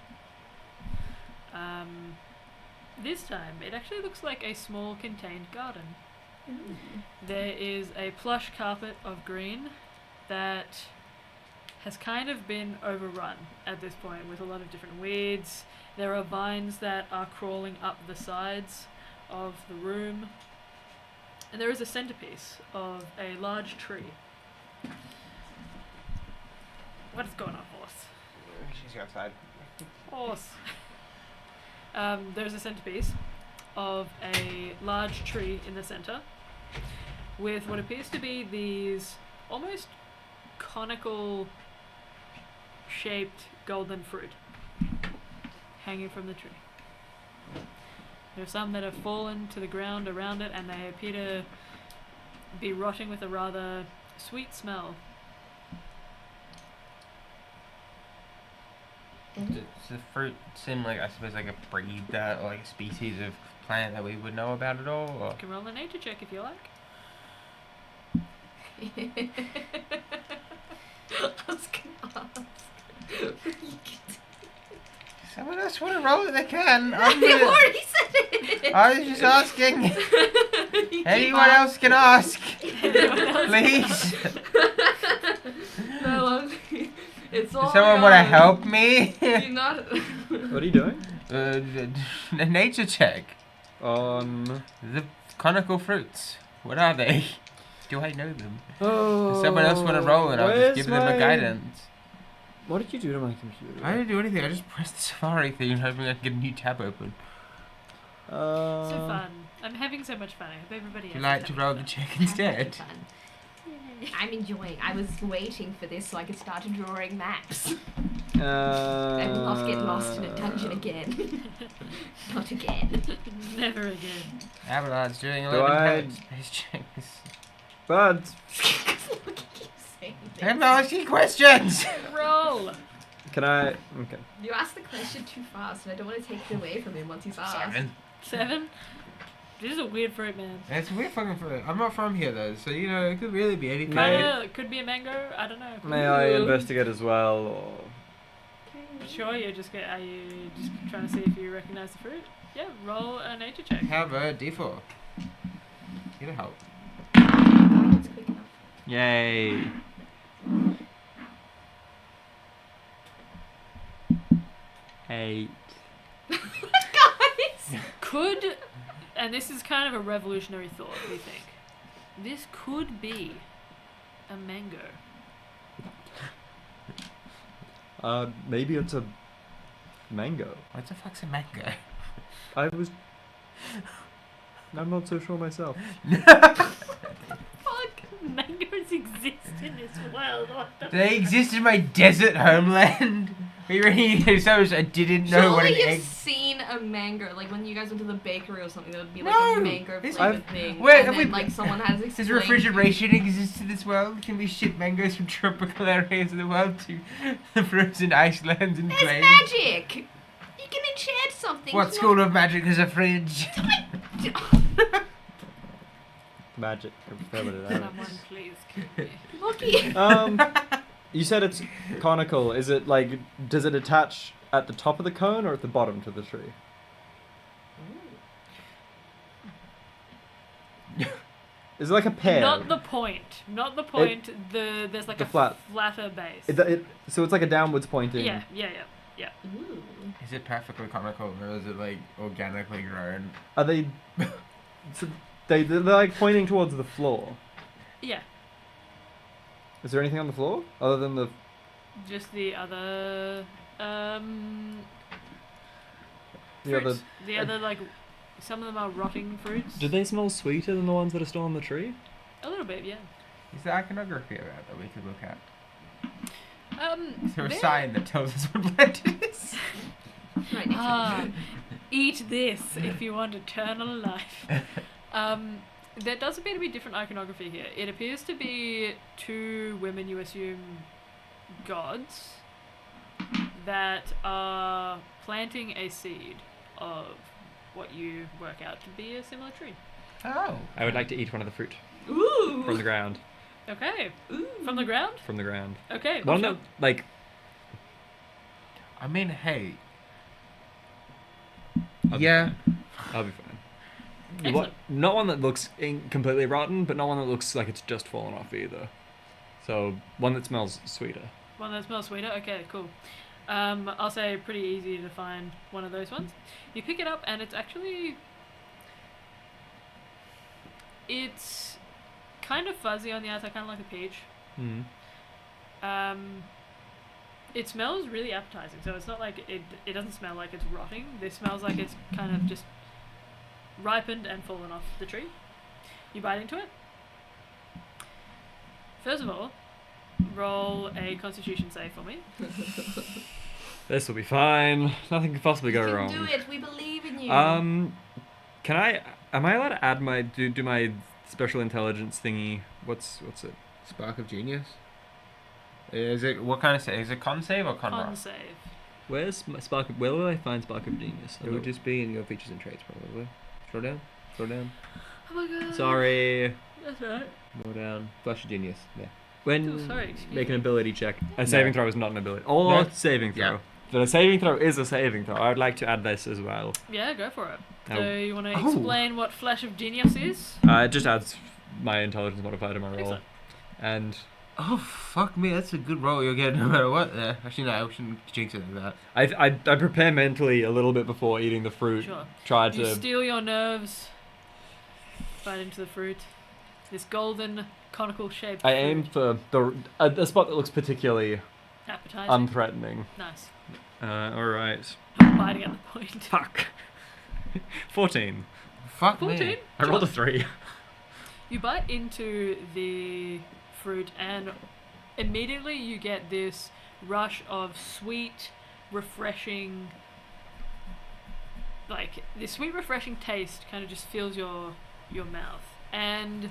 This time, it actually looks like a small contained garden. There is a plush carpet of green that has kind of been overrun at this point with a lot of different weeds. There are vines that are crawling up the sides of the room. And there is a centerpiece of a large tree. What is going on, horse? She's outside. Horse. There's a centerpiece of a large tree in the center with what appears to be these almost conical shaped golden fruit hanging from the tree. There are some that have fallen to the ground around it and they appear to be rotting with a rather sweet smell. Does the fruit seem like, I suppose, like a breed that, or like a species of plant that we would know about at all? Or? You can roll a nature check if you like. I was gonna ask. Someone else want to roll it, they can. You've already said it. I was just asking. Anyone else can ask. Please. No, it's all. Does someone want to help me? You're not. What are you doing? A nature check. On. The conical fruits. What are they? Do I know them? Oh. Does someone else want to roll and I'll just give them a guidance? What did you do to my computer? I didn't do anything. I just pressed the Safari thing hoping I could get a new tab open. So fun. I'm having so much fun. I hope everybody else. Would you like to roll the check instead? I'm enjoying. I was waiting for this so I could start drawing maps. I will not get lost in a dungeon again. Not again. Never again. Abelard's doing Do 11 I- space checks. But I'm asking questions! Roll! can I? Okay. You asked the question too fast, and I don't want to take it away from him once he's asked. 7? This is a weird fruit, man. It's a weird fucking fruit. I'm not from here though, so you know, it could really be anything. It could be a mango. I don't know. May I investigate as well? Or... Sure, are you just trying to see if you recognize the fruit? Yeah, roll a nature check. Have a D4. It'll help. It's quick enough. Yay! Eight. Guys! Could, and this is kind of a revolutionary thought, we think. This could be a mango. Maybe it's a mango. What the fuck's a mango? I'm not so sure myself. Fuck! Mangoes exist in this world. What the They exist in my desert homeland. We really know so much I didn't know what an Surely egg. you've seen a mango, like when you guys went to the bakery or something, there would be like No, a mango it's- flavored thing. Wait, and have then we- like someone has Does explained. refrigeration exist in this world? Can we ship mangoes from tropical areas of the world to the frozen icelands and There's plains? magic! You can enchant something. What to school of magic has a fridge? Magic. Someone please kill me. Lochie. You said it's conical. Is it like? Does it attach at the top of the cone or at the bottom to the tree? Is it like a pear? Not the point. Not the point. There's like the a flat- flatter base. So it's like a downwards pointing. Yeah. Ooh. Is it perfectly comical or is it like organically grown? Are they? So they're like pointing towards the floor. Yeah. Is there anything on the floor other than the? Just the other. The other. fruits. The other like. Some of them are rotting fruits. Do they smell sweeter than the ones that are still on the tree? A little bit, yeah. Is there iconography around that we could look at? Is there a there- sign that tells us what plant it is? Right next to Ah, it. eat this if you want eternal life. There does appear to be different iconography here. It appears to be two women, you assume, gods, that are planting a seed of what you work out to be a similar tree. Oh. I would like to eat one of the fruit Ooh. from the ground. Okay. Ooh. From the ground? From the ground. Okay. One sure. that like I mean, hey. I'll be Yeah. fine. I'll be fine. Excellent. Not one that looks completely rotten, but not one that looks like it's just fallen off either. So one that smells sweeter. One that smells sweeter? Okay, cool. I'll say pretty easy to find one of those ones. You pick it up and it's actually... It's kind of fuzzy on the outside, kind of like a peach. Mm. It smells really appetizing, so it's not like it doesn't smell like it's rotting. This smells like it's kind of just ripened and fallen off the tree. You bite into it. First of all, roll a constitution save for me. This will be fine. Nothing could possibly go You can wrong. do it. We believe in you. Am I allowed to add my do my special intelligence thingy? What's it? Spark of Genius? Is it, what kind of save? Is it con save or con roll? Con save. Where's my Spark of, where will I find Spark of Genius? It would just be in your features and traits, probably. Scroll down. Scroll down. Oh my god. Sorry. That's right. More down. Flash of Genius. There. When Oh, sorry, excuse make an me. ability check. A saving throw is not an ability. Or No. saving throw. Yeah. But a saving throw is a saving throw. I would like to add this as well. Yeah, go for it. Oh. So you want to Oh. explain what Flash of Genius is? It just adds my intelligence modifier to my roll. Excellent. And Oh, fuck me, that's a good roll you'll get no matter what there. Actually, no, I shouldn't jinx it like that. I prepare mentally a little bit before eating the fruit. Sure. Try You to steal your nerves. Bite into the fruit. This golden conical shape. I aim for the spot that looks particularly Appetizing. unthreatening. Nice. Alright. Not biting at the point. Fuck. 14. Fuck 14? me. I rolled a 3. You bite into the fruit and immediately you get this rush of sweet, refreshing, like this sweet, refreshing taste kind of just fills your mouth. And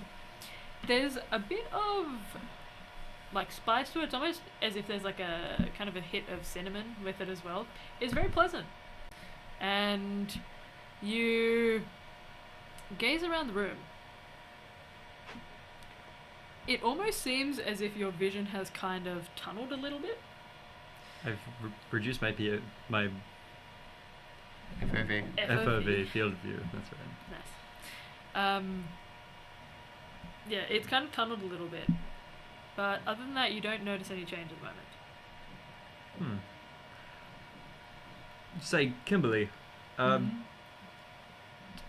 there's a bit of like spice to it. It's almost as if there's like a kind of a hit of cinnamon with it as well. It's very pleasant. And you gaze around the room. It almost seems as if your vision has kind of tunneled a little bit. I've reduced my my FOV. FOV field of view. That's right. Nice. Yeah, it's kind of tunneled a little bit. But other than that, you don't notice any change at the moment. Say, Kimberly, Mm-hmm.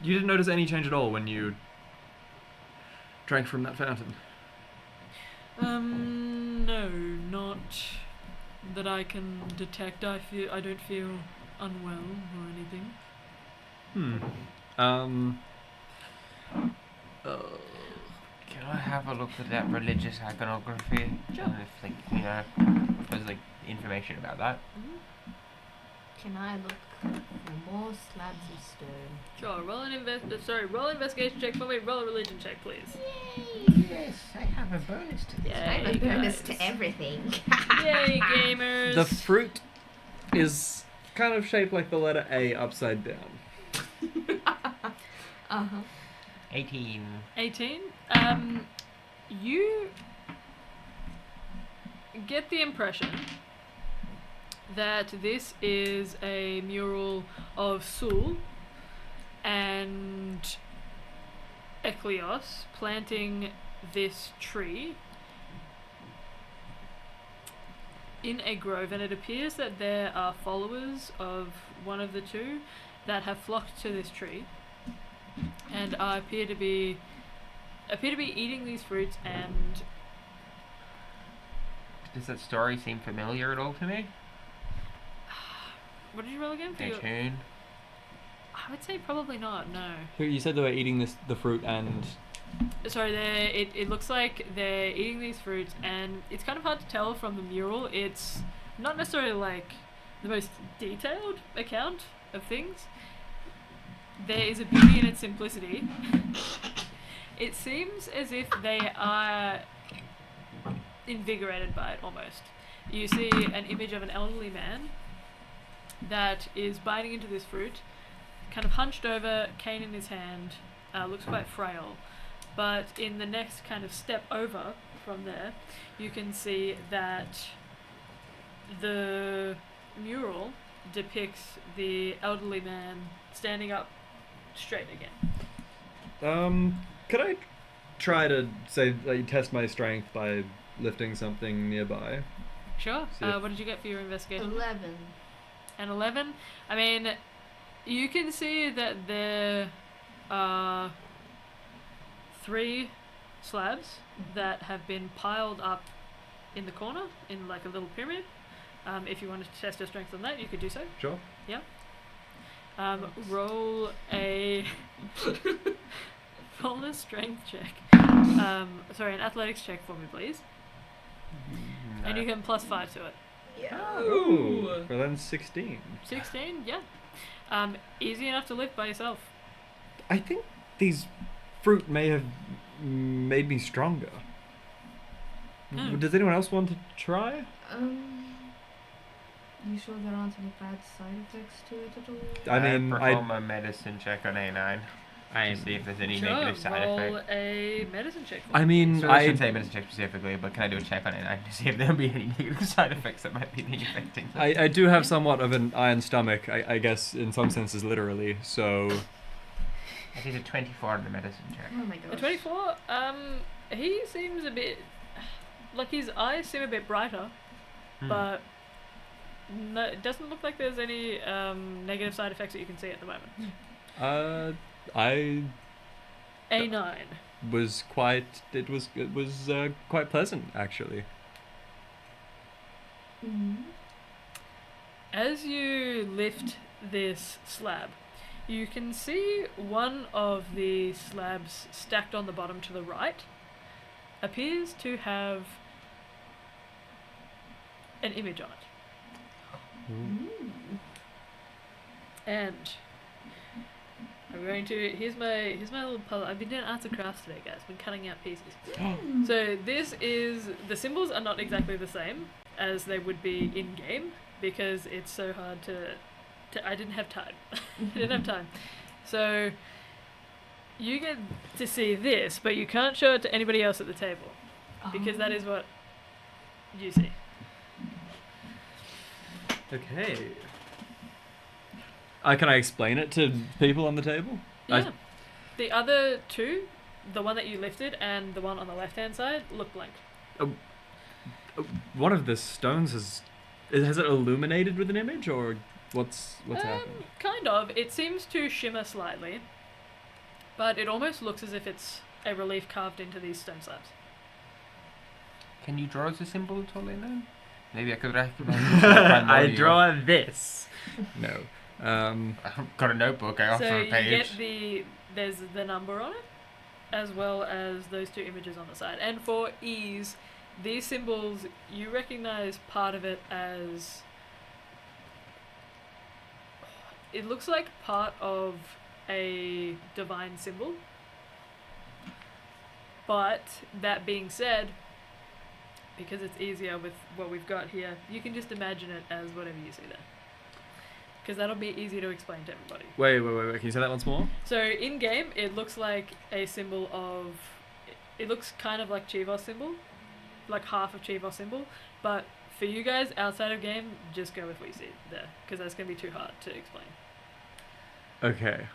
you didn't notice any change at all when you drank from that fountain? No, not that I can detect. I don't feel unwell or anything. Can I have a look at that religious iconography? Sure. If, like, you know, if there's, like, information about that. Can I look for more slabs of stone? Sure. Roll an investigation check for me. Roll a religion check, please. Yes, I have a bonus to this. Yay, I have a bonus guys. to everything. Yay, gamers! The fruit is kind of shaped like the letter A upside down. Uh-huh. 18. 18. You get the impression that this is a mural of Sul and Eklios planting this tree in a grove, and it appears that there are followers of one of the two that have flocked to this tree and appear to be eating these fruits. And Does that story seem familiar at all to me? what did you roll again? For A your- tune? I would say probably not. No. You said they were eating the fruit and Sorry, it looks like they're eating these fruits, and it's kind of hard to tell from the mural. It's not necessarily like the most detailed account of things. There is a beauty in its simplicity. It seems as if they are invigorated by it almost. You see an image of an elderly man that is biting into this fruit, kind of hunched over, cane in his hand, looks quite frail. But in the next kind of step over from there, you can see that the mural depicts the elderly man standing up straight again. Could I try to say like test my strength by lifting something nearby? Sure. See if- What did you get for your investigation? 11. An 11. I mean, you can see that there are 3 slabs that have been piled up in the corner in like a little pyramid. If you wanted to test your strength on that, you could do so. Sure. Roll a roll a strength check. Sorry, an athletics check for me, please. And you can +5 to it. Ooh. Well, then 16. 16, yeah. Easy enough to lift by yourself. I think these fruit may have made me stronger. Does anyone else want to try? You sure there aren't any bad side effects to it at all? I mean, perform a medicine check on A9 to see if there's any Sure, negative side roll effects. a medicine check. I mean, So I shouldn't say medicine check specifically, but can I do a check on A9 to see if there'll be any negative side effects that might be affecting them? I do have somewhat of an iron stomach, I guess, in some senses, literally. So I did a 24 on the medicine check. Oh my A gosh. 24. He seems a bit like his eyes seem a bit brighter, but no, it doesn't look like there's any negative side effects that you can see at the moment. I A9. was quite. It was quite pleasant, actually. As you lift this slab, you can see one of the slabs stacked on the bottom to the right appears to have an image on it. And I'm going to here's my little puzzle. I've been doing arts and crafts today, guys. Been cutting out pieces. So this is the symbols are not exactly the same as they would be in game because it's so hard to I didn't have time. I didn't have time. So you get to see this, but you can't show it to anybody else at the table because that is what you see. Okay. Can I explain it to people on the table? Yeah. The other 2, the one that you lifted and the one on the left-hand side, look blank. One of the stones has it illuminated with an image, or what's happened? Kind of. It seems to shimmer slightly, but it almost looks as if it's a relief carved into these stone slabs. Can you draw us a symbol at all, Lena? Maybe I could recognize I draw this. No. I've got a notebook. I offer So a you page. get there's the number on it, as well as those 2 images on the side. And for ease, these symbols, you recognize part of it as it looks like part of a divine symbol. But that being said, because it's easier with what we've got here, you can just imagine it as whatever you see there. Because that'll be easy to explain to everybody. Wait. Can you say that once more? So in game, it looks like a symbol of. It looks kind of like Chivos symbol, like half of Chivos symbol. But for you guys outside of game, just go with what you see there, because that's gonna be too hard to explain. Okay.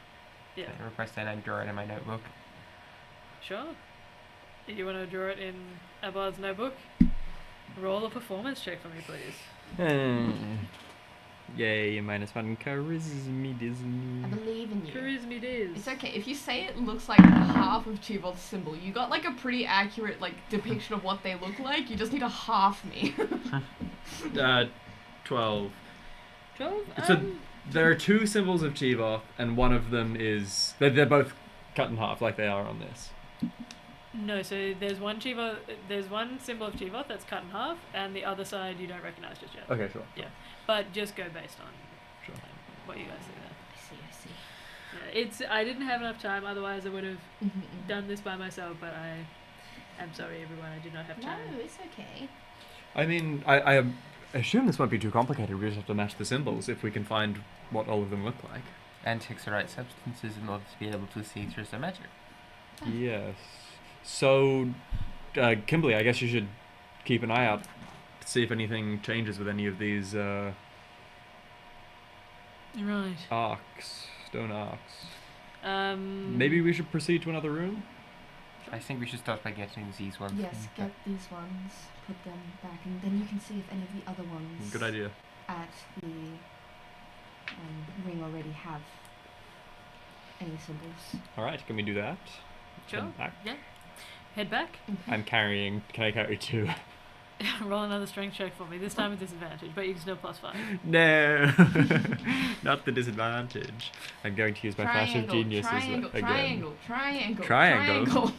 Yeah. I request that I draw it in my notebook. Sure. You want to draw it in Abelard's notebook? Roll a performance check for me, please. Yay, -1 charisma. I believe in you. Charisma it is. It's okay. If you say it looks like half of Chival's symbol, you got like a pretty accurate like depiction of what they look like. You just need to half me. 12. 12? So there are 2 symbols of Chivoth, and one of them is they're both cut in half, like they are on this. No, so there's one symbol of Chivoth that's cut in half, and the other side you don't recognize just yet. Okay, sure. Yeah, but just go based on Sure. what you guys see there. I see. Yeah, I didn't have enough time, otherwise I would have done this by myself, but I am sorry everyone, I did not have No, time. it's okay. I mean, I assume this won't be too complicated. We just have to match the symbols if we can find what all of them look like. And takes the right substances in order to be able to see through some magic. Yes. So, Kimberly, I guess you should keep an eye out to see if anything changes with any of these Right. arcs, stone arcs. Um. Maybe we should proceed to another room? I think we should start by getting these ones. Yes, get these ones, put them back, and then you can see if any of the other ones Good idea. at the ring already have any symbols. All right, can we do that? Sure. Head back. Yeah. Head back. I'm carrying. Can I carry 2? Roll another strength check for me. This time with disadvantage, but you can still +5. No, not the disadvantage. I'm going to use my flash of genius again. Triangle. Triangle.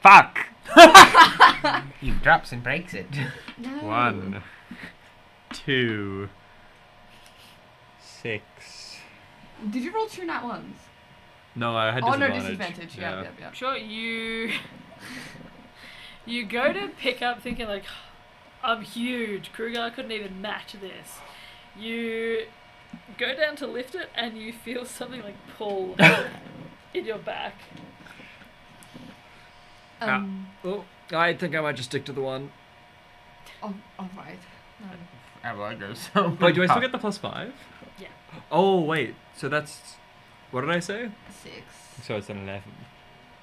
Fuck! He drops and breaks it. No. 1, 2, 6. Did you roll 2 nat ones? No, I had Oh, disadvantage. no, disadvantage. Yeah. Sure, you go to pick up thinking like, I'm huge. Crugar couldn't even match this. You go down to lift it and you feel something like pull in your back. Oh, I think I might just stick to the 1. All right. Abelard goes. So Wait, do I still get the +5? Yeah. Oh, wait. So that's. What did I say? 6. So it's an 11.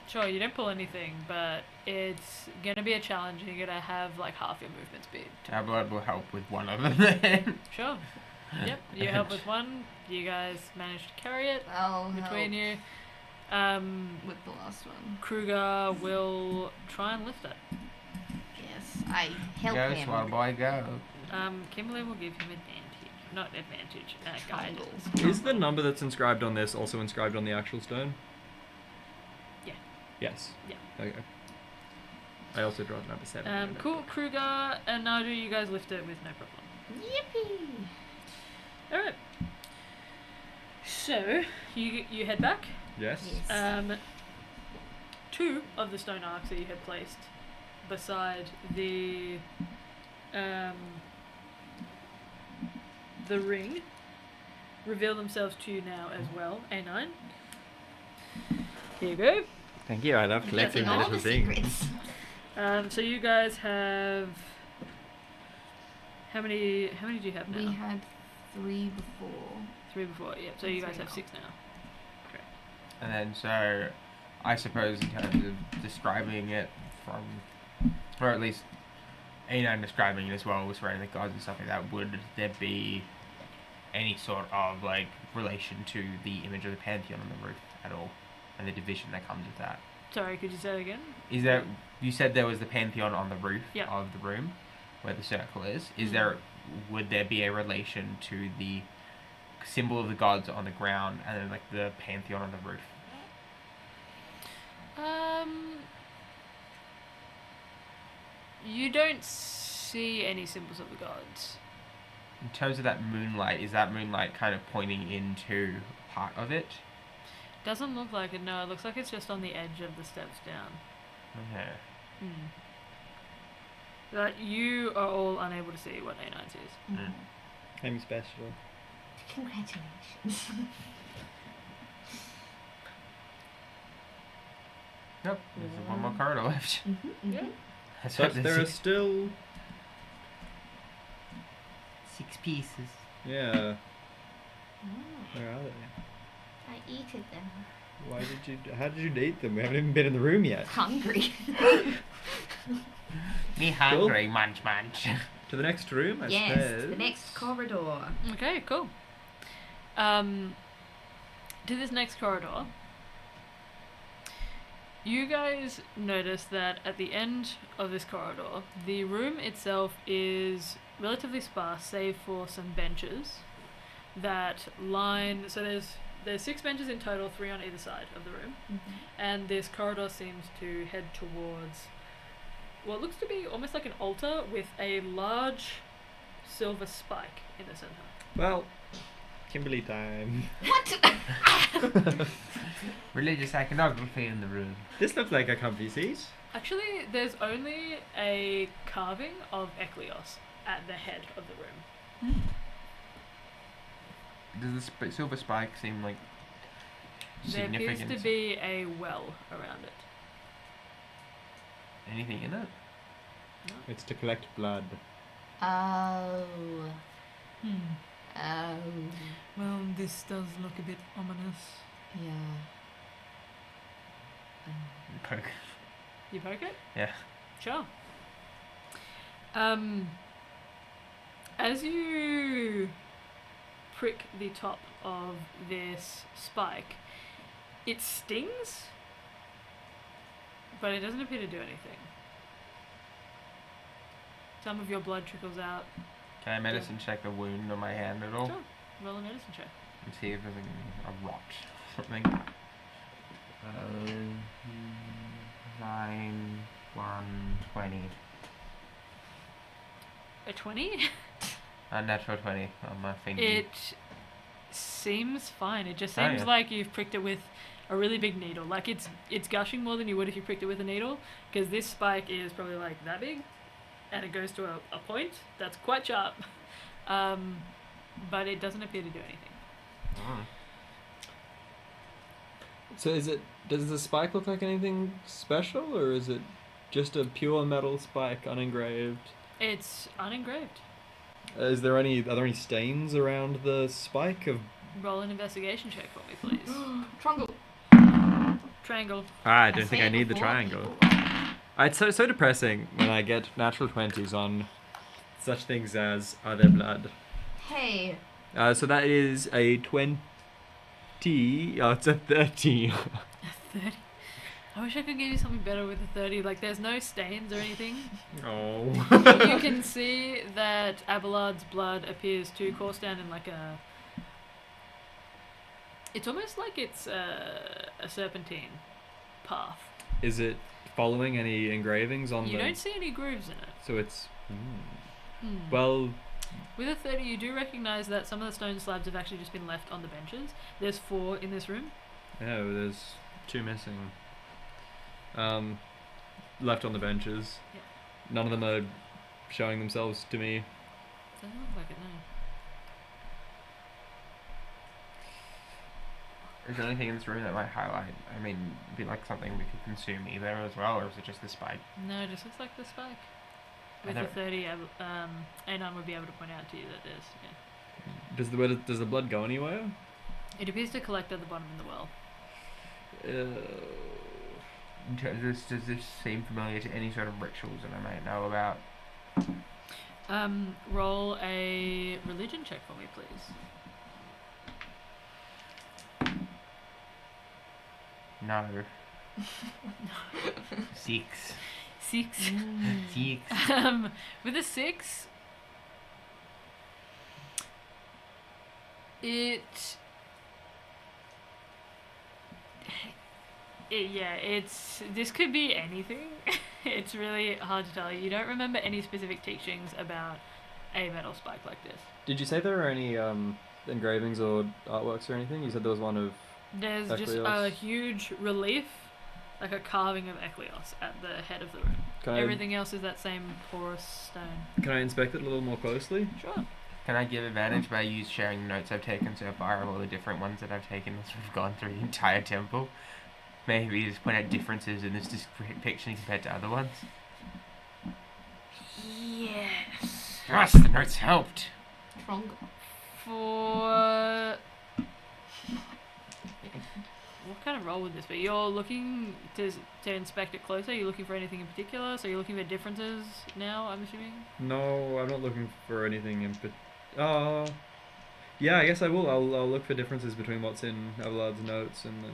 Sure, you don't pull anything, but it's gonna be a challenge. You're gonna have like half your movement speed. Abelard will help with one of them then. Sure. Yep. You help with one. You guys manage to carry it I'll between help you. with the last one. Kruger will try and lift it. Yes, I help Go, him. swallow boy, go. Kimberly will give him advantage. Not advantage, guidance. Is the number that's inscribed on this also inscribed on the actual stone? Yeah. Yes. Yeah. Okay. I also draw number 7. Cool. Kruger and Nadriah, you guys lift it with no problem. Yippee! Alright. So, you head back. Yes. Yes. 2 of the stone arcs that you had placed beside the ring reveal themselves to you now as well. A9. Here you go. Thank you. I love collecting Getting all little the things. secrets. So you guys have how many do you have now? We had 3 before. 3 before, yeah. So you guys Three have now. 6 now. And then so, I suppose in terms of describing it from, or at least A9 describing it as well, with surrounding the gods and stuff like that, would there be any sort of like relation to the image of the pantheon on the roof at all, and the division that comes with that? Sorry, could you say that again? Is there? You said there was the pantheon on the roof Yeah. of the room, where the circle is. Is there? Would there be a relation to the symbol of the gods on the ground, and then like the pantheon on the roof? You don't see any symbols of the gods. In terms of that moonlight, is that moonlight kind of pointing into part of it? Doesn't look like it, no. It looks like it's just on the edge of the steps down. Okay. But you are all unable to see what A9 sees. I'm special. Congratulations. Nope. There's one more corridor left. Yeah. That's But what there this are is. still. 6 pieces. Yeah. Where are they? I eated them. Why did you? How did you date them? We haven't even been in the room yet. Hungry. Me hungry, munch munch. To the next room, I Yes, suppose. the next corridor. Okay, cool. To this next corridor, you guys notice that at the end of this corridor, the room itself is relatively sparse, save for some benches that line. So there's 6 benches in total, 3 on either side of the room, and this corridor seems to head towards what looks to be almost like an altar with a large silver spike in the center. Well, Kimberly time. What? Religious iconography in the room. This looks like a comfy seat. Actually, there's only a carving of Ecleos at the head of the room. Does the silver spike seem like There appears significant? to be a well around it. Anything in it? It's to collect blood. Oh. Hmm. Oh. Well, this does look a bit ominous. Yeah. Poke. You poke it? Yeah. Sure. As you prick the top of this spike, it stings, but it doesn't appear to do anything. Some of your blood trickles out. Can I medicine check the wound on my hand at all? Sure. Roll a medicine check. And see if there's a rot or something. 9, 1, 20. A 20? A natural 20 on my finger. It seems fine. It just Oh, seems yeah. like you've pricked it with a really big needle. Like it's gushing more than you would if you pricked it with a needle, because this spike is probably like that big, and it goes to a point that's quite sharp, but it doesn't appear to do anything. Oh. So does the spike look like anything special, or is it just a pure metal spike unengraved? It's unengraved. Are there any stains around the spike of? Roll an investigation check for me, please. Triangle. Triangle. I don't think said I it need the before, triangle. people. It's so depressing when I get natural 20s on such things as are there blood. Hey. So that is a 20. Oh, it's a 30. 30. I wish I could give you something better with a 30. Like, there's no stains or anything. Oh. You can see that Abelard's blood appears to course down in like a... It's almost like it's a serpentine path. Is it following any engravings on You the? don't see any grooves in it. So it's. Hmm. Well, With a 30, you do recognise that some of the stone slabs have actually just been left on the benches. There's 4 in this room. no, there's 2 missing. Left on the benches. Yeah. None of them are showing themselves to me. Doesn't look like it, no. Is there anything in this room that might highlight? I mean, be like something we could consume either as well, or is it just the spike? No, it just looks like the spike. I With a don't- 30, Anon would be able to point out to you that there's, yeah. Does the blood go anywhere? It appears to collect at the bottom in the well. Does this seem familiar to any sort of rituals that I might know about? Roll a religion check for me, please. No. 6. 6. 6. With a 6, this could be anything. It's really hard to tell. You don't remember any specific teachings about a metal spike like this. Did you say there were any engravings or artworks or anything? You said there was one of. There's just a Ecleos. huge relief, like a carving of Ecleos at the head of the room. Can I, Everything else is that same porous stone. can I inspect it a little more closely? Sure. Can I give advantage by sharing notes I've taken so far of all the different ones that I've taken as we've gone through the entire temple? Maybe just point out differences in this depiction compared to other ones? Yes. Yes, the notes helped! Triangle. For what kind of role would this be? You're looking to inspect it closer. You're looking for anything in particular. So you're looking for differences now. I'm assuming. No, I'm not looking for anything in particular. Yeah, I guess I will. I'll look for differences between what's in Abelard's notes and then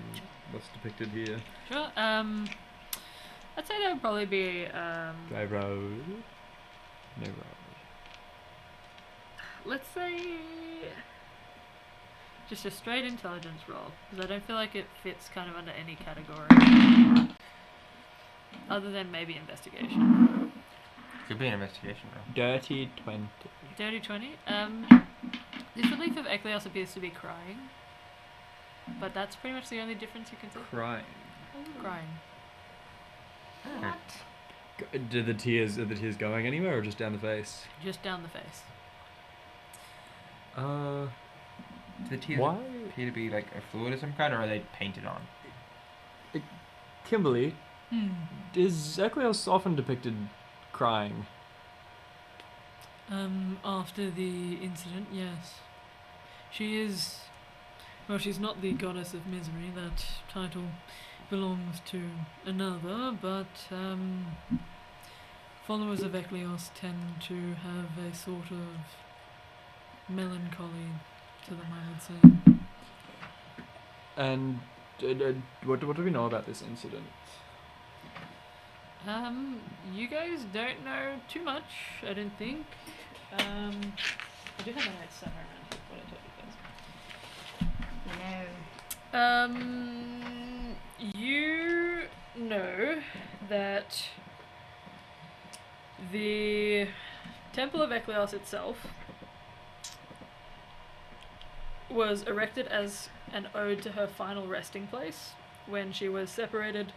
what's depicted here. Sure. I'd say that would probably be I road. No road. let's say just a straight intelligence roll, because I don't feel like it fits kind of under any category other than maybe investigation. Could be an investigation roll. Dirty 20. Dirty 20. This relief of Ecleos appears to be crying, but that's pretty much the only difference you can see. Crying. Crying. What? Are the tears going anywhere or just down the face? Just down the face. Do the tears Why? appear to be like a fluid of some kind, or are they painted on? Kimberly, is Ecleos often depicted crying? After the incident, yes. Well, she's not the goddess of misery. That title belongs to another, but followers of Eklios tend to have a sort of melancholy to them, I would say. And what do we know about this incident? You guys don't know too much, I don't think. I do have a nice somewhere around here, what I told you guys. You know that the Temple of Eklios itself was erected as an ode to her final resting place when she was separated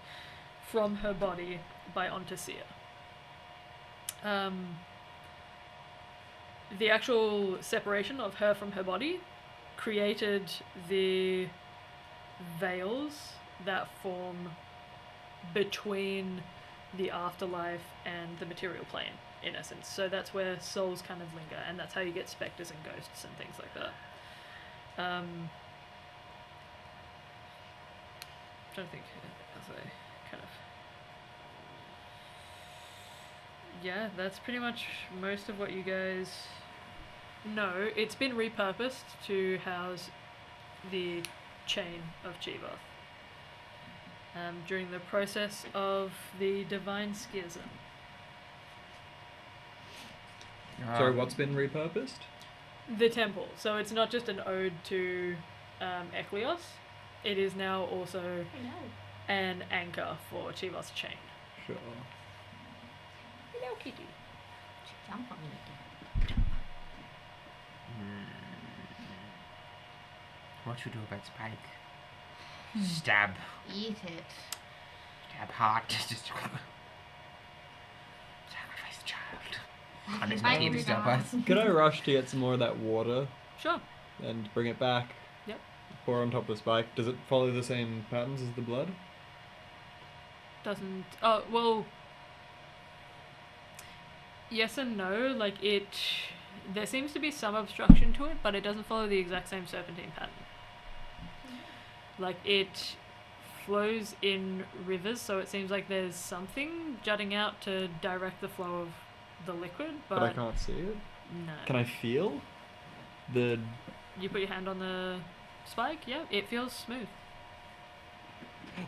from her body by Ontasia. The actual separation of her from her body created the veils that form between the afterlife and the material plane, in essence. So that's where souls kind of linger, and that's how you get specters and ghosts and things like that. Trying to think as I kind of... Yeah, that's pretty much most of what you guys know. It's been repurposed to house the chain of Chivoth during the process of the Divine Schism. Sorry, what's been repurposed? The temple. So it's not just an ode to Eklios. It is now also an anchor for Chivoth's chain. Sure. Hello, kitty. Jump on me. What should we do about Spike? Stab. Eat it. Stab hard. Just sacrifice the child. And it's I not here to do stop not. us. Could I rush to get some more of that water Sure. and bring it back? Yep. Pour on top of the spike. Does it follow the same patterns as the blood? Doesn't... Oh, well... Yes and no. Like, it... There seems to be some obstruction to it, but it doesn't follow the exact same serpentine pattern. Like, it flows in rivers, so it seems like there's something jutting out to direct the flow of the liquid, But I can't see it. no. Can I feel the... You put your hand on the spike, yeah, it feels smooth.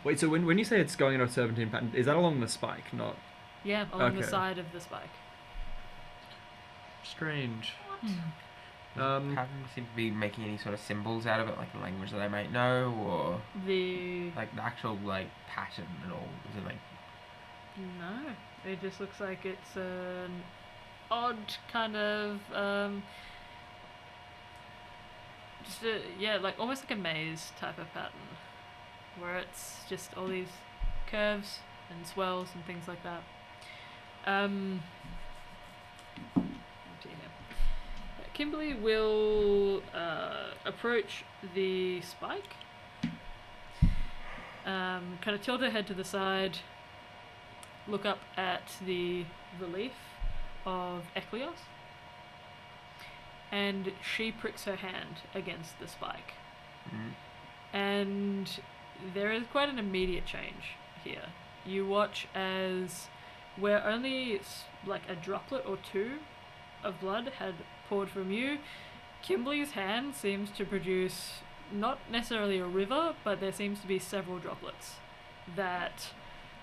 Wait, so when you say it's going in a serpentine pattern, is that along the spike, not... Yeah, along the Okay. side of the spike. Strange. Can't seem to be making any sort of symbols out of it, like a language that I might know, or The... like the actual like pattern and all. Is it like No, it just looks like it's an odd kind of, just a, yeah, like almost like a maze type of pattern, where it's just all these curves and swells and things like that. Kimberly will approach the spike, kind of tilt her head to the side, look up at the relief of Eklios, and she pricks her hand against the spike. And there is quite an immediate change here. You watch as where only like a droplet or two of blood had poured from you, Kimberly's hand seems to produce not necessarily a river, but there seems to be several droplets that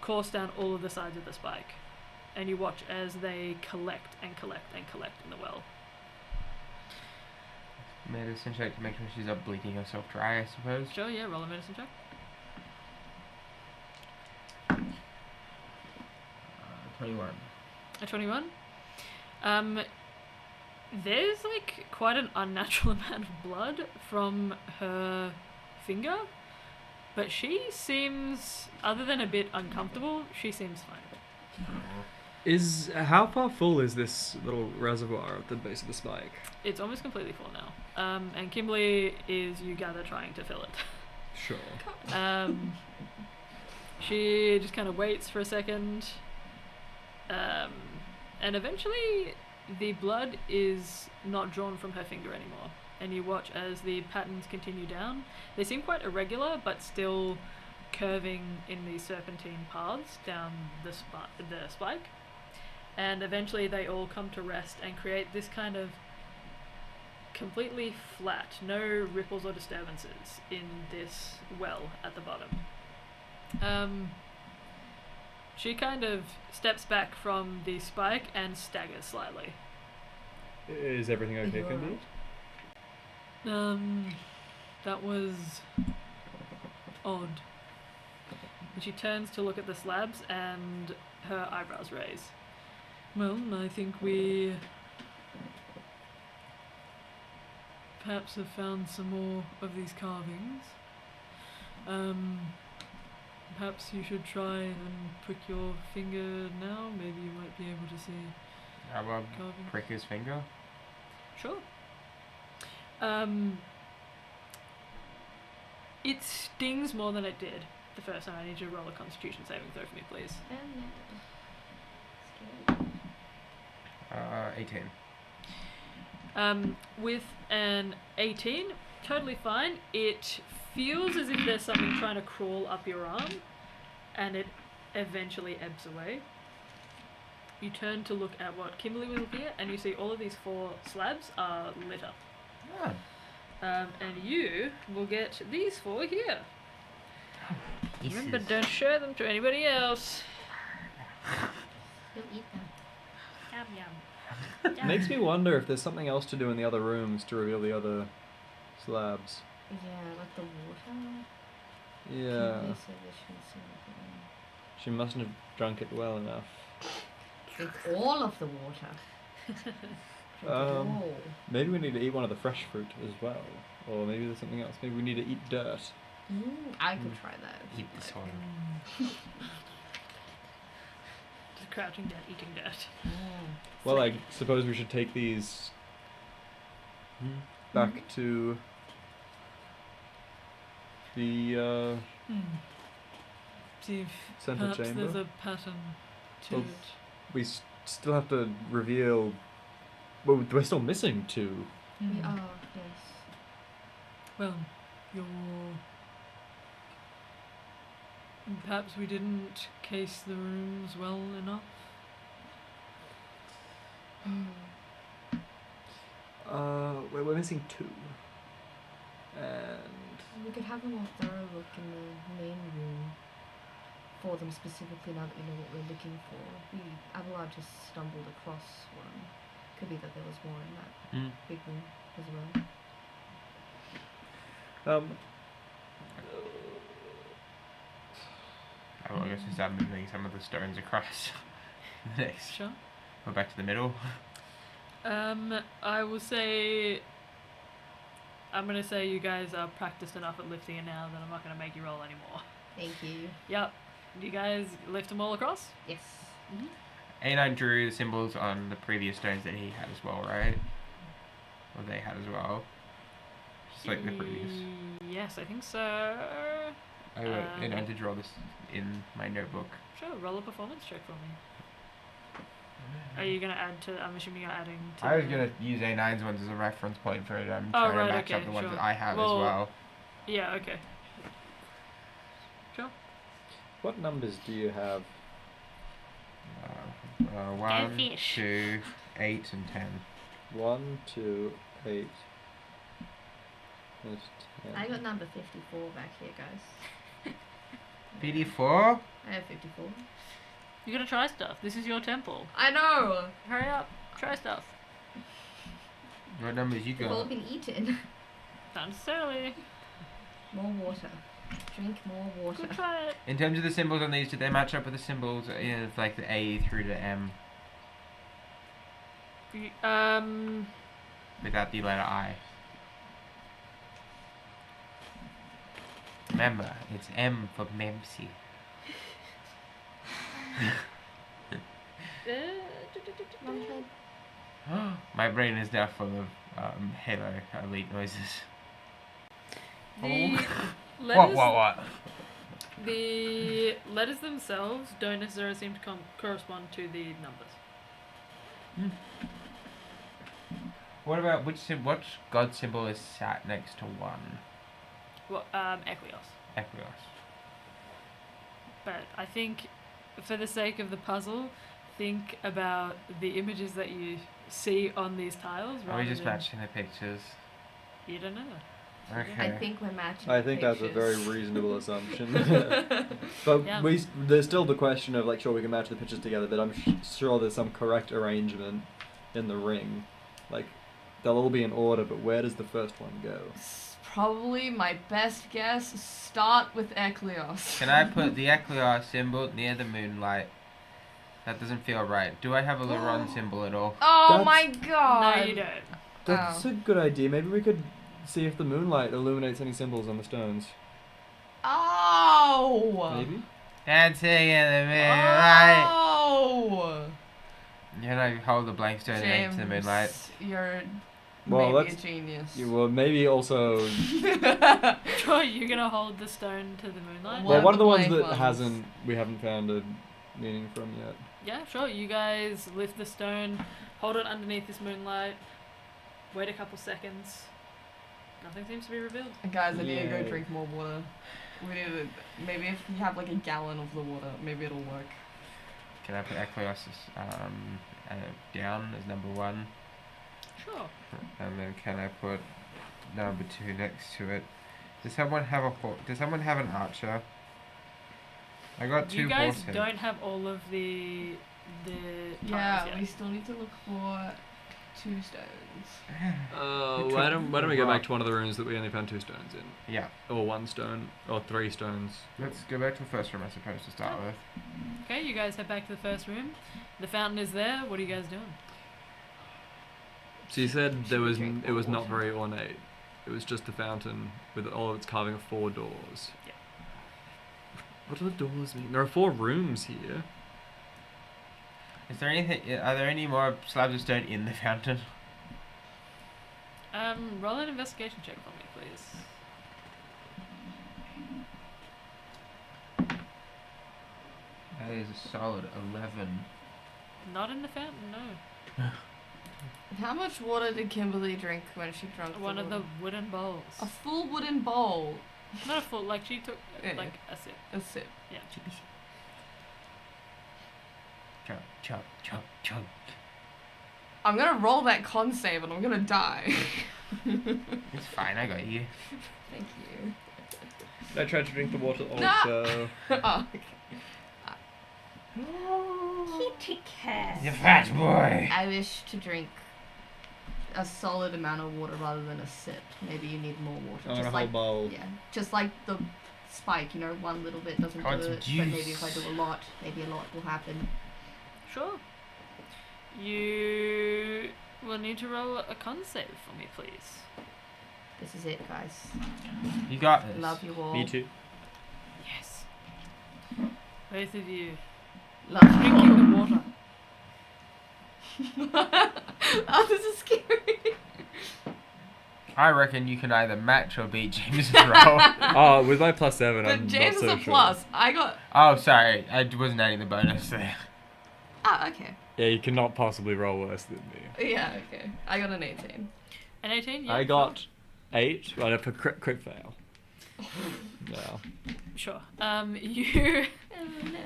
course down all of the sides of the spike. And you watch as they collect and collect and collect in the well. medicine check to make sure she's not bleeding herself dry, I suppose? Sure, yeah, roll a medicine check. 21. A 21. There's like quite an unnatural amount of blood from her finger, but she seems, other than a bit uncomfortable, she seems fine. How far full is this little reservoir at the base of the spike? It's almost completely full now. And Kimberly is, you gather, trying to fill it. Sure. She just kind of waits for a second, and eventually the blood is not drawn from her finger anymore. and you watch as the patterns continue down. They seem quite irregular, but still curving in these serpentine paths down the spike. And eventually they all come to rest and create this kind of completely flat, no ripples or disturbances in this well at the bottom. She kind of steps back from the spike and staggers slightly. Is everything okay, Kimberly? That was odd. And she turns to look at the slabs and her eyebrows raise. Well, I think we perhaps have found some more of these carvings. Perhaps you should try and prick your finger now. Maybe you might be able to see How about carvings. prick his finger? Sure. It stings more than it did the first time. I need you to roll a Constitution saving throw for me, please. 18. With an 18, totally fine. It feels as if there's something trying to crawl up your arm, and it eventually ebbs away. You turn to look at what Kimberly was looking at, and you see all of these 4 slabs are lit up. Ah. And you will get these 4 here. This Remember, is- don't show them to anybody else. You'll eat them. Yum yum. Makes me wonder if there's something else to do in the other rooms to reveal the other slabs. Yeah, like the water. Yeah. Kimberly said there shouldn't see anything. She mustn't have drunk it well enough. Drink all of the water. Drink it all. Maybe we need to eat one of the fresh fruit as well. Or maybe there's something else. Maybe we need to eat dirt. I could try that. Eat the soil. Just crouching down, eating dirt. Well, I suppose we should take these back to the See if center perhaps chamber. there's a pattern to Well, it. We still have to reveal. Well, we're still missing 2. We are, yes. Well, your... Perhaps we didn't case the rooms well enough. We're missing 2. And We could have a more thorough look in the main room for them specifically now that we know what we're looking for. Abelard just stumbled across one. Could be that there was more in that big room as well. Oh, I guess we start moving some of the stones across. Next. Sure. Go back to the middle. I will say... I'm going to say you guys are practiced enough at lifting it now that I'm not going to make you roll anymore. Thank you. Yep. Do you guys lift them all across? Yes. A9 drew the symbols on the previous stones that he had as well, right? Or they had as well. Just like the previous. Yes, I think so. I had to draw this in my notebook. Sure, roll a performance check for me. Are you going to add to... I'm assuming you're adding to... I was going to use A9's ones as a reference point for it. I'm Oh, trying right, to match up okay, the ones sure. that I have Well, as well. Yeah, okay. Sure. what numbers do you have? 1, fish. 2, 8, and 10. 1, 2, 8. There's 10. I got number 54 back here, guys. 54? I have 54. You gotta try stuff. This is your temple. I know! Hurry up. Try stuff. What numbers you They've all got? been eaten. Not necessarily. More water. Drink more water. Go try it. In terms of the symbols on these, do they match up with the symbols of like the A through to M without the letter I? Remember, it's M for Memsy. My brain is now full of Halo Elite noises. The letters, What? The letters themselves don't necessarily seem to correspond to the numbers. What about which god symbol is sat next to one? Well, Equios. Equios. But I think, for the sake of the puzzle, think about the images that you see on these tiles. Are we rather just than- matching the pictures? You don't know. Okay. I think we're matching. I think that's a very pictures. reasonable assumption. But Yeah. there's still the question of like, sure, we can match the pictures together, but I'm sure there's some correct arrangement in the ring. Like, they'll all be in order, but where does the first one go? Probably my best guess. Start with Equios. Can I put the Equios symbol near the moonlight? That doesn't feel right. Do I have a Leron symbol at all? Oh That's- my god. No, you don't. That's a good idea. Maybe we could see if the moonlight illuminates any symbols on the stones. Oh. Maybe? Dancing in the moonlight. Oh. You know, hold the blank stone next to the moonlight. You're Well, maybe a that's- genius. Well, maybe also. Sure, you're gonna hold the stone to the moonlight. One Well, of one of the the ones blank that ones. we haven't found a meaning from yet. Yeah, sure. You guys lift the stone, hold it underneath this moonlight, wait a couple seconds. Nothing seems to be revealed. Guys, I need to go Yeah. drink more water. We need to, maybe if you have like a gallon of the water, maybe it'll work. Can I put Equios down as number 1? Sure. And then can I put number 2 next to it? Does someone have Does someone have an archer? I got 2 You guys horseheads. don't have all of the Yeah, tiles yet. we still need to look for 2 stones. Why don't we go back to one of the rooms that we only found 2 stones in? Yeah. Or 1 stone, or 3 stones. Let's go back to the first room, I suppose, to start with. Okay, you guys head back to the first room. The fountain is there. What are you guys doing? So you said Should we drink it was more not water? very ornate. It was just a fountain with all of its carving of 4 doors. Yeah. What do the doors mean? There are 4 rooms here. Is there anything? Are there any more slabs of stone in the fountain? Roll an investigation check for me, please. That is a solid 11. Not in the fountain, no. How much water did Kimberly drink when she drank One of the water? wooden bowls. A full wooden bowl. Not a full, like she took Yeah. like a sip. A sip. Yeah. Chug, chug, chug, chug. I'm gonna roll that con save and I'm gonna die. It's fine, I got you. Thank you. I tried to drink the water No. Oh, okay. Kitty cat. You fat boy! I wish to drink a solid amount of water rather than a sip. Maybe you need more water. I want a just whole like bowl. yeah, just like the spike. You know, one little bit doesn't I want do some it, but maybe if I do juice. a lot, maybe a lot will happen. Sure. You will need to roll a con save for me, please. This is it, guys. You got this. Love you all. Me too. Yes. Both of you Love you drinking the water. Oh, this is scary. I reckon you can either match or beat James' roll. Oh, with my +7, But I'm James not is so a sure. plus. I got. Oh, sorry. I wasn't adding the bonus there. Ah, okay. Yeah, you cannot possibly roll worse than me. Yeah, okay. I got an 18. An 18? Yeah, I got 8, but if a crit fail. Yeah. Sure. You, Oh no.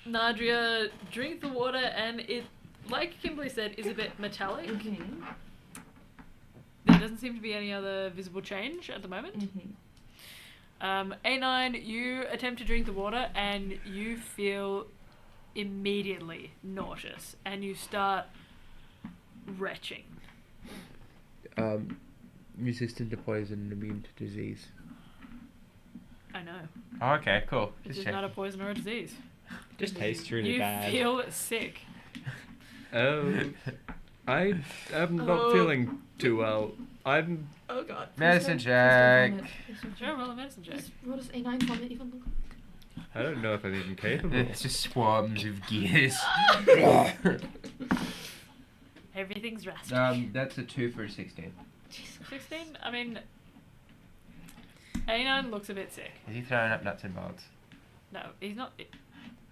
Nadriah, drink the water, and it, like Kimberly said, is a bit metallic. Okay. There doesn't seem to be any other visible change at the moment. Mm-hmm. A9, you attempt to drink the water, and you feel immediately nauseous, and you start retching. Resistant to poison and immune to disease. I know. Oh, okay, cool. This Just is check. not a poison or a disease. Just tastes really you bad. feel sick. Oh, I'm not Oh. feeling too well. I'm. Oh god. Medicine Please don't vomit. Sure, roll a medicine check. What does A9 vomit even look I don't know if I'm even capable. It's just swarms of gears. Everything's rusty. That's a 2 for a 16. 16? I mean, A9 looks a bit sick. Is he throwing up nuts and bolts? No, he's not.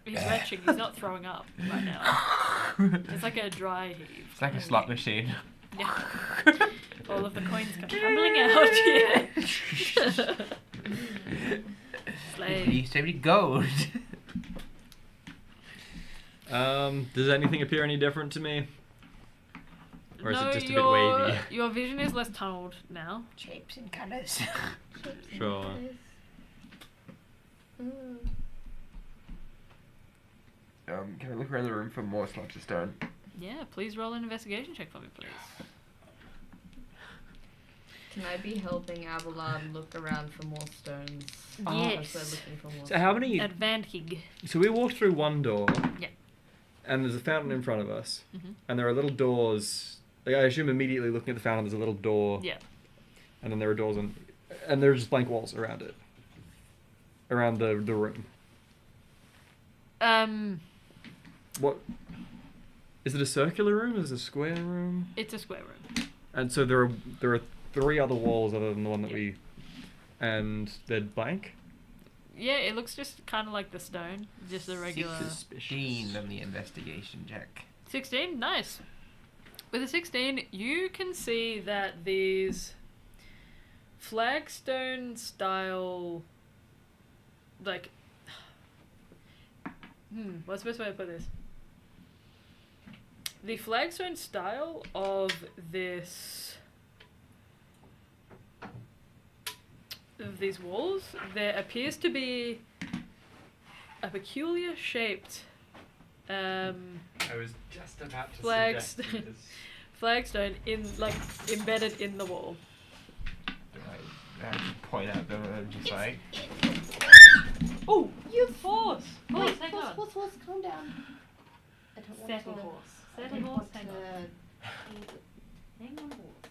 He's retching. He's not throwing up right now. It's like a dry heave. It's like a slot machine. Yeah. All of the coins come tumbling out. Yeah. Slay. So many gold. Does anything appear any different to me? Or is No, it just a bit your- wavy? Your vision is less tunneled now. Shapes and colours. Sure. Can I look around the room for more slots of stone? Yeah, please roll an investigation check for me, please. Can I be helping Abelard look around for more stones? Yes. As they're looking for more So how many? Advantage. So we walked through one door. Yeah. And there's a fountain in front of us. Mhm. And there are little doors. Like, I assume immediately looking at the fountain, there's a little door. Yeah. And then there are doors on, and there's just blank walls around it. Around the room. What? Is it a circular room? Is it a square room? It's a square room. And so there are 3 other walls other than the one that we, and they're blank. Yeah, it looks just kind of like the stone, just a regular. 16 on the investigation check. 16, nice. With a 16, you can see that these flagstone style, like, what's the best way to put this? The flagstone style of these walls, there appears to be a peculiar shaped I was just about to Flagstone. Flagstone embedded in the wall. I just point at them and I'm just like, Oh, you horse! Wait, hang on. horse, calm down. I don't want Settle to. horse. I Settle don't horse, want hang on. to Hang on, horse.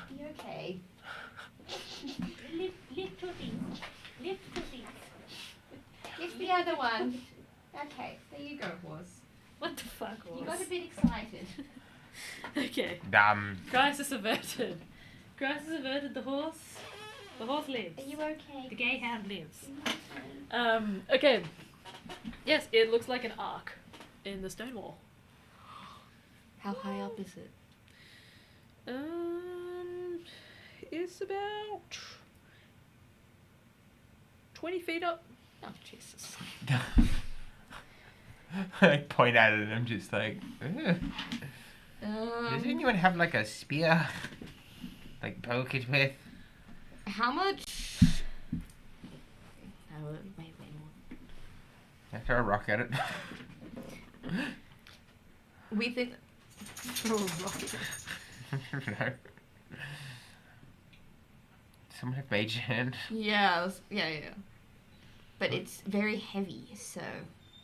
be okay. Lift to things. Lift to things. It's the other one. Okay, there you go, horse. What the fuck, You horse? got a bit excited. Okay. Crisis averted. Crisis averted. The horse lives. Are you okay? The gay hound lives. Okay. Yes, it looks like an arc in the stone wall. How high up is it? It's about 20 feet up. Oh, Jesus. I point at it and I'm just like, ugh. Does anyone have like a spear? Like poke it with? How much? I throw a rock at it. We think. No. Someone have mage hand? Yeah, yeah. But it's very heavy, so.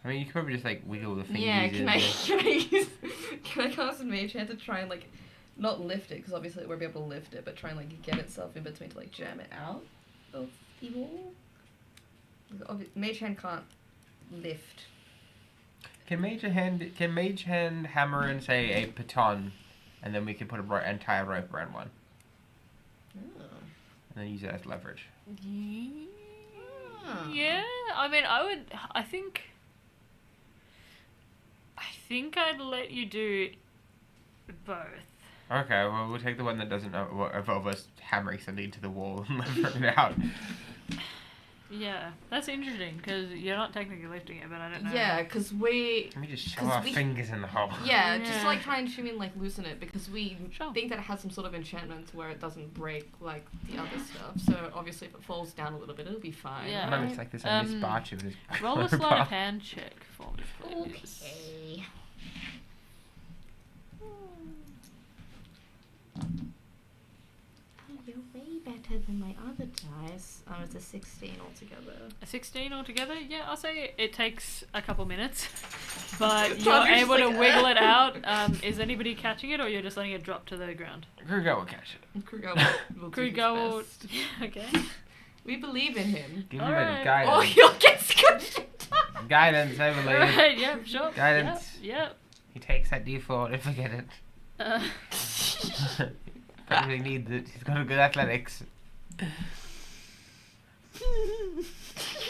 I mean, you could probably just like wiggle the fingers Yeah, in can I cast a mage hand to try and like, not lift it, because obviously it won't be able to lift it, but try and like get itself in between to like jam it out of the wall? Mage hand can't lift. Can mage hand hammer and say a baton, and then we can put an entire rope around one, and then use it as leverage. Yeah, I mean, I think I'd let you do both. Okay, well, we'll take the one that doesn't involve us hammering something into the wall and levering it out. Yeah, that's interesting, because you're not technically lifting it, but I don't know. Yeah, because we. Let me just shove our fingers in the hole. Yeah, just like try and try and like loosen it, because we Sure. think that it has some sort of enchantment where it doesn't break like the other stuff. So obviously, if it falls down a little bit, it'll be fine. Yeah. Remember, it's like this on this bar too. Roll a sleight of hand check for me, please. Okay. Oh, you're way better than my other dice. Oh, it's a 16 altogether. A 16 altogether? Yeah, I'll say it takes a couple minutes, but you're Tanya's able to like, wiggle it out. Is anybody catching it, or you're just letting it drop to the ground? Crugar will catch it. Crugar will do his Crugar will. best. Okay. We believe in him. Give him Alright. a guidance. Oh, you'll get squished. Guidance, I believe. Alright, yep, sure. Guidance. Yep. He takes that d4 and forget it. Yep. Probably needs it. He's got a good athletics.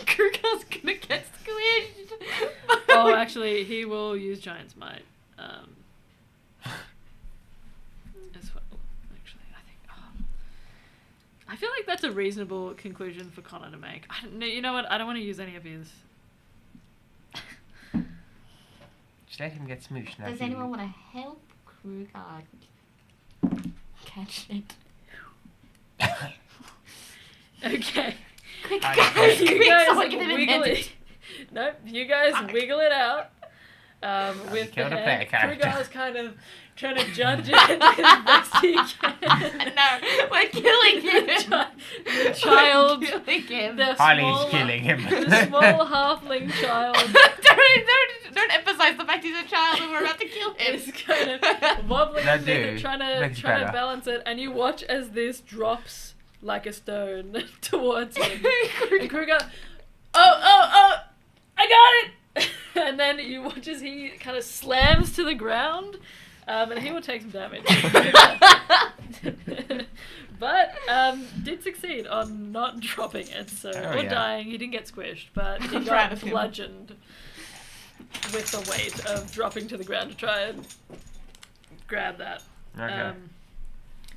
Krugar's gonna get squished. Oh, actually, he will use Giant's Might. as well. Actually, I think. I feel like that's a reasonable conclusion for Connor to make. You know what? I don't want to use any of his. Just let him get smooshed now. Does anyone want to help Crugar catch it? Okay. Quick, I guys! can't. You Quick, guys someone get him wiggle in it. Nope, you guys wiggle it out. With the killed a head. player character. Krugar's kind of trying to judge it as best he can. No, we're killing him. The child, Killing him. the Harley's small, killing him. the small halfling child don't emphasize the fact he's a child and we're about to kill him. is kind of wobbling That a bit, dude trying makes to better. balance it, and you watch as this drops like a stone towards him. And Krugar, oh, I got it! And then you watch as he kind of slams to the ground, and he will take some damage. But did succeed on not dropping it, so Oh, or yeah. dying. He didn't get squished, but he I'm proud got of him. bludgeoned with the weight of dropping to the ground to try and grab that. Okay.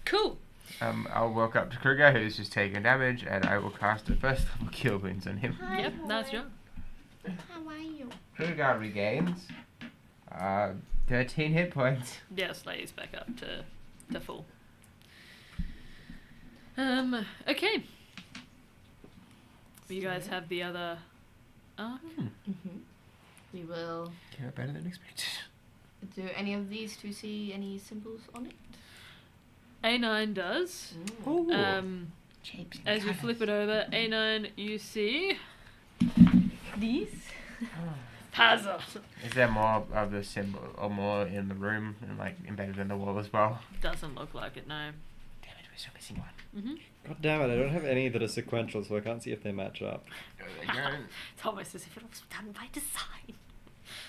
Cool. I'll walk up to Crugar, who's just taken damage, and I will cast a first level kill wounds on him. Yep, nice job. How are you? Crugar regains 13 hit points. Yeah, Slay's back up to full. Okay. You guys have the other arc? We will. Came out better than expected. Do any of these two see any symbols on it? A9 does. Ooh. Shapes. As you flip it over, A9, you see These? puzzle. Is there more of the symbol or more in the room and like embedded in the wall as well? Doesn't look like it, no. Damn it, we're still missing one. God damn it, I don't have any that are sequential, so I can't see if they match up. It's almost as if it was done by design.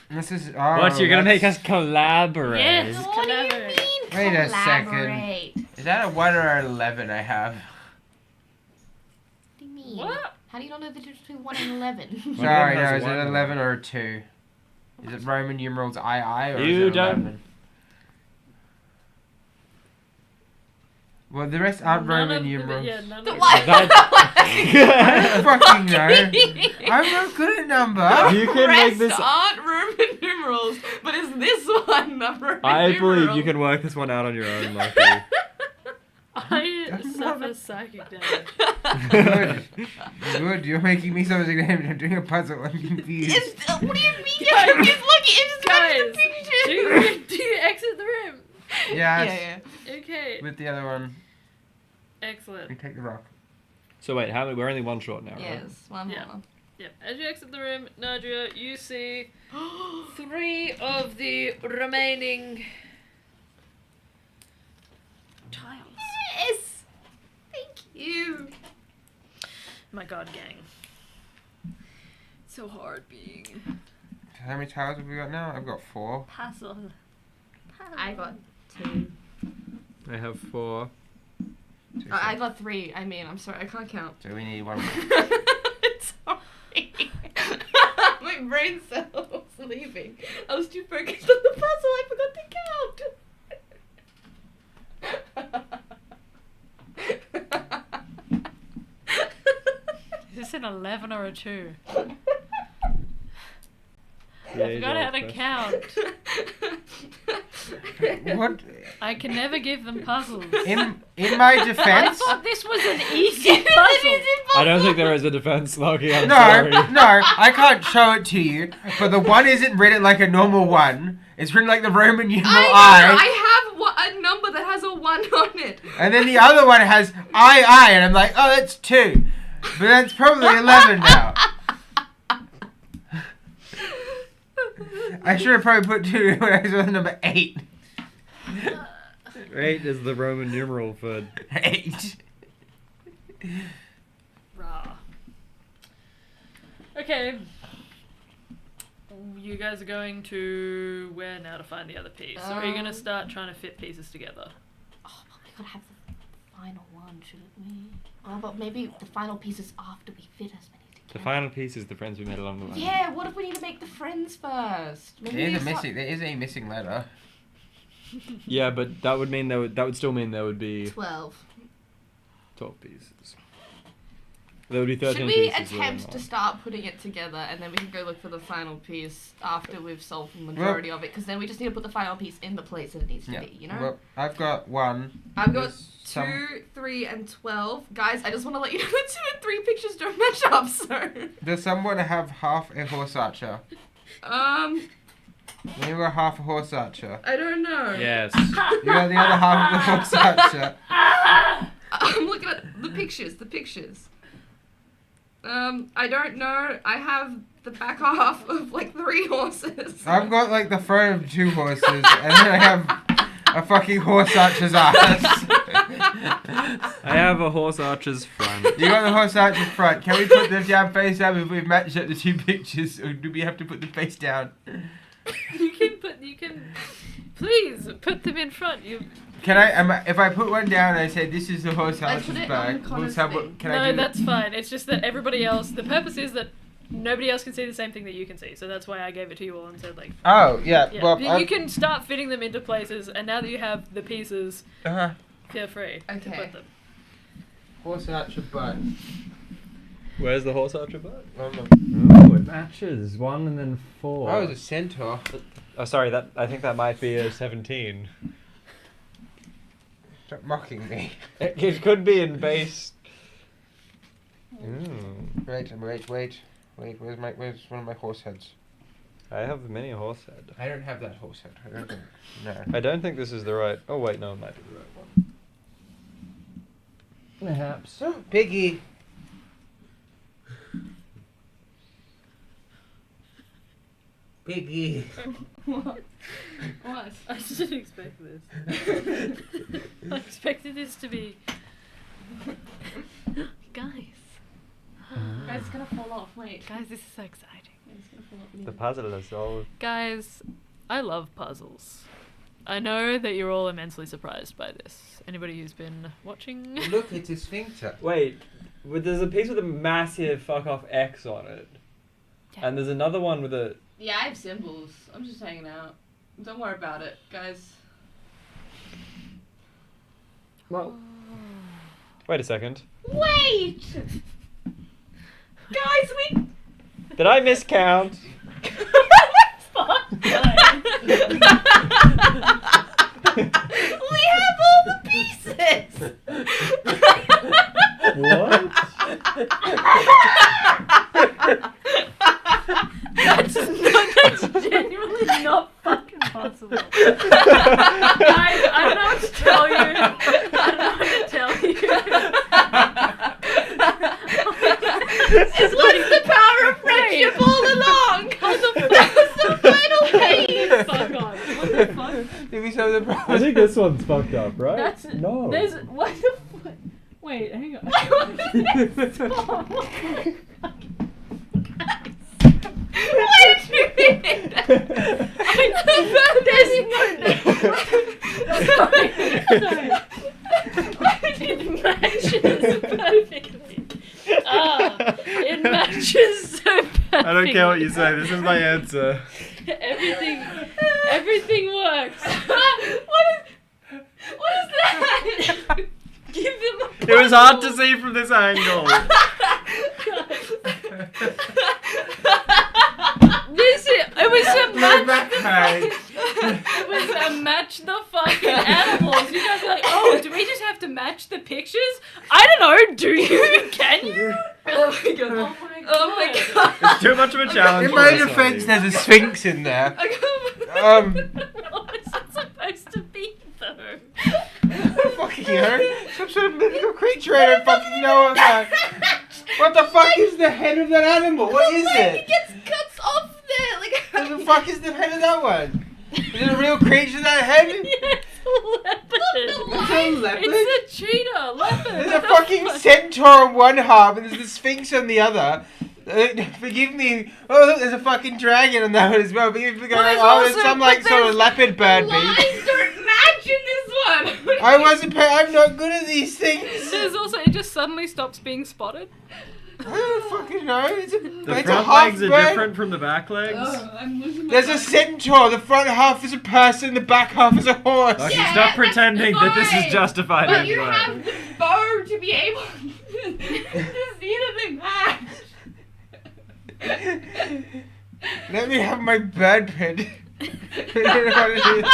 This is What, you're gonna make that's- us collaborate? Yes. What do you Collaborate. mean? Wait a second. Collaborate? Is that a 1 or an 11 I have? What do you mean? What? How do you not know the difference between 1 and 11? Sorry, has no, is it one. 11 or a 2? Is it Roman numerals II or You is it don't- 11? Well, the rest aren't None Roman of the- numerals. Yeah, none The of what? I don't fucking know. I'm not good at number. You can make this. aren't Roman numerals, but is this one a Roman I believe numeral? you can work this one out on your own, Lochie. I suffer psychic damage. Good, you're making me so damage. I'm doing a puzzle. I'm confused. What do you mean? Guys, You're confused? Look, it's just guys, not do the picture. you exit the room? Yes. Yeah. Okay, With the other one, excellent. we take the rock. So wait, how many? We're only one short now, right? Yes, one Yeah. more. Yep. As you exit the room, Nadriah, you see 3 of the remaining tiles. Yes! Thank you. My god, gang. So hard being How many tiles have we got now? I've got 4. puzzle. I got 2. I have 4. I got 3. I mean, I'm sorry, I can't count. So we need 1. Sorry. My brain cells leaving. I was too focused on the puzzle, I forgot to count. Is this an 11 or a 2? Yeah, I forgot how to count. What? I can never give them puzzles. In my I defense, thought this was an easy puzzle. I don't think there is a defense, Lochie. I'm no, sorry. no, I can't show it to you. But the 1 isn't written like a normal 1. It's written like the Roman numeral I have a number that has a 1 on it. and then the other one has II, and I'm like, oh, that's 2. But that's probably 11 now. I should have probably put 2 when I saw the number 8. 8 is the Roman numeral for 8. Rah. Okay. You guys are going to where now to find the other piece? Or are you going to start trying to fit pieces together? Oh, but we gotta have the final one, shouldn't we? Oh, but maybe the final piece is after we fit as many together. the final piece is the friends we made along the way. Yeah, what if we need to make the friends first? Maybe There is a missing letter. Yeah, but that would mean that would still mean there would be 12. 12 pieces. There would be 13 Should we pieces. attempt to start putting it together and then we can go look for the final piece after we've solved the majority of it? Because then we just need to put the final piece in the place that it needs to be, you know? Well, I've got 1. I've got There's 2, 3, and 12. Guys, I just want to let you know that 2 and 3 pictures don't match up, so... Does someone have half a horse archer? You got half a horse archer. I don't know. Yes. You got the other half of the horse archer. I'm looking at the pictures. I don't know. I have the back half of like 3 horses. I've got like the front of 2 horses, and then I have a fucking horse archer's ass. I have a horse archer's front. You got the horse archer's front. Can we put the damn face up if we've matched up the 2 pictures, or do we have to put the face down? You can please put them in front. Can I? If I put one down and I say this is the horse I archer's put it back, on Connor's can No, I do that's fine. It's just that everybody else. The purpose is that nobody else can see the same thing that you can see. So that's why I gave it to you all and said like. Oh yeah. Yeah, Well, you can start fitting them into places, and now that you have the pieces, feel free to Okay. put them. horse archer butt. Where's the horse archer butt? Oh, it matches 1 and then 4. Oh, it's a centaur. Oh, sorry. I think that might be a 17. Stop mocking me. It could be in base. Wait. Where's one of my horse heads? I have many horse head. I don't have that horse head. I don't think. No. I don't think this is the right. Oh wait, no, it might be the right one. Perhaps. So Piggy. Piggy. What? I didn't expect this. I expected this to be. Guys. Guys, it's gonna fall off. Wait. Guys, this is so exciting. It's gonna fall off. The puzzle is all. Guys, I love puzzles. I know that you're all immensely surprised by this. Anybody who's been watching? Look, it's a sphincter. Wait, there's a piece with a massive fuck off X on it, Yeah. and there's another one with a. Yeah, I have symbols. I'm just hanging out. Don't worry about it, guys. Well. Wait a second. Wait! Guys, we... Did I miscount? We have all the pieces! What? That's genuinely not fucking possible. Guys, I don't know what to tell you. This was the power of friendship all along! What the fuck was the final piece? Fuck on. What the fuck? Give me some of the I think this one's fucked up, right? That's no. There's what the fuck? Wait, hang on. Stop. What did you mean? There's no... Sorry. It matches perfectly. It matches so perfectly. I don't care what you say. This is my answer. Everything works. What is that? Give them a It was hard to see from this angle. It was a match. Hey. It was a match the fucking animals. You guys are like, oh, do we just have to match the pictures? I don't know. Do you? Can you? Oh my god. Oh my god. It's too much of a challenge. In for my this one. defense, there's a sphinx in there. I can't... Um, What is it supposed to be, though? fucking hell. Some sort of mythical creature I don't fucking know about. What the fuck is the head of that animal? What is It it? gets cuts off there. Like... What the fuck is the head of that one? Is it a real creature, that head? Yes, leopard. It's a leopard? It's a cheetah, leopard. There's a What the fucking fuck? centaur on one half and there's the sphinx on the other. Forgive me. Oh, look, there's a fucking dragon on that one as well. But you forgot, Well, there's there's also- some like but sort of there's leopard bird Lines beast. don't match in this one. I'm not good at these things. There's also, it just suddenly stops being spotted. I don't fucking know. It's The a front half legs are bird. different from the back legs. I'm losing my There's a mind. centaur. The front half is a person. The back half is a horse. Lochie, Yeah, stop that's pretending that this is fine. justified But you anyway. have the bow to be able to see the match. Let me have my bird pin. I don't know what it is.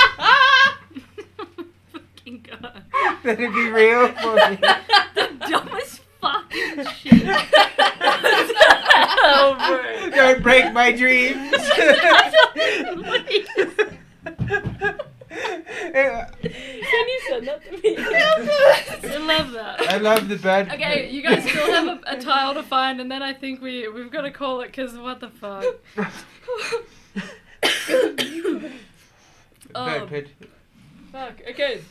Fucking God. Let it be real for me. The dumbest fucking shit. Oh, bro. Don't break my dreams. Can you send that to me? I love that. I love the bird. Okay, you guys still have a tile to find, and then I think we've got to call it, because what the fuck? Bird pin. Fuck, okay.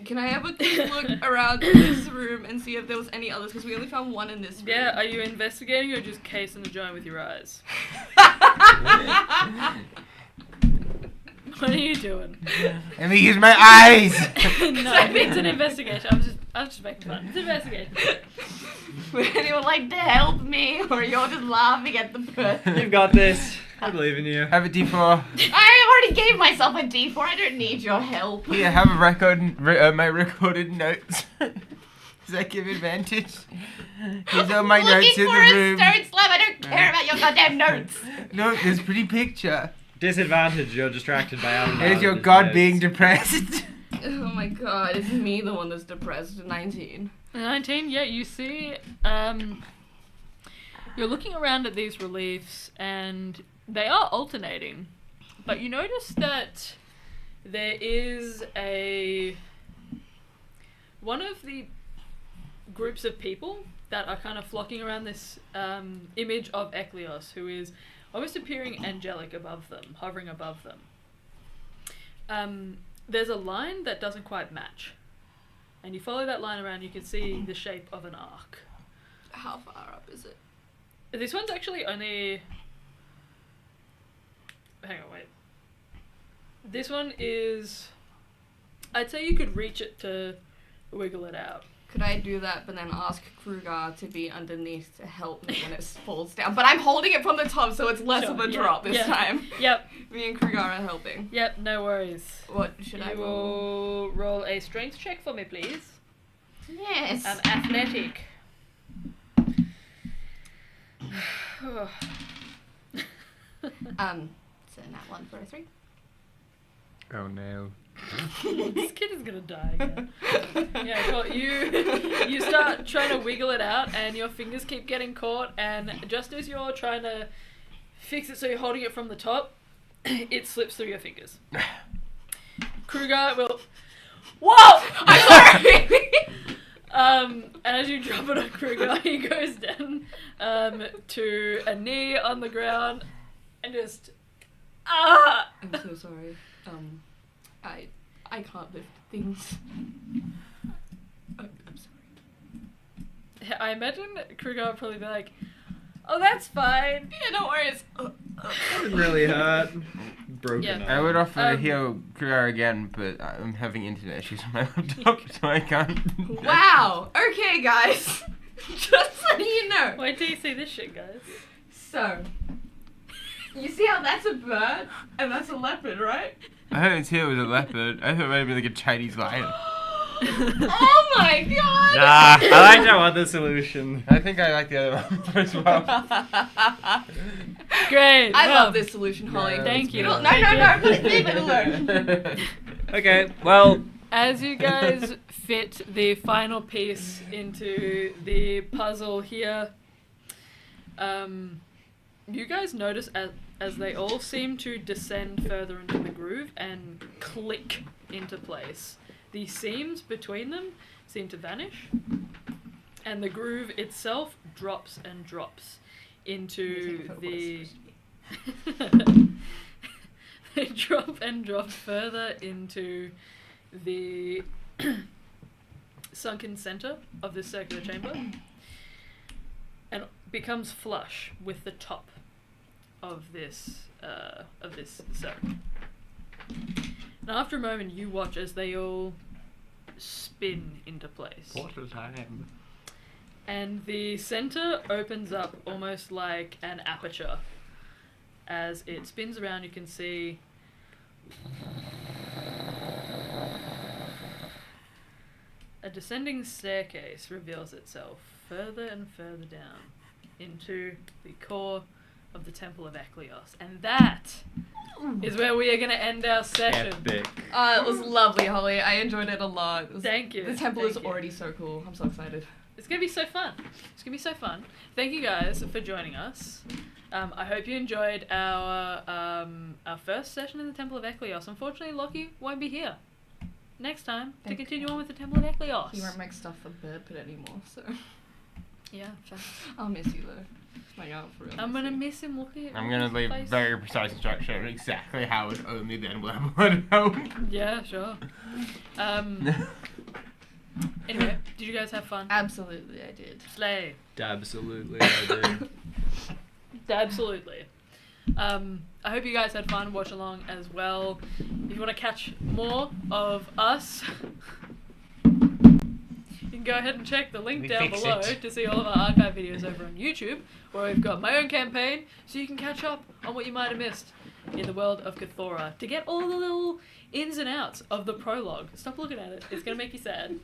Can I have a quick look around this room and see if there was any others? Because we only found one in this room. Yeah, are you investigating or just casing the joint with your eyes? What are you doing? Let me use my eyes. No, it's an investigation. I was just making fun. It's an investigation. Would anyone like to help me? Or you're just laughing at the person? You've got this. I believe in you. Have a D4. I already gave myself a D4. I don't need your help. Here, have a record. My recorded notes. Does that give advantage? Here's all my notes in the room. Looking for a stone slab. I don't care about your goddamn notes. No, there's a pretty picture. Disadvantage, you're distracted by Abelard. There's your and his god notes. being depressed. Oh my god, it's me the one that's depressed at 19. 19, yeah, you see, you're looking around at these reliefs, and they are alternating, but you notice that there is one of the groups of people that are kind of flocking around this image of Eklios, who is almost appearing angelic above them, hovering above them. There's a line that doesn't quite match, and you follow that line around, you can see the shape of an arc. How far up is it? This one's actually only... Hang on, wait. This one is... I'd say you could reach it to wiggle it out. Could I do that, but then ask Crugar to be underneath to help me when it falls down? But I'm holding it from the top, so it's less Sure, of a yeah, drop this yeah. time. Yep, Me and Crugar are helping. yep, no worries. What should I You roll? will roll a strength check for me, please. Yes. Athletic. So that one for a 3. Oh no. This kid is gonna die again. Yeah, cool. You start trying to wiggle it out, and your fingers keep getting caught. And just as you're trying to fix it, so you're holding it from the top, it slips through your fingers. Crugar will. Whoa! I'm sorry. And as you drop it on Crugar, he goes down to a knee on the ground and just I'm so sorry. I can't lift things. I'm sorry. I imagine Crugar would probably be like, "Oh, that's fine." Yeah, no worries. Didn't really hurt. Broken Yeah. I would offer to Um, heal Crugar again, but I'm having internet issues on my laptop, so I can't. Wow. Okay, guys. Just so you know. Wait till you see this shit, guys. So, you see how that's a bird and that's a leopard, right? I didn't see it was a leopard. I thought it might be like a Chinese lion. Oh my god! Nah, I like that other solution. I think I like the other one as well. Great. I well, love this solution, Holly. Yeah, Thank you. No, Thank you. leave it alone. Okay, well, As you guys fit the final piece into the puzzle here, you guys notice as they all seem to descend further into the groove and click into place, the seams between them seem to vanish, and the groove itself drops and drops into the... They drop and drop further into the sunken center of this circular chamber and becomes flush with the top of this circle. Now, after a moment, you watch as they all spin into place, what a time. and the center opens up almost like an aperture. As it spins around, you can see a descending staircase reveals itself further and further down into the core of the Temple of Ecleos. And that is where we are going to end our session. Epic. It was lovely, Holly. I enjoyed it a lot. Thank you. The temple Thank is you. already so cool. I'm so excited. It's going to be so fun. It's going to be so fun. Thank you guys for joining us. I hope you enjoyed our first session in the Temple of Ecleos. Unfortunately, Lochie won't be here next time to continue on with the Temple of Ecleos. He won't make stuff for Burpit anymore, so. Yeah, facts. I'll miss you though. Like, for real. I'm gonna miss him. Look at. I'm gonna leave very precise instruction on exactly how and only then will everyone know. Yeah, sure. Anyway, did you guys have fun? Absolutely, I did. Slay. Absolutely, I did. Absolutely. I hope you guys had fun. Watch along as well. If you want to catch more of us, you can go ahead and check the link down below to see all of our archive videos over on YouTube, where we've got my own campaign, so you can catch up on what you might have missed in the world of Carthora to get all the little ins and outs of the prologue. Stop looking at it. It's going to make you sad.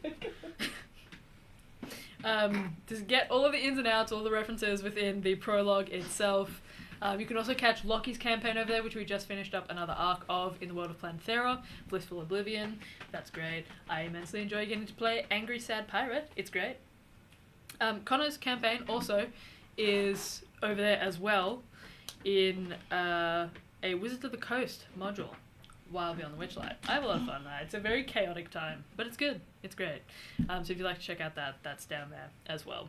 To get all of the ins and outs, all the references within the prologue itself. You can also catch Lochie's campaign over there, which we just finished up another arc of in the world of Planthera, Blissful Oblivion. That's great. I immensely enjoy getting to play Angry Sad Pirate. It's great. Connor's campaign also is over there as well in a Wizards of the Coast module while Beyond the Witchlight. I have a lot of fun there. It's a very chaotic time, but it's good. It's great. So if you'd like to check out that, that's down there as well.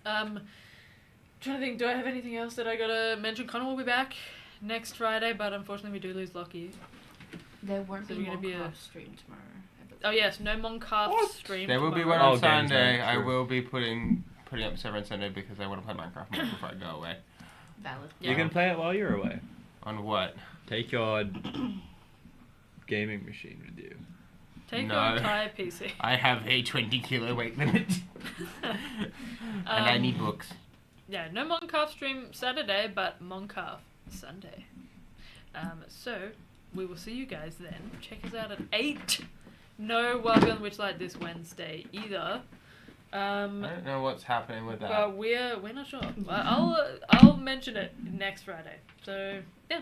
Trying to think, do I have anything else that I gotta mention? Connor will be back next Friday, but unfortunately we do lose Lochie. There won't So be we're gonna be Moncraft stream tomorrow. Oh yes, no Moncraft stream. There will be tomorrow. one on games, Sunday. yeah, I true. will be putting up server on Sunday because I want to play Minecraft more before I go away. Valid. You can play it while you're away. On what? Take your gaming machine with you. Take No. your entire PC. I have a 20 kilo weight limit. And I need books. Yeah, no Moncraft stream Saturday, but Moncraft Sunday. So we will see you guys then. Check us out at 8. No Wild Beyond the Witchlight this Wednesday either. I don't know what's happening with that. Well, we're not sure. I'll mention it next Friday. So yeah.